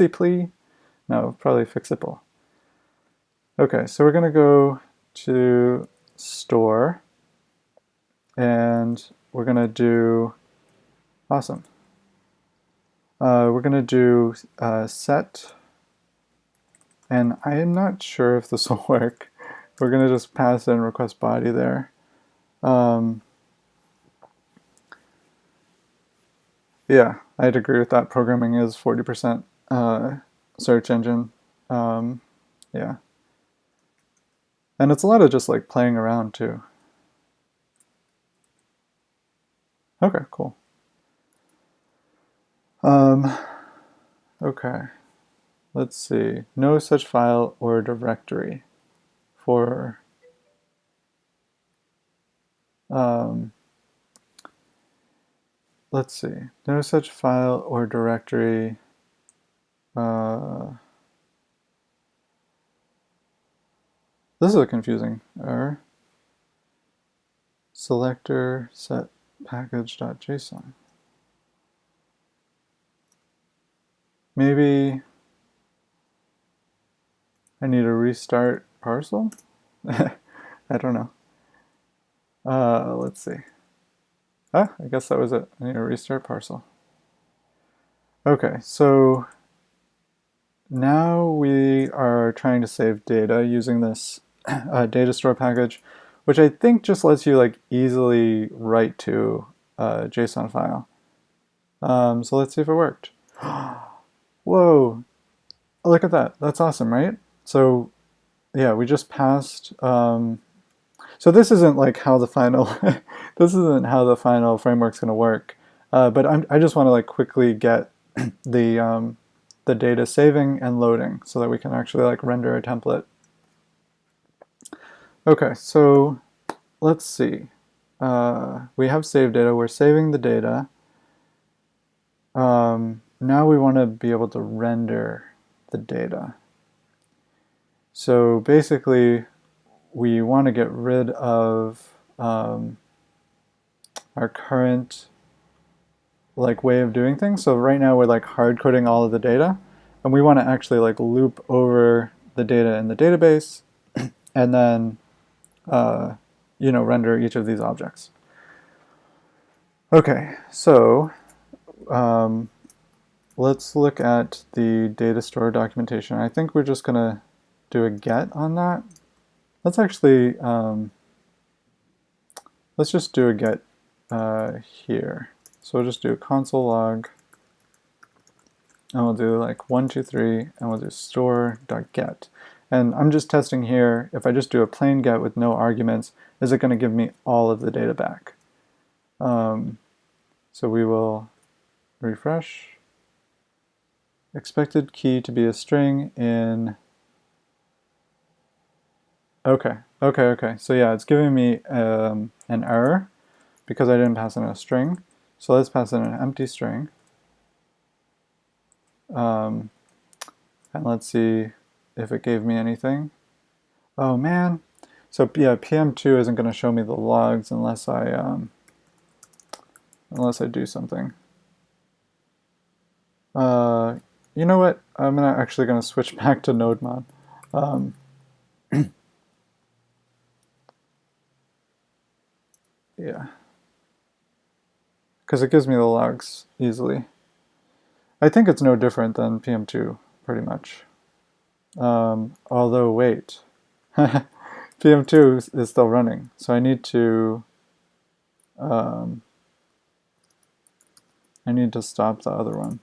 plea? No, probably fixable. Okay, so we're gonna go to store, and we're gonna do awesome. We're gonna do set, and I am not sure if this will work. We're gonna just pass in request body there. Yeah, I'd agree with that. Programming is 40% search engine. Yeah. And it's a lot of just like playing around too. Okay, cool. Okay. Let's see. No such file or directory for let's see. No such file or directory. This is a confusing error. Selector set package.json. Maybe I need to restart Parcel? I don't know. Let's see. I guess that was it. I need to restart Parcel. Okay, so now we are trying to save data using this Datastore package, which I think just lets you like easily write to a JSON file. So let's see if it worked. Whoa, look at that. That's awesome, right? So yeah, we just passed. So this isn't like how the final this isn't how the final framework's going to work. But I just want to like quickly get the data saving and loading so that we can actually like render a template. Okay, so let's see. We have saved data. We're saving the data. Now we want to be able to render the data. So basically, we want to get rid of our current like way of doing things. So right now we're like hard coding all of the data, and we want to actually like loop over the data in the database, and then render each of these objects. Okay, so let's look at the Datastore documentation. I think we're just gonna do a get on that. let's actually, let's just do a get here. So we'll just do console log, and we'll do like 1, 2, 3, and we'll do store.get. And I'm just testing here, if I just do a plain get with no arguments, is it going to give me all of the data back? So we will refresh. Expected key to be a string in... Okay. So yeah, it's giving me an error because I didn't pass in a string. So let's pass in an empty string. And let's see if it gave me anything. Oh man. So yeah, PM2 isn't going to show me the logs unless I do something. You know what? I'm actually going to switch back to NodeMon. Yeah. Because it gives me the logs easily. I think it's no different than PM2, pretty much. Although, wait. PM2 is still running, so I need to stop the other one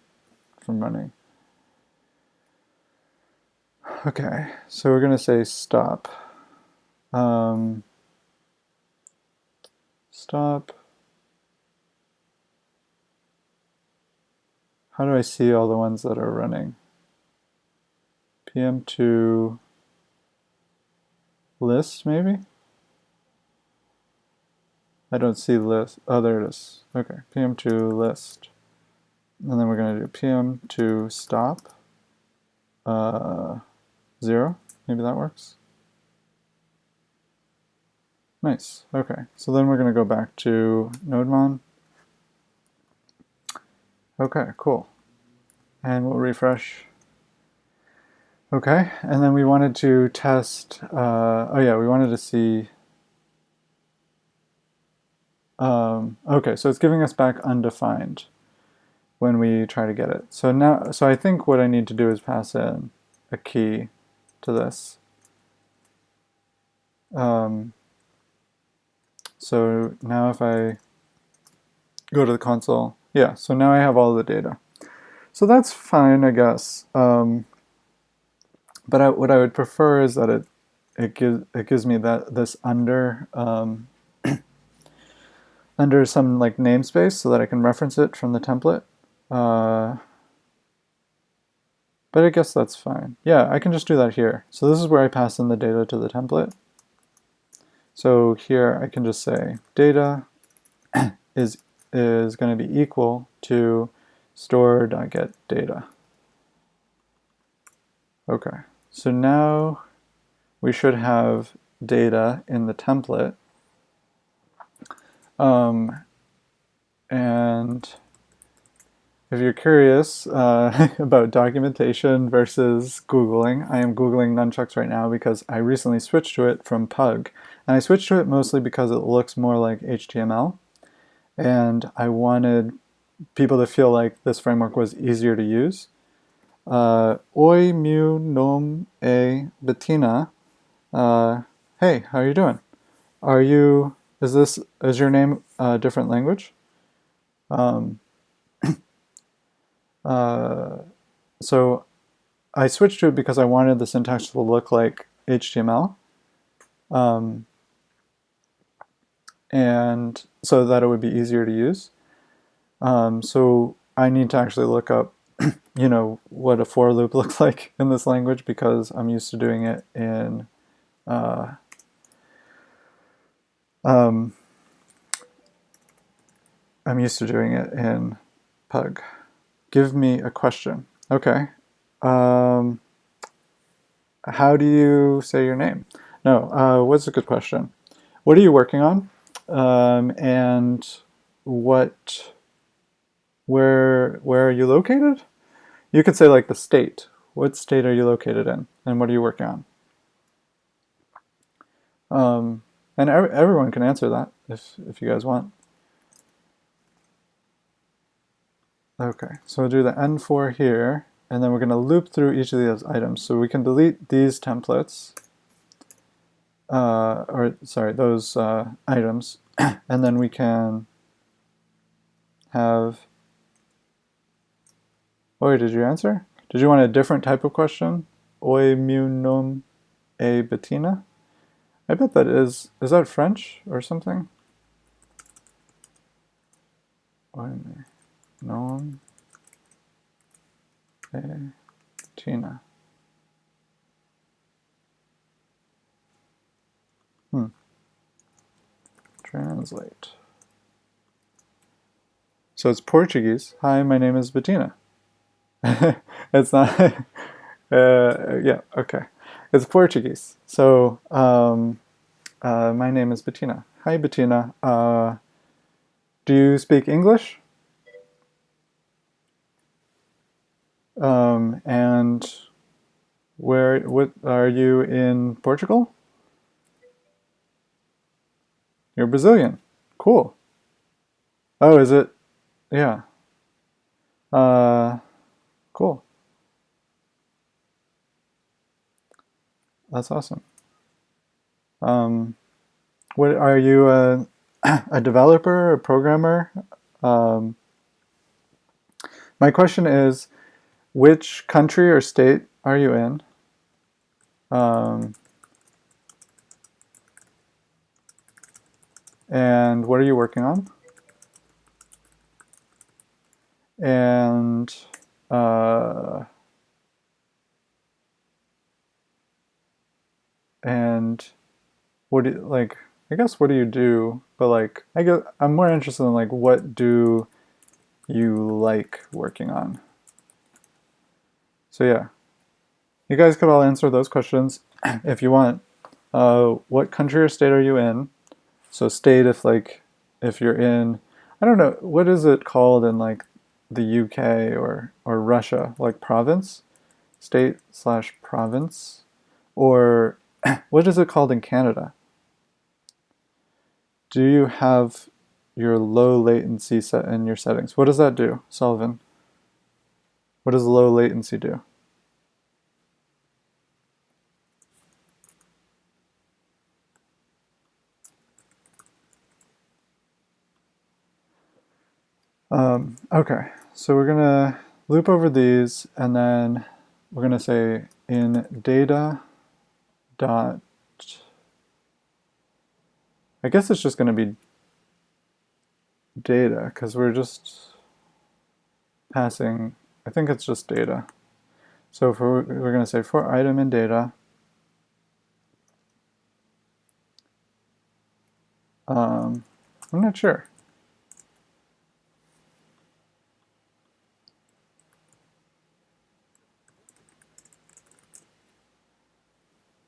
from running. Okay, so we're going to say stop. Stop. How do I see all the ones that are running? PM2 list, maybe? I don't see list. Oh, there it is. Okay, PM2 list. And then we're going to do PM2 stop. 0. Maybe that works. Nice. Okay, so then we're going to go back to NodeMon. Okay, cool. And we'll refresh. Okay, and then we wanted to test, oh yeah, we wanted to see, okay, so it's giving us back undefined when we try to get it. So now, so I think what I need to do is pass in a key to this. So now if I go to the console, yeah, so now I have all the data. So that's fine, I guess. But what I would prefer is that it gives me this under under some like namespace so that I can reference it from the template. But I guess that's fine. Yeah, I can just do that here. So this is where I pass in the data to the template. So here I can just say data is going to be equal to store.getData. Okay, so now we should have data in the template. And if you're curious about documentation versus Googling, I am Googling nunchucks right now because I recently switched to it from Pug. And I switched to it mostly because it looks more like HTML. And I wanted people to feel like this framework was easier to use. Oi mu nom e Bettina. Hey, how are you doing? Is your name a different language? So I switched to it because I wanted the syntax to look like HTML. And so that it would be easier to use. So I need to actually look up, you know, what a for loop looks like in this language because I'm used to doing it in Pug. Give me a question. Okay. How do you say your name? No, what's a good question? What are you working on? And where are you located? You could say like the state. What state are you located in? And what are you working on? And everyone can answer that if you guys want. Okay, so we'll do the N4 here, and then we're going to loop through each of these items. So we can delete these templates. or sorry, those items, and then we can have. Oh, did you answer? Did you want a different type of question? Oi mu nom e Bettina? I bet that is that French or something? Oi mu nom e Bettina. Translate. So it's Portuguese. Hi, my name is Bettina. It's not. Yeah, okay. It's Portuguese. So my name is Bettina. Hi, Bettina. Do you speak English? And what are you in Portugal? You're Brazilian. Cool. Oh, is it? Yeah. Uh, cool. That's awesome. What are you a developer, a programmer? Um, my question is, which country or state are you in? Um, and what are you working on? And uh, and what do you, like? I guess what do you do? But like, I guess I'm more interested in like what do you like working on? So yeah, you guys could all answer those questions if you want. What country or state are you in? So state if you're in, I don't know, what is it called in like the UK or Russia, like province, state slash province, or what is it called in Canada? Do you have your low latency set in your settings? What does that do, Sullivan? What does low latency do? Okay, so we're gonna loop over these, and then we're gonna say in data dot. I guess it's just gonna be data because we're just passing. I think it's just data. So we're gonna say for item in data. I'm not sure.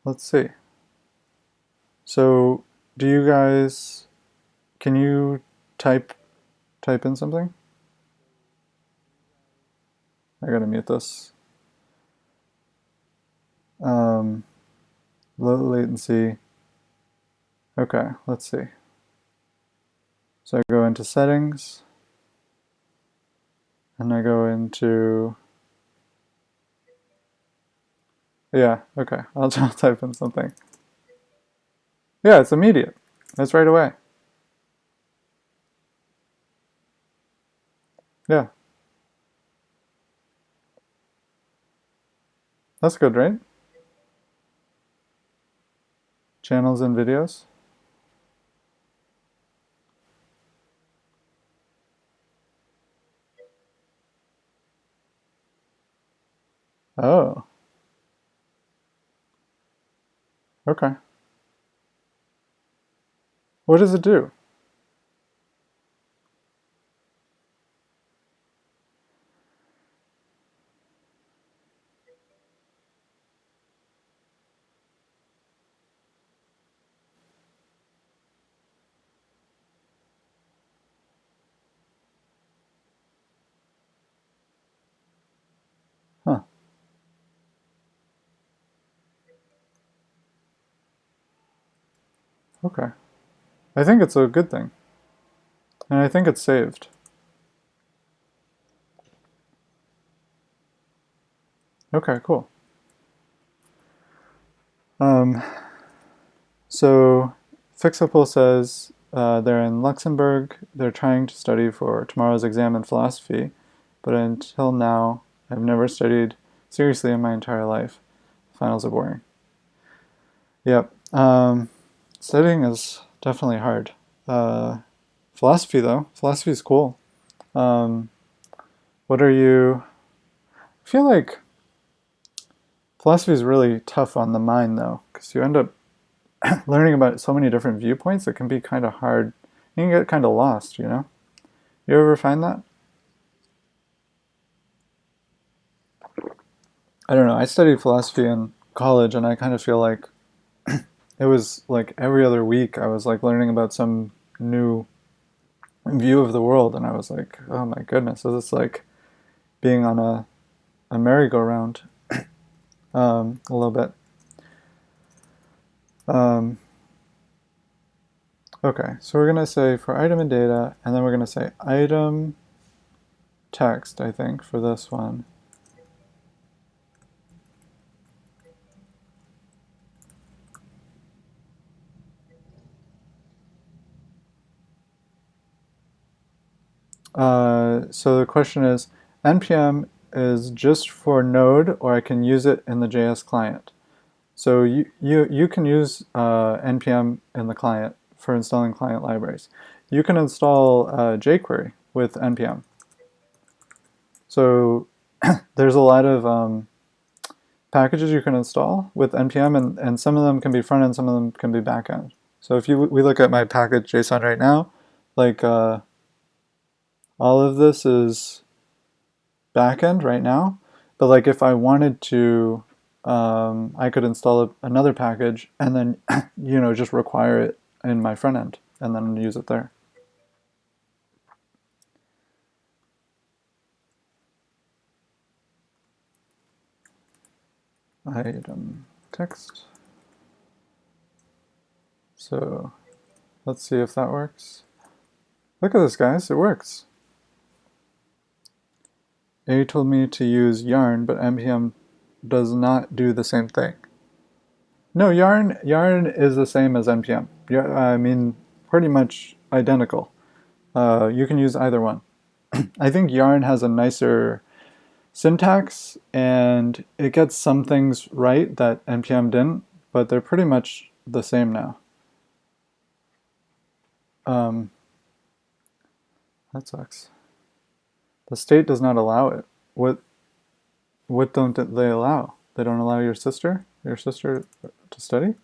Let's see. So do you guys, can you type in something? I gotta mute this. Low latency. Okay, let's see. So I go into settings, and I go into, yeah, okay, I'll type in something. Yeah, it's immediate. That's right away. Yeah, that's good, right? Channels and videos. Oh, okay. What does it do? Huh, okay. I think it's a good thing. And I think it's saved. Okay, cool. Um, So Fixable says they're in Luxembourg. They're trying to study for tomorrow's exam in philosophy, but until now, I've never studied seriously in my entire life. Finals are boring. Yep. Studying is definitely hard. Philosophy, though. Philosophy is cool. What are you... I feel like philosophy is really tough on the mind, though, because you end up learning about so many different viewpoints. It can be kind of hard. You can get kind of lost, you know? You ever find that? I don't know. I studied philosophy in college, and I kind of feel like it was like every other week I was like learning about some new view of the world, and I was like, oh my goodness, this is like being on a merry-go-round a little bit. Okay, so we're going to say for item and data, and then we're going to say item text, I think, for this one. So the question is, npm is just for Node, or I can use it in the JS client. So you can use npm in the client for installing client libraries. You can install jQuery with npm. So there's a lot of packages you can install with npm, and some of them can be front end, some of them can be back end. So if we look at my package JSON right now, like all of this is backend right now, but like if I wanted to, I could install another package and then just require it in my front end and then use it there. Item text. So let's see if that works. Look at this, guys, it works. A told me to use yarn, but npm does not do the same thing. No, yarn is the same as npm. I mean, pretty much identical. You can use either one. I think yarn has a nicer syntax, and it gets some things right that npm didn't, but they're pretty much the same now. That sucks. The state does not allow it. What don't they allow? They don't allow your sister to study?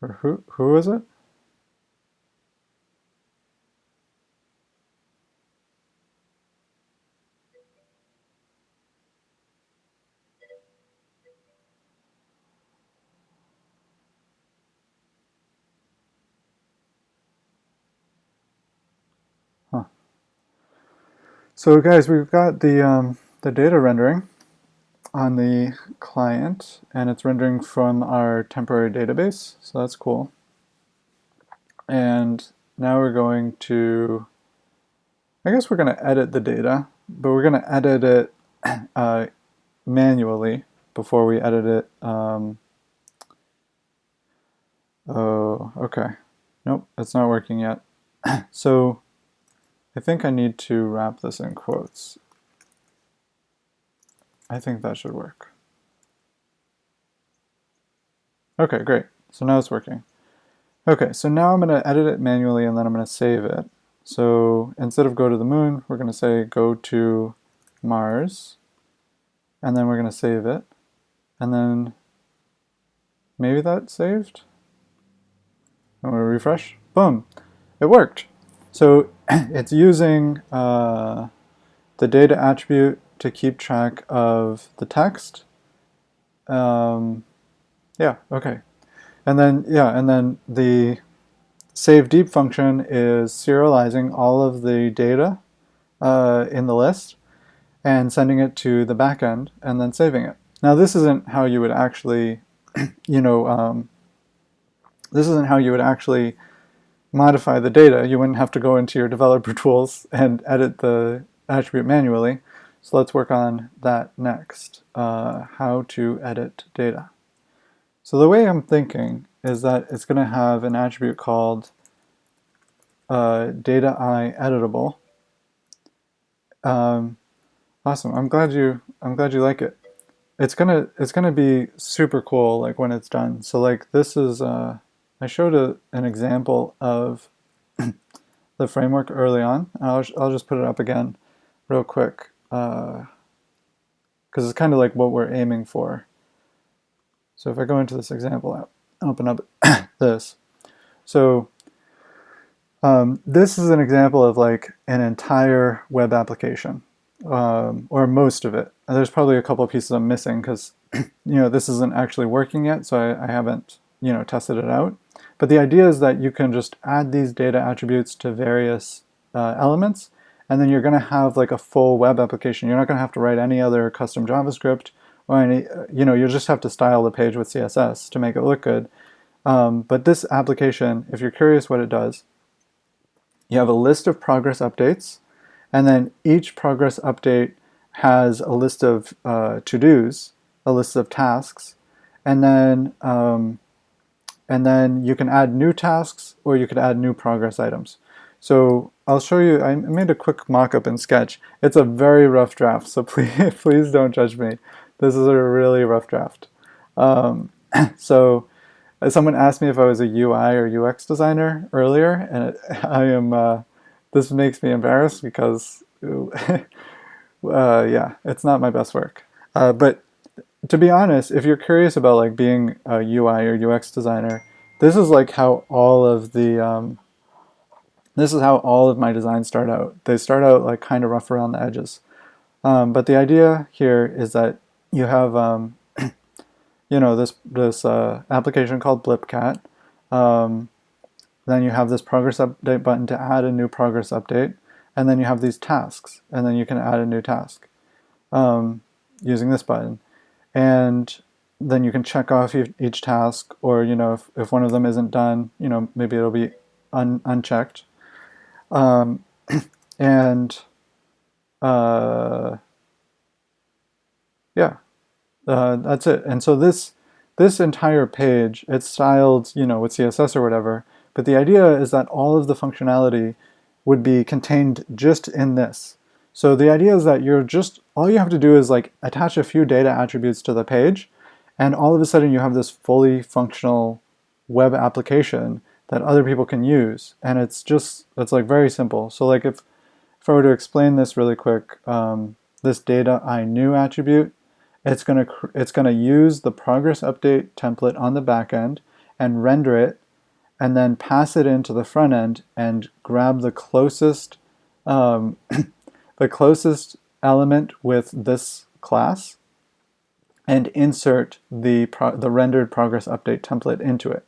Or who is it? Huh. So guys, we've got the data rendering on the client, and it's rendering from our temporary database, so that's cool. And now we're going to, I guess we're going to edit the data, but we're going to edit it manually before we edit it. Oh, okay. Nope, it's not working yet. So I think I need to wrap this in quotes. I think that should work. Okay, great. So now it's working. Okay, so now I'm going to edit it manually, and then I'm going to save it. So instead of go to the moon, we're going to say go to Mars, and then we're going to save it. And then maybe that saved? I'm going to refresh. Boom! It worked. So it's using the data attribute to keep track of the text. Yeah, okay. And then the save deep function is serializing all of the data in the list and sending it to the backend and then saving it. Now this isn't how you would actually, this isn't how you would actually modify the data. You wouldn't have to go into your developer tools and edit the attribute manually. So let's work on that next, how to edit data. So the way I'm thinking is that it's going to have an attribute called data editable. Awesome. I'm glad you like it. It's gonna be super cool like when it's done. So like this is I showed an example of the framework early on. I'll just put it up again real quick because it's kind of like what we're aiming for. So if I go into this example app, open up this. So this is an example of like an entire web application, or most of it. And there's probably a couple of pieces I'm missing because this isn't actually working yet, so I haven't tested it out. But the idea is that you can just add these data attributes to various elements, and then you're going to have like a full web application. You're not going to have to write any other custom JavaScript or any, you'll just have to style the page with CSS to make it look good. But this application, if you're curious what it does, you have a list of progress updates, and then each progress update has a list of to-dos, a list of tasks, and then you can add new tasks or you could add new progress items. So I'll show you, I made a quick mock-up in Sketch. It's a very rough draft, so please don't judge me. This is a really rough draft. So someone asked me if I was a UI or UX designer earlier, and this makes me embarrassed because, yeah, it's not my best work. But to be honest, if you're curious about like being a UI or UX designer, this is like how all of the this is how all of my designs start out. They start out like kind of rough around the edges. But the idea here is that you have this application called Blipcat. Then you have this progress update button to add a new progress update, and then you have these tasks, and then you can add a new task using this button. And then you can check off each task, or if one of them isn't done, maybe it'll be unchecked. And yeah, that's it. And so this entire page, it's styled with CSS or whatever, but the idea is that all of the functionality would be contained just in this. So the idea is that all you have to do is like attach a few data attributes to the page, and all of a sudden you have this fully functional web application that other people can use. And it's like very simple. So like if I were to explain this really quick, this data new attribute, it's gonna use the progress update template on the back end and render it, and then pass it into the front end and grab the closest the closest element with this class and insert the rendered progress update template into it.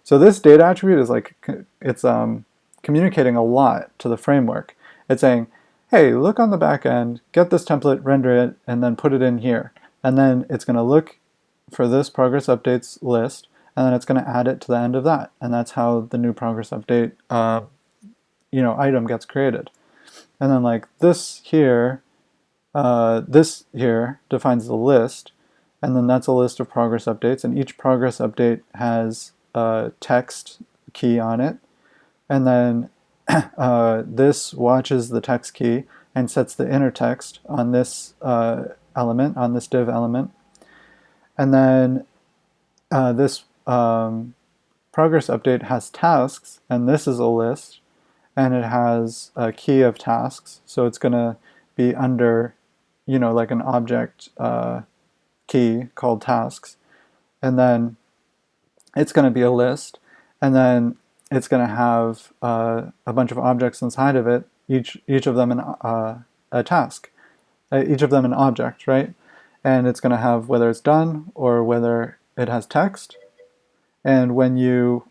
So this data attribute is like, it's communicating a lot to the framework. It's saying, hey, look on the back end, get this template, render it, and then put it in here. And then it's going to look for this progress updates list, and then it's going to add it to the end of that. And that's how the new progress update item gets created. And then like this here defines the list, and then that's a list of progress updates, and each progress update has a text key on it. And then this watches the text key and sets the inner text on this element, on this div element. And then this progress update has tasks, and this is a list, and it has a key of tasks. So it's going to be under, like an object key called tasks. And then it's going to be a list, and then it's going to have a bunch of objects inside of it, each of them a task, each of them an object, right? And it's going to have whether it's done or whether it has text. And when you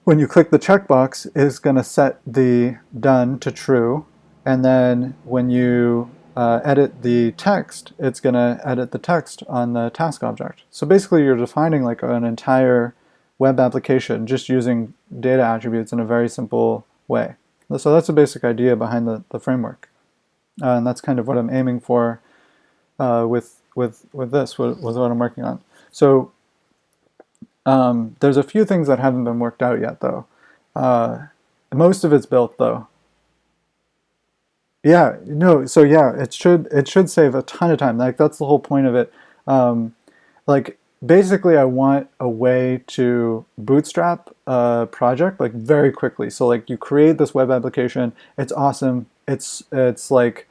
when you click the checkbox, it's going to set the done to true. And then when you edit the text, it's going to edit the text on the task object. So basically you're defining like an entire web application just using data attributes in a very simple way. So that's the basic idea behind the framework. and that's kind of what I'm aiming for with this, with what I'm working on. So there's a few things that haven't been worked out yet, though. Most of it's built, though. Yeah, no, so yeah, it should save a ton of time. Like that's the whole point of it. Like basically I want a way to bootstrap a project like very quickly. So like you create this web application, it's awesome. It's like,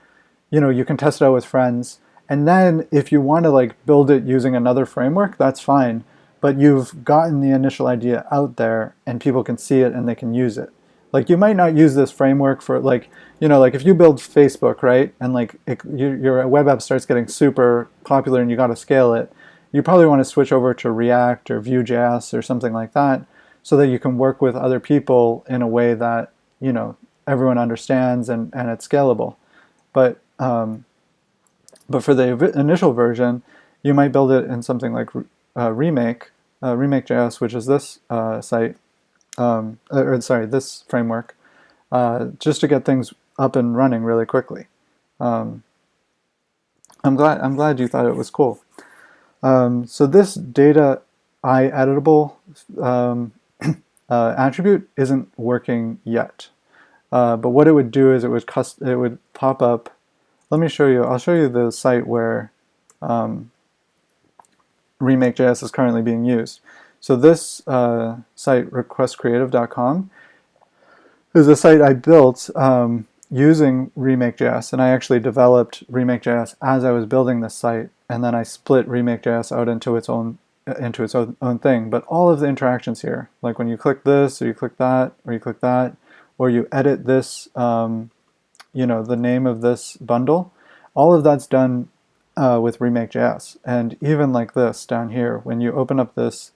you know, you can test it out with friends. And then if you want to like build it using another framework, that's fine. But you've gotten the initial idea out there and people can see it and they can use it. Like you might not use this framework for like, you know, like if you build Facebook, right? And like your web app starts getting super popular and you got to scale it, you probably want to switch over to React or Vue.js or something like that so that you can work with other people in a way that, you know, everyone understands and it's scalable. But for the initial version, you might build it in something like Remake, Remake.js, which is this site, or sorry, this framework, just to get things up and running really quickly. I'm glad you thought it was cool. So this data editable attribute isn't working yet. But what it would do is it would pop up. Let me show you. I'll show you the site where Remake.js is currently being used. So this site, requestcreative.com, is a site I built using Remake.js, and I actually developed Remake.js as I was building this site, and then I split Remake.js out into its own thing. But all of the interactions here, like when you click this, or you click that, or you click that, or you edit this, you know, the name of this bundle, all of that's done with Remake.js. And even like this down here, when you open up this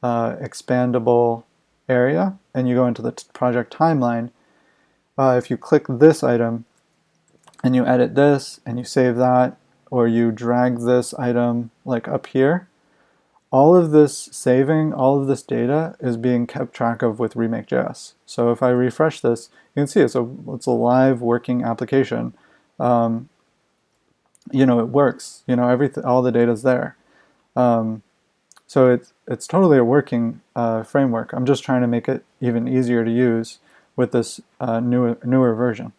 expandable area and you go into the project timeline, if you click this item and you edit this and you save that, or you drag this item like up here, all of this saving, all of this data is being kept track of with Remake.js. So if I refresh this, you can see it's a live working application. You know, it works. You know, all the data's there. So it's totally a working framework. I'm just trying to make it even easier to use with this newer version.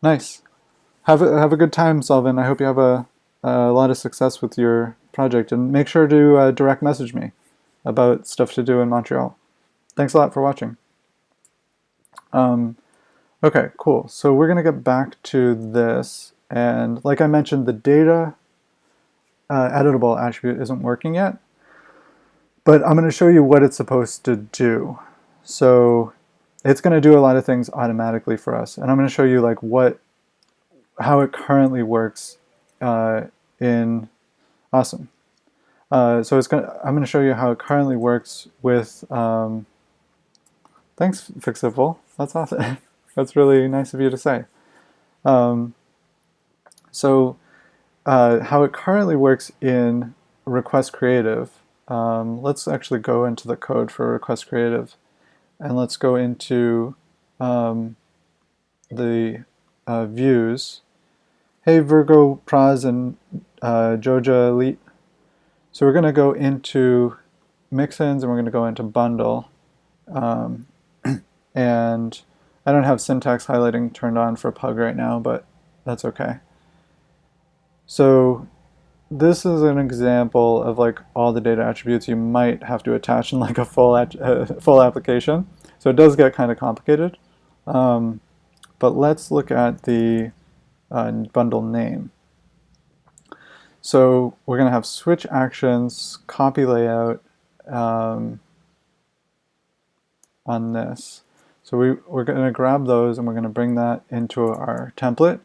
Nice. Have a good time, Selvin. I hope you have a lot of success with your project, and make sure to direct message me about stuff to do in Montreal. Thanks a lot for watching. Okay, cool. So we're going to get back to this, and like I mentioned, the data editable attribute isn't working yet, but I'm going to show you what it's supposed to do. So it's going to do a lot of things automatically for us, and I'm going to show you like how it currently works in Awesome. So I'm going to show you how it currently works with. Thanks, Fixable. That's awesome. That's really nice of you to say. So how it currently works in Request Creative. Let's actually go into the code for Request Creative, and let's go into the views. Hey Virgo, Praz, and Joja Elite. So we're going to go into mixins and we're going to go into bundle. And I don't have syntax highlighting turned on for Pug right now, but that's okay. So this is an example of like all the data attributes you might have to attach in like a full application. So it does get kind of complicated. But let's look at the bundle name. So we're going to have switch actions, copy layout on this. So we're going to grab those and we're going to bring that into our template.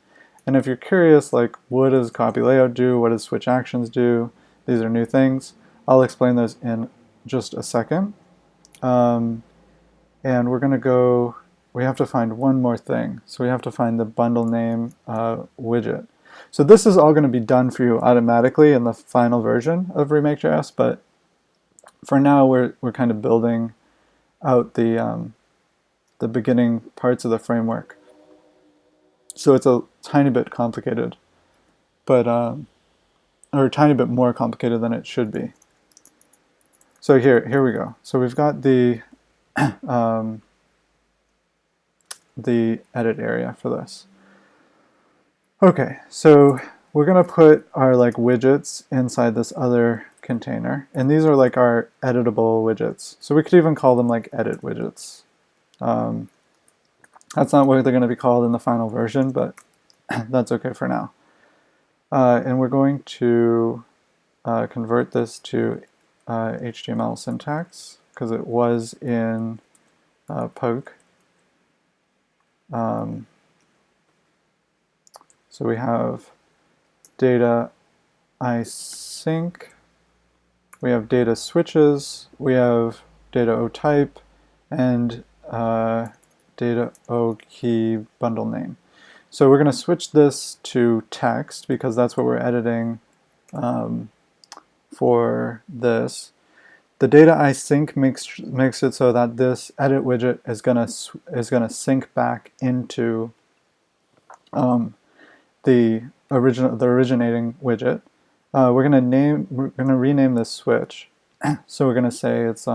And if you're curious, like what does copy layout do? What does switch actions do? These are new things. I'll explain those in just a second. And we're going to go, we have to find one more thing. So we have to find the bundle name widget. So this is all going to be done for you automatically in the final version of Remake.js, but for now we're kind of building out the the beginning parts of the framework. So it's a tiny bit complicated, but or a tiny bit more complicated than it should be. So here we go. So we've got the edit area for this. Okay, so we're gonna put our like widgets inside this other container, and these are like our editable widgets. So we could even call them like edit widgets. That's not what they're going to be called in the final version, but that's okay for now. And we're going to convert this to HTML syntax because it was in Poke. So we have data async, we have data switches, we have data otype, and data okey bundle name. So we're going to switch this to text because that's what we're editing for this. The data async makes it so that this edit widget is gonna sync back into the originating widget. We're gonna rename this switch. So we're gonna say it's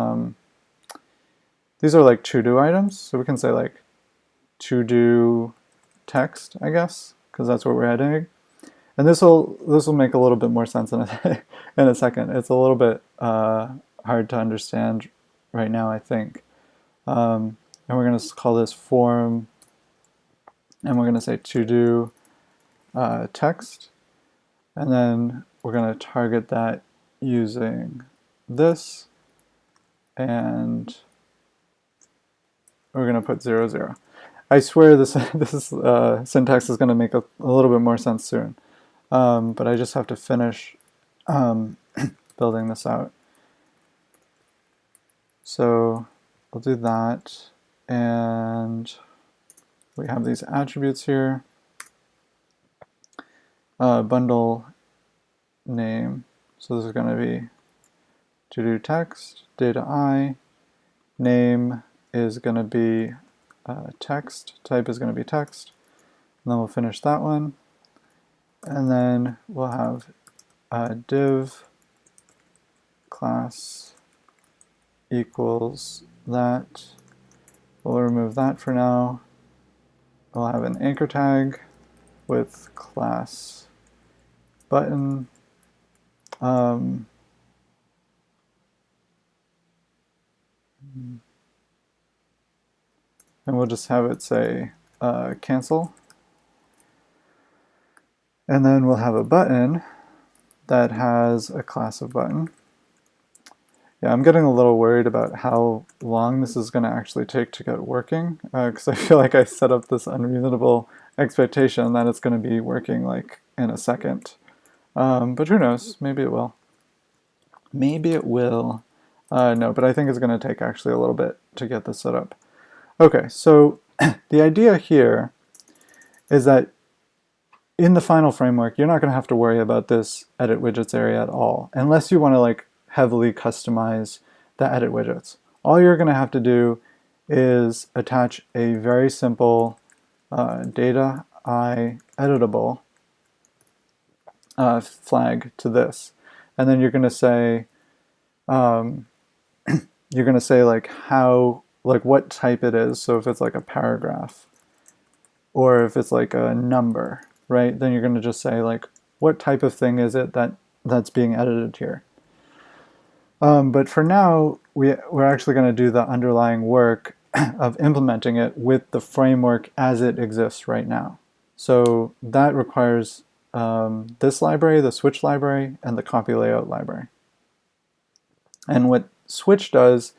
these are like to-do items, so we can say like to-do text, I guess, because that's what we're editing. And this will make a little bit more sense in a second. It's a little bit hard to understand right now, I think. And we're going to call this form, and we're going to say to-do text, and then we're going to target that using this, and we're going to put 0, 0. I swear this syntax is going to make a little bit more sense soon, but I just have to finish building this out. So we'll do that, and we have these attributes here. Bundle name, so this is going to be to-do text, data I, name is going to be text, type is going to be text, and then we'll finish that one, and then we'll have div class equals that. We'll remove that for now. We'll have an anchor tag with class button. And we'll just have it say cancel. And then we'll have a button that has a class of button. Yeah, I'm getting a little worried about how long this is going to actually take to get working, because I feel like I set up this unreasonable expectation that it's going to be working like in a second. But who knows? Maybe it will. Maybe it will. No, but I think it's going to take actually a little bit to get this set up. Okay, so the idea here is that in the final framework, you're not going to have to worry about this edit widgets area at all, unless you want to like heavily customize the edit widgets. All you're going to have to do is attach a very simple data I editable flag to this, and then you're going to say like how, like what type it is. So if it's like a paragraph or if it's like a number, right? Then you're going to just say like what type of thing is it that's being edited here. But for now, we're actually going to do the underlying work of implementing it with the framework as it exists right now. So that requires this library, the switch library, and the copy layout library. And what switch does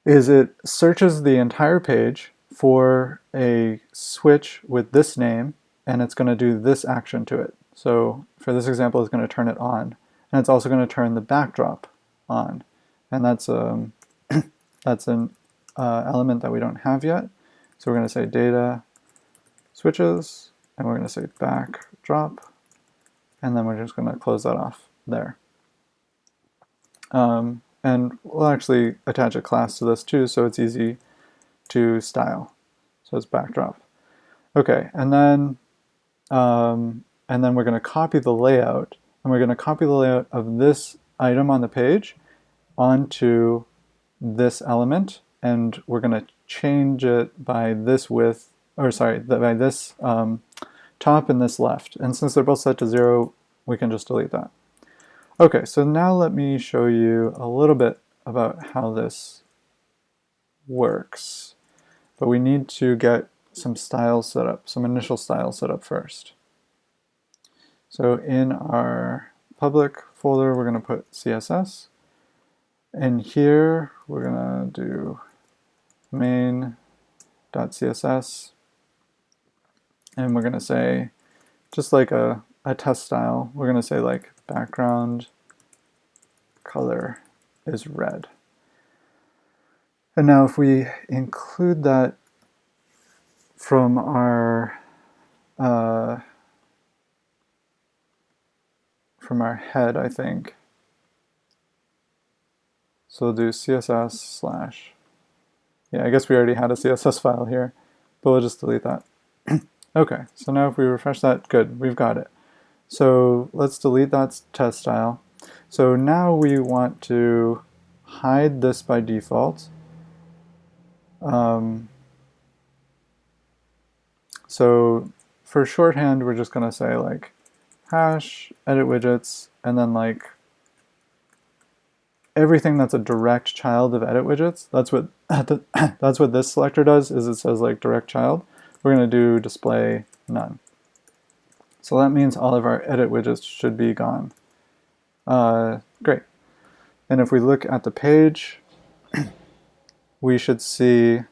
is it searches the entire page for a switch with this name, and it's going to do this action to it. So for this example, it's going to turn it on, and it's also going to turn the backdrop on, and that's that's an element that we don't have yet. So we're going to say data switches, and we're going to say backdrop, and then we're just going to close that off there. And we'll actually attach a class to this too, so it's easy to style. So it's backdrop. Okay, and then we're going to copy the layout, and we're going to copy the layout of this item on the page onto this element, and we're going to change it by this width, or sorry, by this top and this left. And since they're both set to 0, we can just delete that. Okay, so now let me show you a little bit about how this works. But we need to get some styles set up, some initial styles set up first. So in our public folder, we're going to put CSS. And here, we're going to do main.css. And we're going to say, just like a test style, we're going to say like background color is red. And now if we include that from our head, I think. So we'll do CSS / yeah, I guess we already had a CSS file here, but we'll just delete that. Okay, so now if we refresh that, good, we've got it. So let's delete that test style. So now we want to hide this by default. So for shorthand, we're just going to say like hash edit widgets, and then like everything that's a direct child of edit widgets. That's what that's what this selector does, is it says like direct child. We're going to do display none. So that means all of our edit widgets should be gone. Great. And if we look at the page, we should see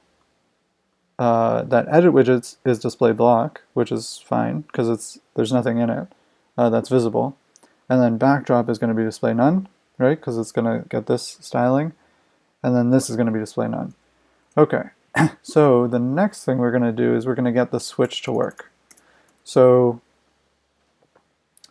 that edit widgets is display block, which is fine because there's nothing in it that's visible. And then backdrop is going to be display none, right? Because it's going to get this styling. And then this is going to be display none. Okay, so the next thing we're going to do is we're going to get the switch to work. So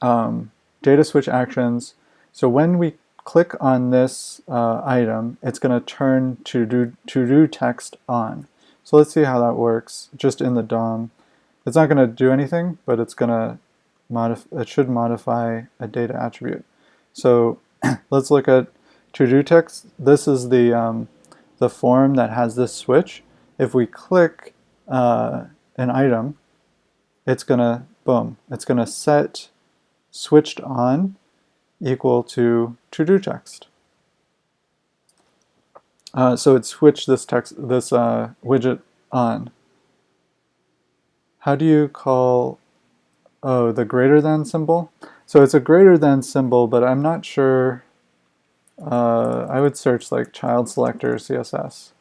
data switch actions. So when we click on this item, it's going to turn to-do text on. So let's see how that works just in the DOM. It's not going to do anything, but it's going to it should modify a data attribute. So let's look at to-do text. This is the form that has this switch. If we click an item, it's going to, boom, it's going to set switched on equal to-do text. So it switched this widget on. How do you call, oh, the greater than symbol? So it's a greater than symbol, but I'm not sure. I would search like child selector CSS.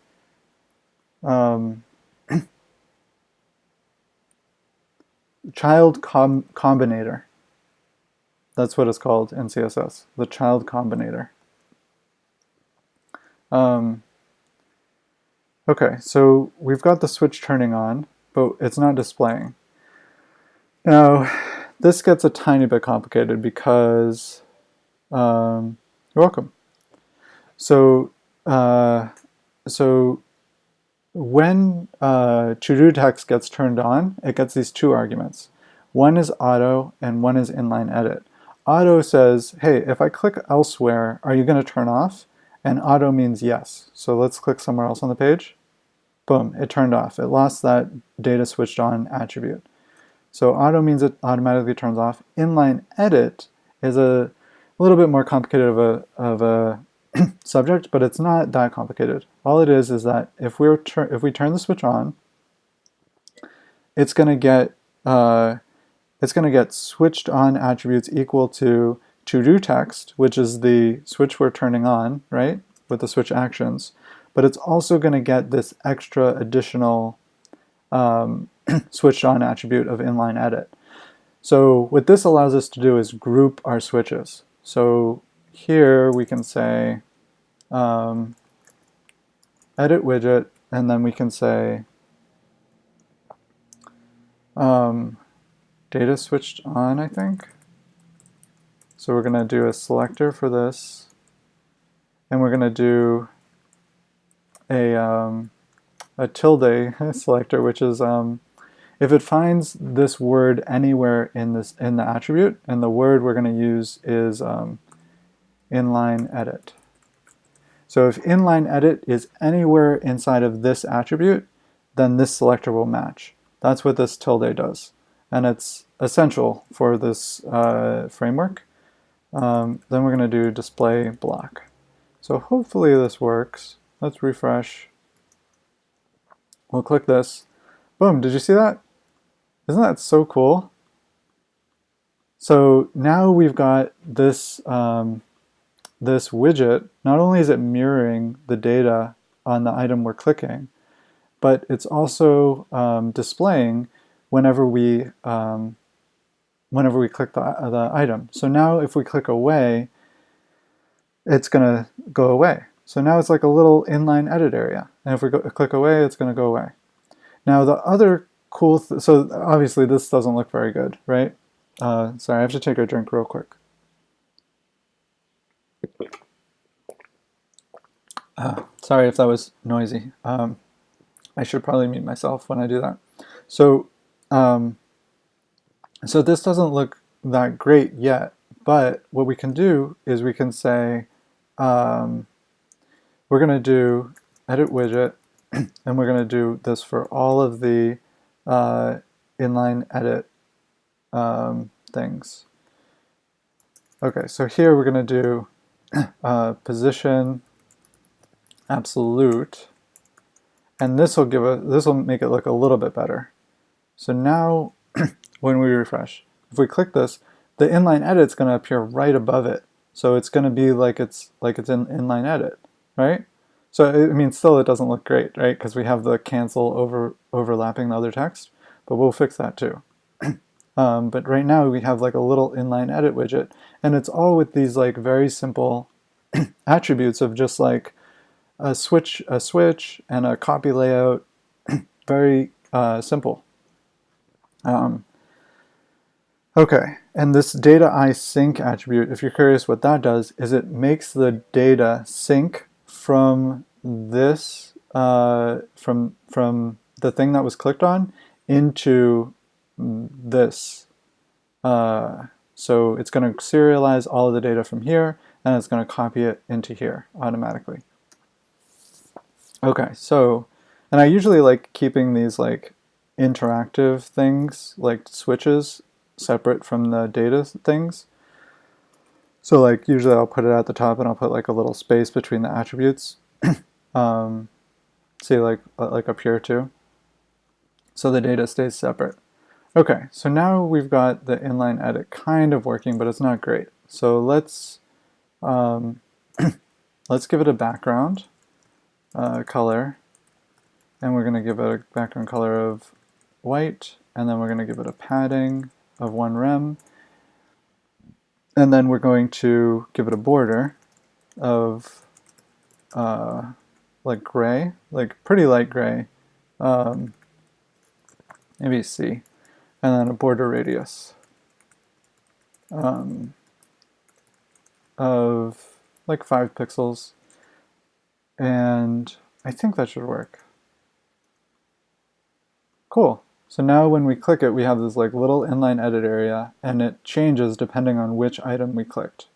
Child combinator. That's what it's called in CSS, the child combinator. Okay, so we've got the switch turning on, but it's not displaying. Now, this gets a tiny bit complicated because, you're welcome. So when to-do text gets turned on, it gets these two arguments. One is auto and one is inline edit. Auto says, hey, if I click elsewhere, are you going to turn off? And auto means yes. So let's click somewhere else on the page. Boom, it turned off. It lost that data switched on attribute. So auto means it automatically turns off. Inline edit is a little bit more complicated of a subject, but it's not that complicated. All it is that if we turn the switch on, it's going to get switched on attributes equal to-do text, which is the switch we're turning on, right, with the switch actions. But it's also going to get this extra additional switched on attribute of inline edit. So what this allows us to do is group our switches. So here we can say edit widget, and then we can say data switched on, I think. So we're going to do a selector for this, and we're going to do a a tilde selector, which is if it finds this word anywhere in the attribute, and the word we're going to use is inline edit. So if inline edit is anywhere inside of this attribute, then this selector will match. That's what this tilde does, and it's essential for this framework. Then we're going to do display block. So hopefully this works. Let's refresh. We'll click this. Boom, did you see that? Isn't that so cool? So now we've got this, this widget. Not only is it mirroring the data on the item we're clicking, but it's also displaying whenever we click the item. So now if we click away, it's going to go away. So now it's like a little inline edit area. And if we click away, it's going to go away. Now the other cool, so obviously this doesn't look very good, right? Sorry, I have to take a drink real quick. Sorry if that was noisy. I should probably mute myself when I do that. So, so this doesn't look that great yet, but what we can do is we can say, we're going to do edit widget, and we're going to do this for all of the inline edit things. Okay, so here we're going to do position absolute, and this will make it look a little bit better. So now when we refresh, if we click this, the inline edit is going to appear right above it. So it's going to be like it's in inline edit, right? So I mean, still it doesn't look great, right? Because we have the cancel overlapping the other text, but we'll fix that too. But right now we have like a little inline edit widget, and it's all with these like very simple attributes of just like a switch and a copy layout. Very simple. Okay, and this data sync attribute, if you're curious what that does, is it makes the data sync from this, from the thing that was clicked on into this. So it's going to serialize all of the data from here, and it's going to copy it into here automatically. Okay, so, and I usually like keeping these like interactive things, like switches, separate from the data things. So like usually I'll put it at the top and I'll put like a little space between the attributes. See like up here too. So the data stays separate. Okay, so now we've got the inline edit kind of working, but it's not great. So let's let's give it a background color, and we're going to give it a background color of white, and then we're going to give it a padding of 1 rem, and then we're going to give it a border of like gray, like pretty light gray, maybe C, and then a border radius of like 5 pixels, and I think that should work. Cool. So now when we click it, we have this like little inline edit area, and it changes depending on which item we clicked.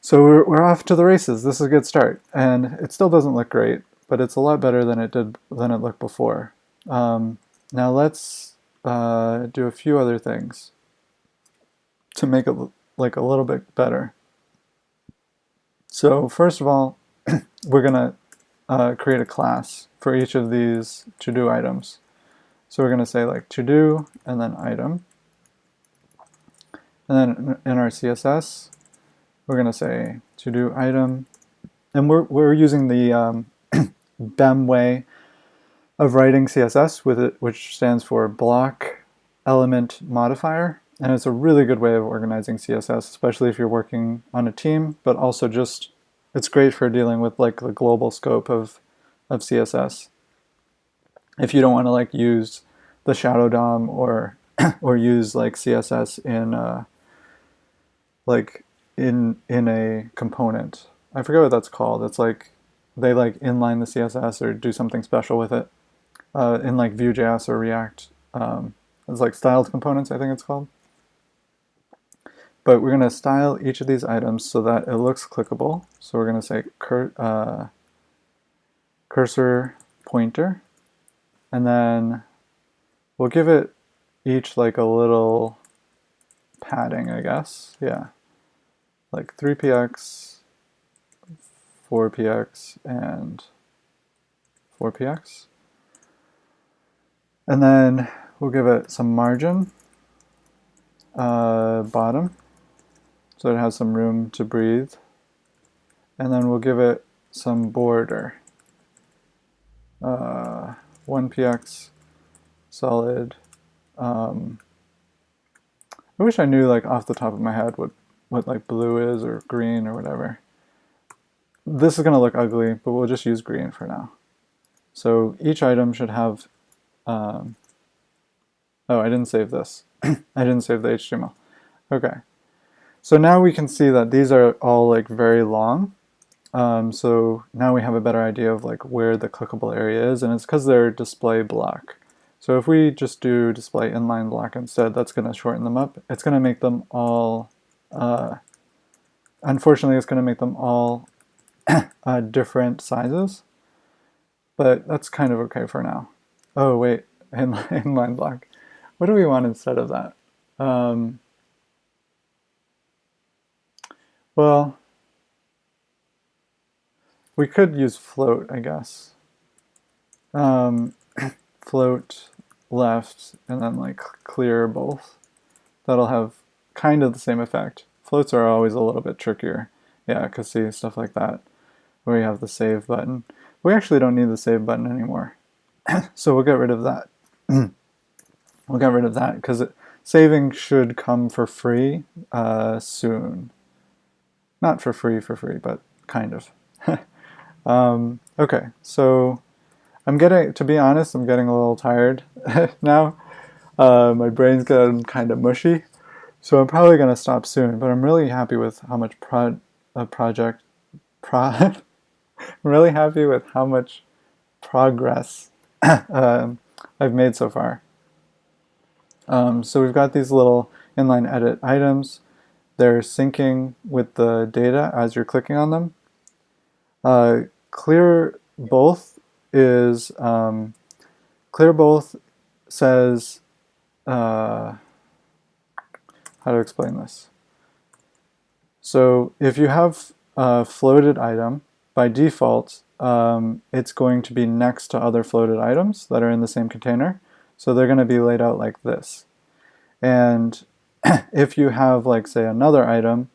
So we're off to the races. This is a good start, and it still doesn't look great, but it's a lot better than it looked before. Now let's do a few other things to make it like a little bit better. So first of all, we're gonna create a class for each of these to-do items. So we're going to say like to-do and then item. And then in our CSS, we're going to say to-do item. And we're using the BEM way of writing CSS with it, which stands for block element modifier. And it's a really good way of organizing CSS, especially if you're working on a team, but also just it's great for dealing with like the global scope of CSS. If you don't want to like use the shadow DOM or use like CSS in in a component. I forget what that's called. It's like they like inline the CSS or do something special with it in like Vue.js or React. It's like styled components, I think it's called. But we're going to style each of these items so that it looks clickable. So we're going to say cursor pointer, and then we'll give it each like a little padding, I guess. Yeah, like 3px, 4px, and 4px. And then we'll give it some margin, bottom, so it has some room to breathe. And then we'll give it some border, 1px, solid. I wish I knew like off the top of my head what like blue is or green or whatever. This is going to look ugly, but we'll just use green for now. So each item should have, oh, I didn't save this. I didn't save the HTML. Okay. So now we can see that these are all like very long. So now we have a better idea of like where the clickable area is, and it's because they're display block. So if we just do display inline block instead, that's going to shorten them up. It's going to make them all, unfortunately, it's going to make them all different sizes, but that's kind of okay for now. Oh wait, inline block. What do we want instead of that? Well, we could use float, I guess. Float left and then like clear both. That'll have kind of the same effect. Floats are always a little bit trickier. Yeah, because see, stuff like that, where you have the save button. We actually don't need the save button anymore. So we'll get rid of that. We'll get rid of that because saving should come for free soon. Not for free, but kind of. Okay, so to be honest, I'm getting a little tired now. My brain's getting kind of mushy, so I'm probably going to stop soon, but I'm really happy with how much I'm really happy with how much progress I've made so far. So we've got these little inline edit items. They're syncing with the data as you're clicking on them. Clear both is clear both says how to explain this. So if you have a floated item, by default it's going to be next to other floated items that are in the same container. So they're going to be laid out like this. And if you have, like, say, another item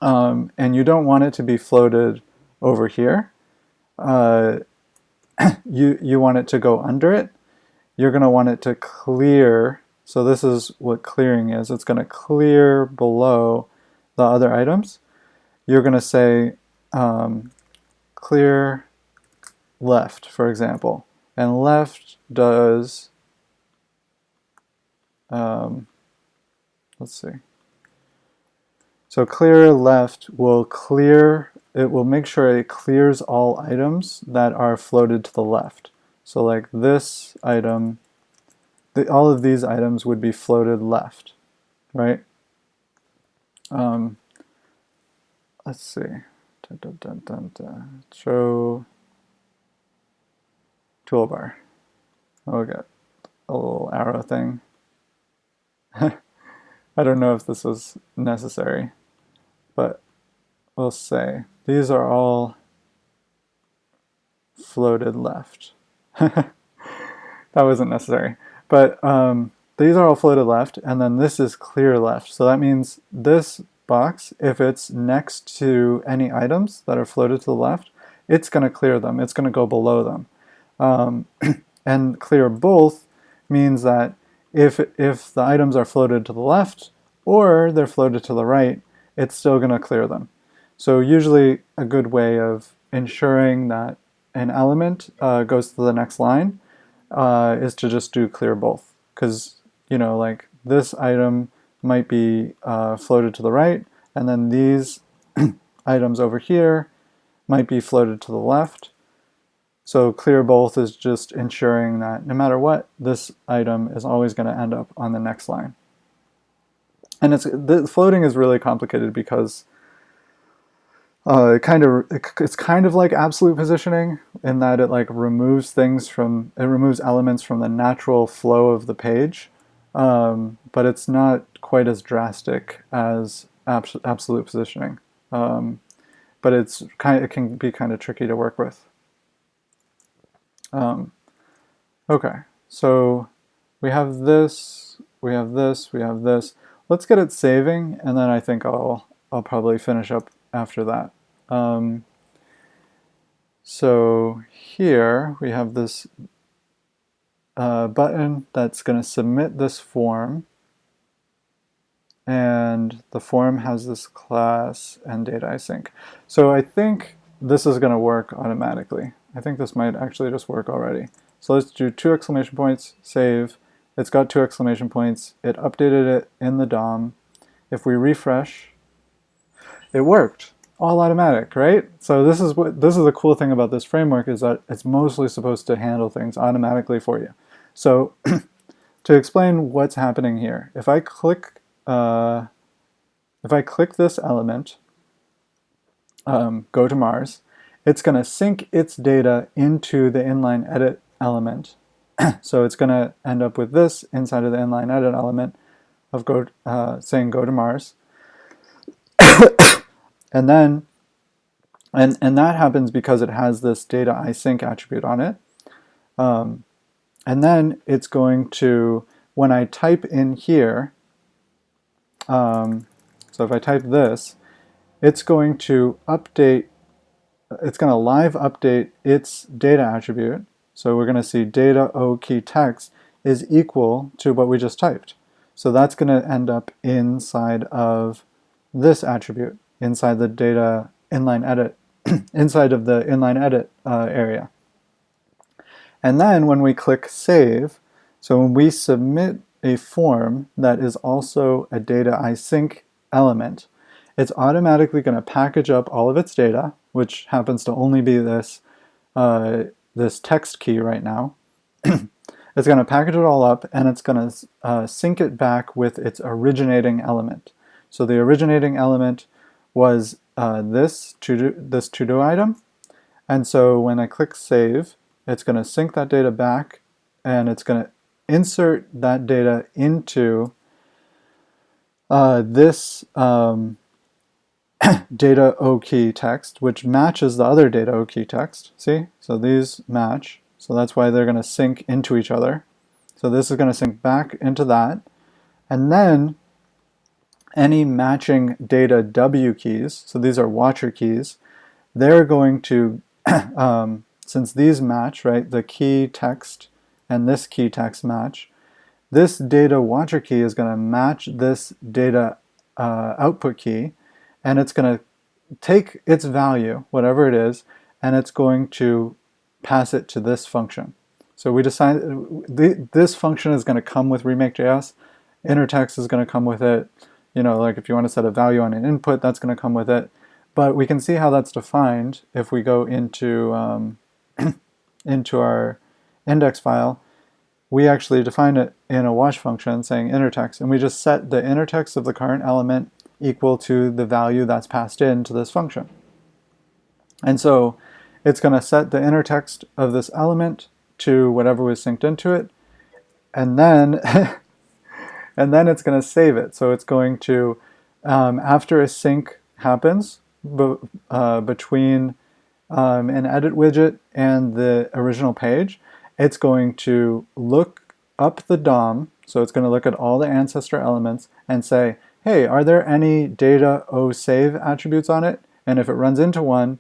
and you don't want it to be floated over here, you want it to go under it, you're going to want it to clear. So this is what clearing is. It's going to clear below the other items. You're going to say clear left, for example. And left does, let's see. So clear left will clear, it will make sure it clears all items that are floated to the left. So like this item, all of these items would be floated left, right? Let's see. Show toolbar. We'll get a little arrow thing. I don't know if this was necessary, but we'll say these are all floated left. That wasn't necessary, but these are all floated left, and then this is clear left. So that means this box, if it's next to any items that are floated to the left, it's going to clear them. It's going to go below them. And clear both means that if the items are floated to the left or they're floated to the right, it's still going to clear them. So usually a good way of ensuring that an element goes to the next line is to just do clear both. Because, you know, like this item might be floated to the right, and then these items over here might be floated to the left. So clear both is just ensuring that no matter what, this item is always going to end up on the next line. And the floating is really complicated because it's kind of like absolute positioning in that it like removes elements from the natural flow of the page, but it's not quite as drastic as absolute positioning. But it can be kind of tricky to work with. Okay, so we have this, we have this, we have this. Let's get it saving, and then I think I'll probably finish up after that. So here we have this button that's going to submit this form, and the form has this class and data async. So I think this is going to work automatically. I think this might actually just work already. So let's do 2 exclamation points, save. It's got 2 exclamation points. It updated it in the DOM. If we refresh, it worked. All automatic, right? So this is the cool thing about this framework, is that it's mostly supposed to handle things automatically for you. So to explain what's happening here, if I click this element, go to Mars, it's going to sync its data into the inline edit element. So it's going to end up with this inside of the inline edit element of saying go to Mars. And then, and that happens because it has this data async attribute on it. And then it's going to, when I type in here, so if I type this, it's going to update, it's going to live update its data attribute. So we're going to see data O key text is equal to what we just typed. So that's going to end up inside of this attribute, inside the data inline edit, inside of the inline edit area. And then when we click save, so when we submit a form that is also a data async element, it's automatically going to package up all of its data, which happens to only be this this text key right now. It's going to package it all up, and it's going to sync it back with its originating element. So the originating element was this to-do item, and so when I click save, it's going to sync that data back, and it's going to insert that data into this data O key text, which matches the other data O key text. See? So these match. So that's why they're going to sync into each other. So this is going to sync back into that. And then any matching data W keys, so these are watcher keys, they're going to, since these match, right, the key text and this key text match, this data watcher key is going to match this data output key, and it's going to take its value, whatever it is, and it's going to pass it to this function. So we decide this function is going to come with Remake.js. Inner text is going to come with it. You know, like if you want to set a value on an input, that's going to come with it. But we can see how that's defined if we go into into our index file. We actually define it in a wash function saying inner text, and we just set the inner text of the current element equal to the value that's passed into this function. And so it's going to set the inner text of this element to whatever was synced into it, and then and then it's going to save it. So it's going to, after a sync happens between an edit widget and the original page, it's going to look up the DOM, so it's going to look at all the ancestor elements and say, hey, are there any data OSave attributes on it? And if it runs into one,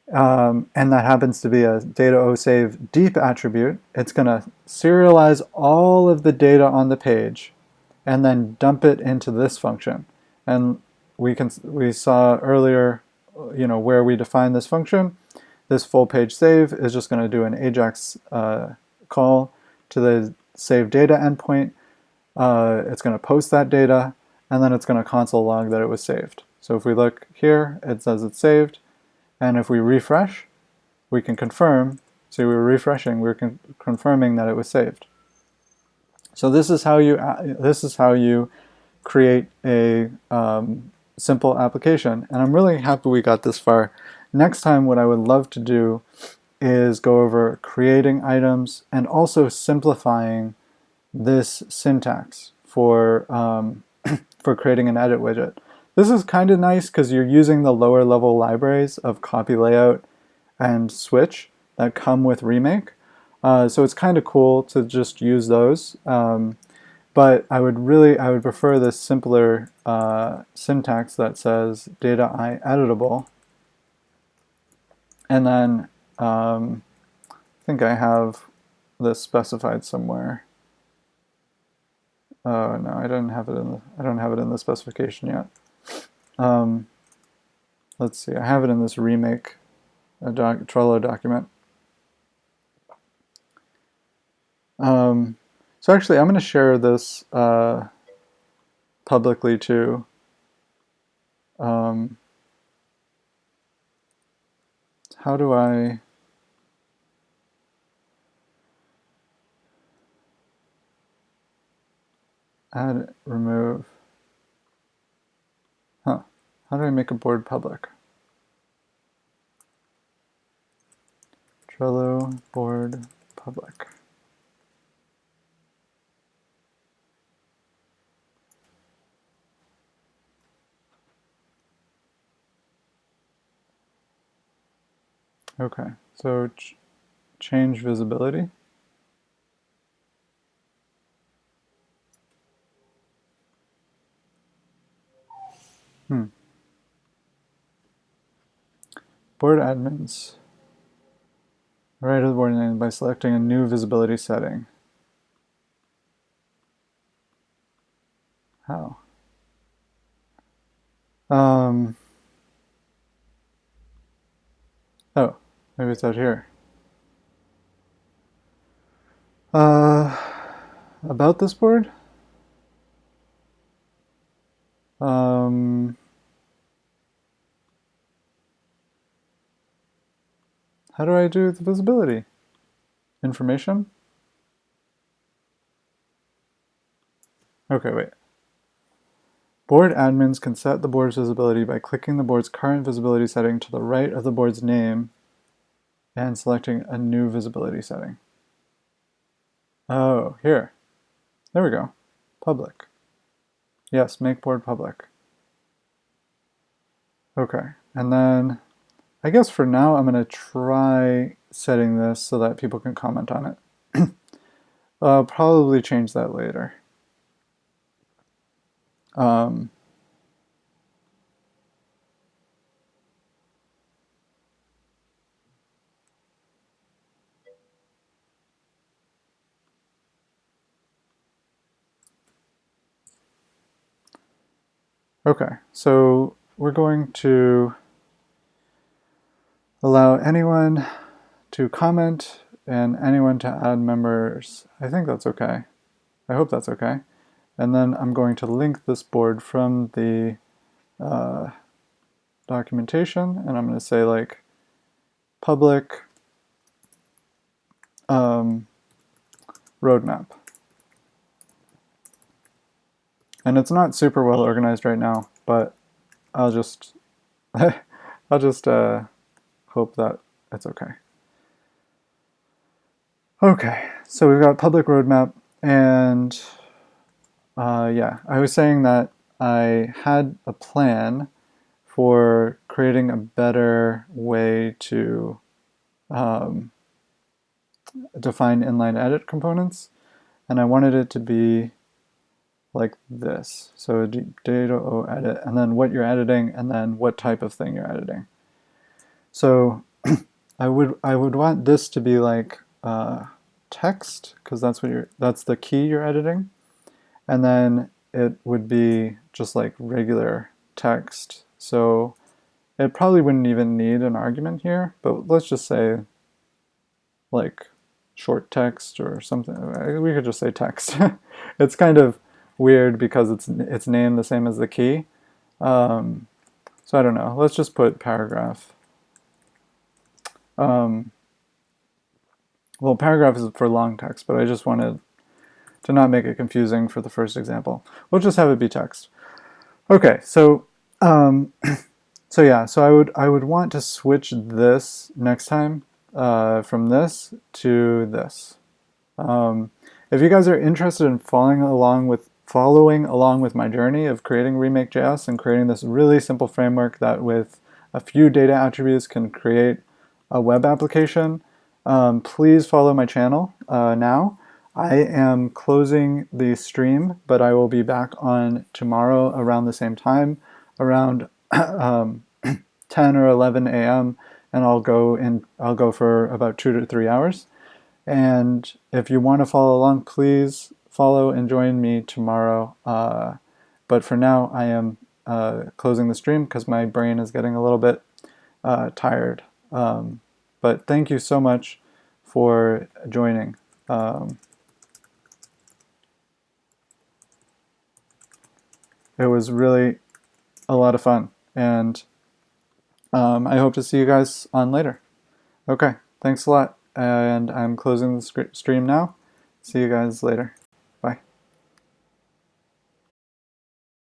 and that happens to be a data OSave deep attribute, it's going to serialize all of the data on the page and then dump it into this function. And we saw earlier, you know, where we define this function. This full page save is just going to do an AJAX call to the save data endpoint. It's going to post that data, and then it's going to console log that it was saved. So if we look here, it says it's saved. And if we refresh, we can confirm. See, we were refreshing. We were confirming that it was saved. So this is how you create a simple application. And I'm really happy we got this far. Next time, what I would love to do is go over creating items and also simplifying this syntax for for creating an edit widget. This is kind of nice because you're using the lower level libraries of copy layout and switch that come with Remake. So it's kind of cool to just use those. But I would prefer this simpler syntax that says data editable. And then I think I have this specified somewhere. Oh no, I don't have it in the specification yet. Let's see, I have it in this Remake Trello document. So actually, I'm going to share this publicly too. How do I add, remove? How do I make a board public? Trello board public. Okay, so change visibility. Board admins. Right of the board name by selecting a new visibility setting. How? Oh, maybe it's out here. About this board? How do I do the visibility? Information? Okay, wait. Board admins can set the board's visibility by clicking the board's current visibility setting to the right of the board's name and selecting a new visibility setting. Oh, here. There we go. Public. Yes, make board public. Okay, and then I guess for now I'm going to try setting this so that people can comment on it. I'll probably change that later. Okay, so we're going to allow anyone to comment and anyone to add members. I think that's okay. I hope that's okay. And then I'm going to link this board from the documentation, and I'm going to say like public roadmap. And it's not super well organized right now, but I'll just I'll just hope that it's okay. Okay, so we've got public roadmap, and yeah, I was saying that I had a plan for creating a better way to define inline edit components, and I wanted it to be like this. So data edit, and then what you're editing, and then what type of thing you're editing. So I would want this to be like text, because that's the key you're editing, and then it would be just like regular text. So it probably wouldn't even need an argument here, but let's just say like short text or something. We could just say text. It's kind of weird because it's named the same as the key. So I don't know. Let's just put paragraph. Well, paragraph is for long text, but I just wanted to not make it confusing for the first example. We'll just have it be text. Okay, so so I would want to switch this next time from this to this. If you guys are interested in following along with my journey of creating Remake.js and creating this really simple framework that with a few data attributes can create a web application, please follow my channel now. I am closing the stream, but I will be back on tomorrow around the same time, around 10 or 11 a.m. and I'll go for about 2 to 3 hours. And if you want to follow along, please follow and join me tomorrow. But for now, I am closing the stream because my brain is getting a little bit tired. But thank you so much for joining. It was really a lot of fun, and I hope to see you guys on later. Okay, thanks a lot, and I'm closing the stream now. See you guys later.